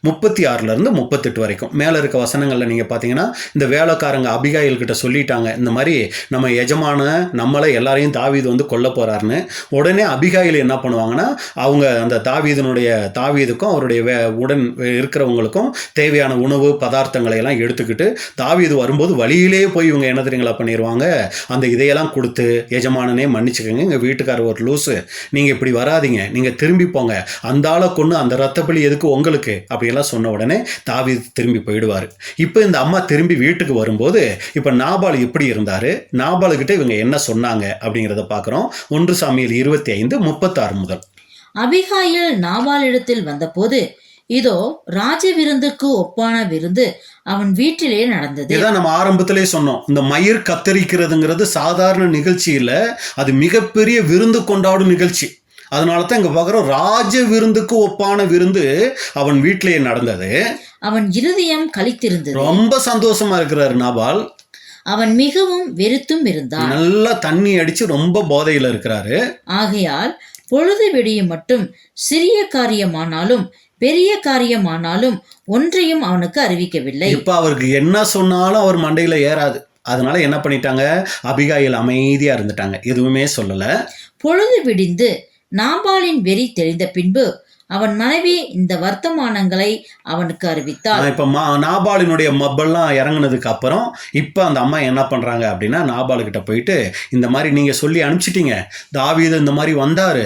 36 38 வரைக்கும் மேலே இருக்க வசனங்களில் நீங்கள் பார்த்தீங்கன்னா இந்த வேலைக்காரங்க அபிகாயில் கிட்ட சொல்லிட்டாங்க, இந்த மாதிரி நம்ம எஜமான நம்மளை எல்லாரையும் தாவீது வந்து கொல்ல போகிறாருன்னு. உடனே அபிகாயில் என்ன பண்ணுவாங்கன்னா அவங்க அந்த தாவீதுக்கும் அவருடைய உடன் இருக்கிறவங்களுக்கும் தேவையான உணவு பதார்த்தங்களை எல்லாம் எடுத்துக்கிட்டு தாவீது வரும்போது வழியிலேயே போய் இவங்க என்ன தெரியுங்களா பண்ணிடுவாங்க, அந்த இதையெல்லாம் கொடுத்து எஜமானனே மன்னிச்சுக்கோங்க, எங்கள் வீட்டுக்காரர் ஒரு லூஸு, நீங்கள் இப்படி வராதிங்க, நீங்கள் திரும்பி போங்க, அந்த ஆளை கொண்டு அந்த ரத்தப்பலி எதுக்கு உங்களுக்கு அப்படியெல்லாம் சொன்ன உடனே தாவீது திரும்பி போயிடுவார். இப்போ இந்த அம்மா திரும்பி வீட்டுக்கு வரும்போது இப்போ நாபால் எப்படி இருந்தார், நாபாலுக்கிட்ட இவங்க என்ன சொன்னாங்க அப்படிங்கிறத பார்க்குறோம். 1 சாமுவேல் 25:36 முதல். அபிகாயில் நாபாலிடத்தில் வந்தபோது இதோ ராஜ விருந்துக்கு ஒப்பான விருந்து அவன் வீட்டிலே நடந்தது. இதான் நம்ம ஆரம்பத்திலே சொன்னோம், இந்த மயிர் கத்தரிக்கிறதுங்கிறது சாதாரண நிகழ்ச்சி இல்லை, அது மிகப்பெரிய விருந்து கொண்டாடும் நிகழ்ச்சி. அதனால தான் இங்க பார்க்குறோம், ராஜ விருந்துக்கு ஒப்பான விருந்து அவன் வீட்டிலேயே நடந்தது. அவன் இருதயம் களித்திருந்தது. ரொம்ப சந்தோஷமா இருக்கிறார் நாபால். அவன் மிகவும் வெறுத்தும் இருந்தான். நல்லா தண்ணி அடிச்சு ரொம்ப போதையில இருக்கிறாரு. ஆகையால் பொழுது விடியும் மட்டும் சிறிய காரியமானாலும் பெரிய காரியமானாலும் ஒன்றையும் அவனுக்கு அறிவிக்கவில்லை. இப்ப அவருக்கு என்ன சொன்னாலும் அவர் மண்டையில ஏறாது. அதனால என்ன பண்ணிட்டாங்க, அபிகாயில் அமைதியா இருந்துட்டாங்க, எதுவுமே சொல்லல. பொழுது விடிந்து நாபாலின் வெறி தெரிந்த பின்பு அவன் மனைவி இந்த வர்த்தமானங்களை அவனுக்கு அறிவித்தாள். இப்ப நாபாலினுடைய மப்பெல்லாம் இறங்குனதுக்கு அப்புறம் இப்ப அந்த அம்மா என்ன பண்றாங்க அப்படின்னா, நாபாலுக்கிட்ட போயிட்டு இந்த மாதிரி நீங்க சொல்லி அனுப்பிச்சிட்டீங்க, தாவீது இந்த மாதிரி வந்தாரு,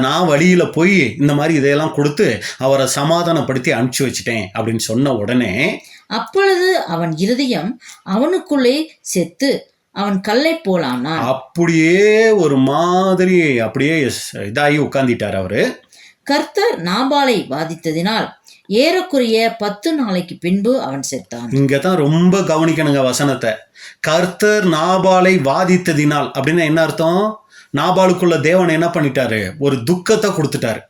நான் வழியில போய் இந்த மாதிரி இதையெல்லாம் கொடுத்து அவரை சமாதானப்படுத்தி அனுப்பிச்சு வச்சுட்டேன் அப்படின்னு சொன்ன உடனே அப்பொழுது அவன் இருதயம் அவனுக்குள்ளே செத்து அவன் கல்லை போலானான். அப்படியே ஒரு மாதிரி அப்படியே இதாகி உட்கார்ந்துட்டார் அவரு. கர்த்தர் நாபாலை வாதித்ததினால் ஏறக்குறைய 10 நாளைக்கு பின்பு அவன் செத்தான். இங்கதான் ரொம்ப கவனிக்கணுங்க வசனத்தை. கர்த்தர் நாபாலை வாதித்ததினால் அப்படின்னா என்ன அர்த்தம், நாபாலுக்குள்ள தேவன் என்ன பண்ணிட்டாரு, ஒரு துக்கத்தை கொடுத்துட்டாரு.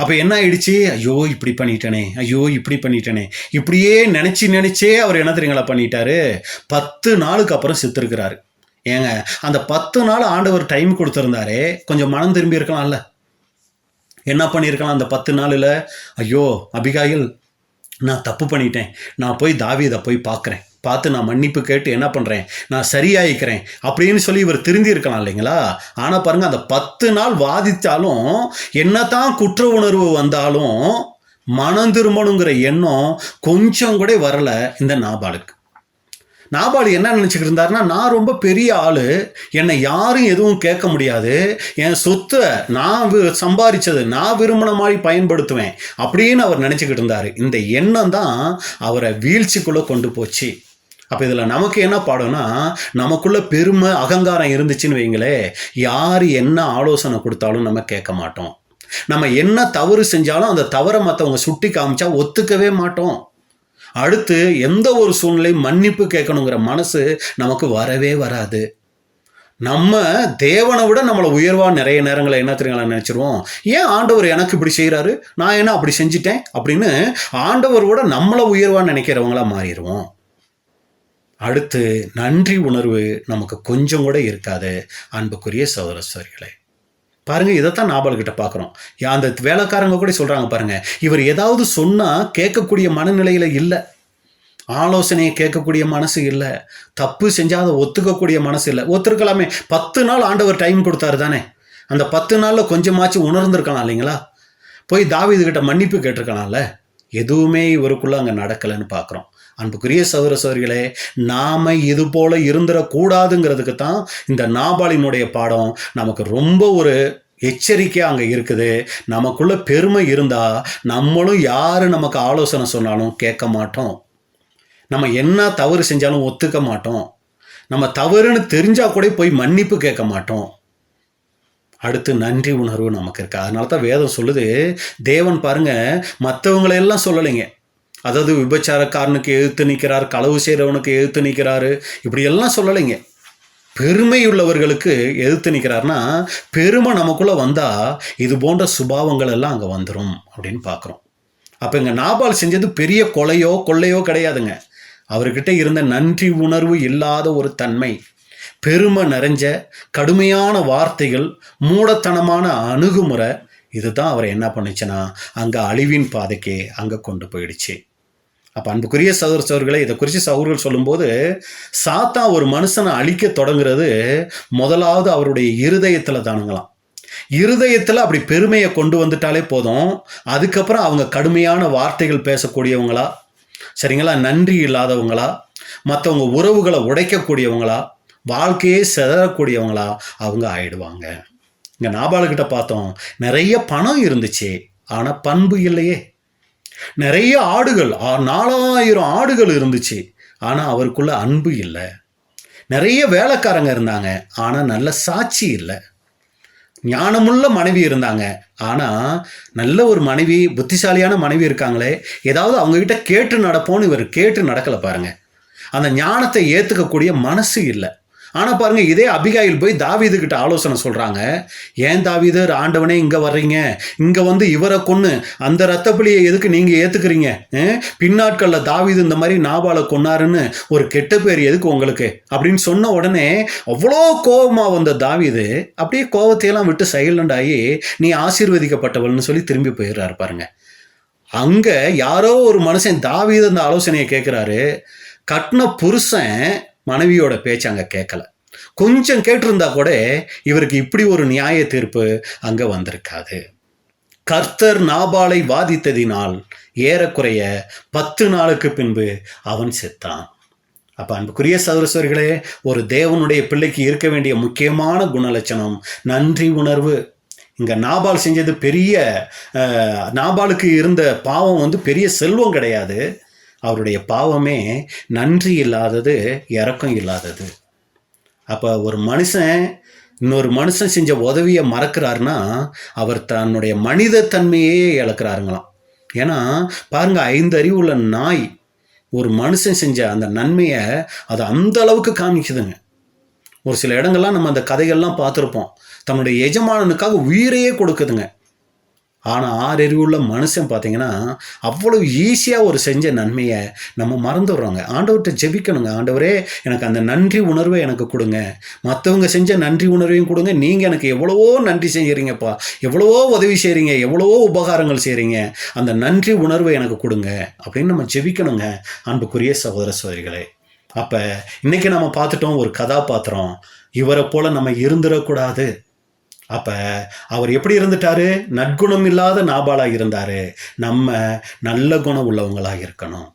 அப்ப என்ன ஆயிடுச்சு, ஐயோ இப்படி பண்ணிட்டனே, ஐயோ இப்படி பண்ணிட்டனே, இப்படியே நினைச்சே அவர் என்ன தெரியுங்களா பண்ணிட்டாரு, 10 நாளுக்கு அப்புறம் செத்துருக்கிறாரு. ஏங்க அந்த 10 நாள் ஆண்டவர் டைம் கொடுத்துருந்தாரே, கொஞ்சம் மனம் திரும்பி இருக்கலாம்ல, என்ன பண்ணியிருக்கலாம் அந்த 10 நாளில், ஐயோ அபிகாயில் நான் தப்பு பண்ணிட்டேன், நான் போய் தாவீதை போய் பார்த்து நான் மன்னிப்பு கேட்டு என்ன பண்ணுறேன், நான் சரியாயிக்கிறேன் அப்படின்னு சொல்லி இவர் திருந்தி இருக்கலாம் இல்லைங்களா. ஆனால் பாருங்க, அந்த 10 நாள் வாதித்தாலும் என்னதான் குற்ற உணர்வு வந்தாலும் மனம் திரும்பணுங்கிற எண்ணம் கொஞ்சம் கூட வரலை இந்த நாபாலுக்கு. நாபால் என்ன நினச்சிக்கிட்டு இருந்தாருன்னா, நான் ரொம்ப பெரிய ஆள், என்னை யாரும் எதுவும் கேட்க முடியாது, என் சொத்தை நான் சம்பாதிச்சது நான் விரும்பின மாதிரி பயன்படுத்துவேன் அப்படின்னு அவர் நினச்சிக்கிட்டு இருந்தார். இந்த எண்ணம் தான் அவரை வீழ்ச்சிக்குள்ளே கொண்டு போச்சு. அப்போ இதில் நமக்கு என்ன பாடம்னா, நமக்குள்ள பெருமை அகங்காரம் இருந்துச்சுன்னு வைங்களே, யார் என்ன ஆலோசனை கொடுத்தாலும் நம்ம கேட்க மாட்டோம். நம்ம என்ன தவறு செஞ்சாலும் அந்த தவறை மற்றவங்க சுட்டி காமிச்சா ஒத்துக்கவே மாட்டோம். அடுத்து எந்த ஒரு சூழ்நிலையும் மன்னிப்பு கேட்கணுங்கிற மனசு நமக்கு வரவே வராது. நம்ம தேவனை விட நம்மளை உயர்வாக நிறைய நேரங்களை என்ன தெரியுங்களா நினச்சிருவோம், ஏன் ஆண்டவர் எனக்கு இப்படி செய்கிறாரு, நான் என்ன அப்படி செஞ்சிட்டேன் அப்படின்னு ஆண்டவரோட நம்மளை உயர்வாக நினைக்கிறவங்களா மாறிடுவோம். அடுத்து நன்றி உணர்வு நமக்கு கொஞ்சம் கூட இருக்காது. அன்புக்குரிய சகோதர சகோதரிகளே, பாருங்க, இதைத்தான் நாபால்கிட்ட பார்க்குறோம். அந்த வேலைக்காரங்க கூட சொல்றாங்க பாருங்க, இவர் ஏதாவது சொன்னா கேட்கக்கூடிய மனநிலையில இல்லை, ஆலோசனையை கேட்கக்கூடிய மனசு இல்லை, தப்பு செஞ்சால் அதை ஒத்துக்கக்கூடிய மனசு இல்லை. ஒத்துருக்கலாமே, 10 நாள் ஆண்டவர் டைம் கொடுத்தாரு தானே, அந்த 10 நாளில் கொஞ்சமாச்சும் உணர்ந்துருக்கலாம் இல்லைங்களா, போய் தாவீது கிட்ட மன்னிப்பு கேட்டிருக்கலாம்ல. எதுவுமே இவருக்குள்ள அங்கே நடக்கலைன்னு பார்க்குறோம். அன்புக்குரிய சகோதர சகோதரிகளே, நாம இது போல இருந்துடக்கூடாதுங்கிறதுக்கு தான் இந்த நாபாலினுடைய பாடம் நமக்கு ரொம்ப ஒரு எச்சரிக்கையாக அங்கே இருக்குது. நமக்குள்ள பெருமை இருந்தால் நம்மளும் யார் நமக்கு ஆலோசனை சொன்னாலும் கேட்க மாட்டோம். நம்ம என்ன தவறு செஞ்சாலும் ஒத்துக்க மாட்டோம். நம்ம தவறுன்னு தெரிஞ்சால் கூட போய் மன்னிப்பு கேட்க மாட்டோம். அடுத்து நன்றி உணர்வு நமக்கு இருக்கு. அதனால தான் வேதம் சொல்லுது, தேவன் பாருங்க மற்றவங்களையெல்லாம் சொல்லலைங்க, அதாவது விபச்சாரக்காரனுக்கு எதிர்த்து நிற்கிறார், களவு செய்கிறவனுக்கு எதிர்த்து நிற்கிறாரு, இப்படியெல்லாம் சொல்லலைங்க. பெருமை உள்ளவர்களுக்கு எதிர்த்து நிற்கிறாருன்னா, பெருமை நமக்குள்ளே வந்தால் இது போன்ற சுபாவங்கள் எல்லாம் அங்கே வந்துடும் அப்படின்னு பார்க்குறோம். அப்போ இங்கே நாபால் செஞ்சது பெரிய கொலையோ கொள்ளையோ கிடையாதுங்க. அவர்கிட்ட இருந்த நன்றி உணர்வு இல்லாத ஒரு தன்மை. பெருமை நிறைஞ்ச கடுமையான வார்த்தைகள், மூடத்தனமான அணுகுமுறை, இதுதான் அவரை என்ன பண்ணுச்சுன்னா அங்கே அழிவின் பாதைக்கு அங்கே கொண்டு போயிடுச்சு. அப்போ அன்புக்குரிய சகோதரர்களே, இதை குறித்து சகோதரர்கள் சொல்லும்போது, சாத்தான் ஒரு மனுஷனை அழிக்க தொடங்குறது முதலாவது அவருடைய இருதயத்தில் தானுங்களாம். இருதயத்தில் அப்படி பெருமையை கொண்டு வந்துட்டாலே போதும், அதுக்கப்புறம் அவங்க கடுமையான வார்த்தைகள் பேசக்கூடியவங்களா, சரிங்களா, நன்றி இல்லாதவங்களா, மற்றவங்க உறவுகளை உடைக்கக்கூடியவங்களா, வாழ்க்கையே சிதறக்கூடியவங்களா அவங்க ஆயிடுவாங்க. இங்கே நாபாலுக்கிட்ட பார்த்தோம், நிறைய பணம் இருந்துச்சு, ஆனால் பண்பு இல்லையே. நிறைய ஆடுகள், 4000 ஆடுகள் இருந்துச்சு, ஆனால் அவருக்குள்ள அன்பு இல்லை. நிறைய வேலைக்காரங்க இருந்தாங்க, ஆனால் நல்ல சாட்சி இல்லை. ஞானமுள்ள மனைவி இருந்தாங்க, ஆனால் நல்ல ஒரு மனைவி, புத்திசாலியான மனைவி இருக்காங்களே, ஏதாவது அவங்ககிட்ட கேட்டு நடப்போன்னு இவர் கேட்டு நடக்கலை பாருங்க. அந்த ஞானத்தை ஏற்றுக்கக்கூடிய மனசு இல்லை. ஆனால் பாருங்க, இதே அபிகாயில் போய் தாவீதுகிட்ட ஆலோசனை சொல்கிறாங்க. ஏன் தாவீது, ஆண்டவனே இங்கே வர்றீங்க, இங்கே வந்து இவரை கொன்று அந்த ரத்தப்பலியை எதுக்கு நீங்கள் ஏற்றுக்கிறீங்க? பின்னாட்களில் தாவீது இந்த மாதிரி நாபாலை கொன்னாருன்னு ஒரு கெட்ட பேர் எதுக்கு உங்களுக்கு அப்படின்னு சொன்ன உடனே அவ்வளோ கோபமாக வந்த தாவீது அப்படியே கோபத்தையெல்லாம் விட்டு சைலண்ட் ஆகி, நீ ஆசீர்வதிக்கப்பட்டவள்னு சொல்லி திரும்பி போயிடுறாரு பாருங்க. அங்கே யாரோ ஒரு மனுஷன் தாவீது அந்த ஆலோசனையை கேட்குறாரு. கட்டின புருஷன் மனைவியோட பேச்சு அங்கே கேட்கல. கொஞ்சம் கேட்டிருந்தா கூட இவருக்கு இப்படி ஒரு நியாய தீர்ப்பு அங்கே வந்திருக்காது. கர்த்தர் நாபாலை வாதித்ததினால் ஏறக்குறைய 10 நாளுக்கு பின்பு அவன் செத்தான். அப்போ அன்புக்குரிய சகோதரர்களே, ஒரு தேவனுடைய பிள்ளைக்கு இருக்க வேண்டிய முக்கியமான குணலட்சணம் நன்றி உணர்வு. இங்கே நாபால் செஞ்சது பெரிய, நாபாலுக்கு இருந்த பாவம் வந்து பெரிய செல்வம் கிடையாது. அவருடைய பாவமே நன்றி இல்லாதது, இரக்கம் இல்லாதது. அப்போ ஒரு மனுஷன் இன்னொரு மனுஷன் செஞ்ச உதவியை மறக்கிறாருன்னா அவர் தன்னுடைய மனித தன்மையே இழக்கிறாருங்களாம். ஏன்னா பாருங்க, 5 அறிவுள்ள நாய் ஒரு மனுஷன் செஞ்ச அந்த நன்மையை அது அந்த அளவுக்கு காமிக்குதுங்க. ஒரு சில இடங்கள்லாம் நம்ம அந்த கதைகள்லாம் பார்த்துருப்போம். தன்னுடைய எஜமானனுக்காக உயிரையே கொடுக்குதுங்க. ஆனால் 6 அறிவுள்ள மனுஷன் பார்த்தீங்கன்னா அவ்வளவு ஈஸியாக ஒரு செஞ்ச நன்மையை நம்ம மறந்துடுறோங்க. ஆண்டவர்கிட்ட ஜெபிக்கணுங்க. ஆண்டவரே, எனக்கு அந்த நன்றி உணர்வை எனக்கு கொடுங்க, மற்றவங்க செஞ்ச நன்றி உணர்வையும் கொடுங்க, நீங்கள் எனக்கு எவ்வளவோ நன்றி செய்கிறீங்கப்பா, எவ்வளவோ உதவி செய்கிறீங்க, எவ்வளவோ உபகாரங்கள் செய்கிறீங்க, அந்த நன்றி உணர்வை எனக்கு கொடுங்க அப்படின்னு நம்ம ஜெபிக்கணுங்க அன்புக்குரிய சகோதர சகோதரிகளே. அப்போ இன்னைக்கு நம்ம பார்த்துட்டோம் ஒரு கதாபாத்திரம், இவரை போல நம்ம இருந்துடக்கூடாது. அப்போ அவர் எப்படி இருந்துட்டாரு? நற்குணம் இல்லாத நாபாலாக இருந்தார். நம்ம நல்ல குணம் உள்ளவங்களாக இருக்கணும்.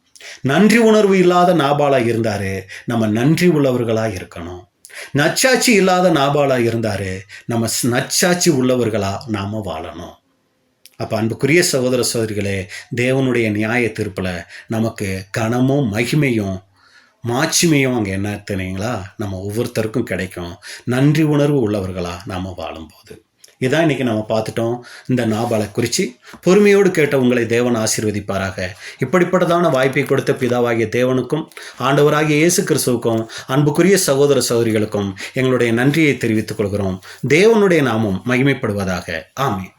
நன்றி உணர்வு இல்லாத நாபாலாக இருந்தார். நம்ம நன்றி உள்ளவர்களாக இருக்கணும். நச்சாட்சி இல்லாத நாபாலாக இருந்தார். நம்ம நச்சாட்சி உள்ளவர்களாக நாம் வாழணும். அப்போ அன்புக்குரிய சகோதர சகோதரிகளே, தேவனுடைய நியாய தீர்ப்பில் நமக்கு கனமும் மகிமையும் மாட்சிமையும் அங்கே என்ன தெரியுங்களா, நம்ம ஒவ்வொருத்தருக்கும் கிடைக்கும் நன்றி உணர்வு உள்ளவர்களாக நாம் வாழும்போது. இதான் இன்றைக்கி நம்ம பார்த்துட்டோம் இந்த நாபாலை குறித்து. பொறுமையோடு கேட்ட உங்களை தேவன் ஆசீர்வதிப்பாராக. இப்படிப்பட்டதான வாய்ப்பை கொடுத்த பிதாவாகிய தேவனுக்கும் ஆண்டவராகிய இயேசு கிறிஸ்துவுக்கும் அன்புக்குரிய சகோதர சகோதரிகளுக்கும் எங்களுடைய நன்றியை தெரிவித்துக் கொள்கிறோம். தேவனுடைய நாமம் மகிமைப்படுவதாக. ஆமென்.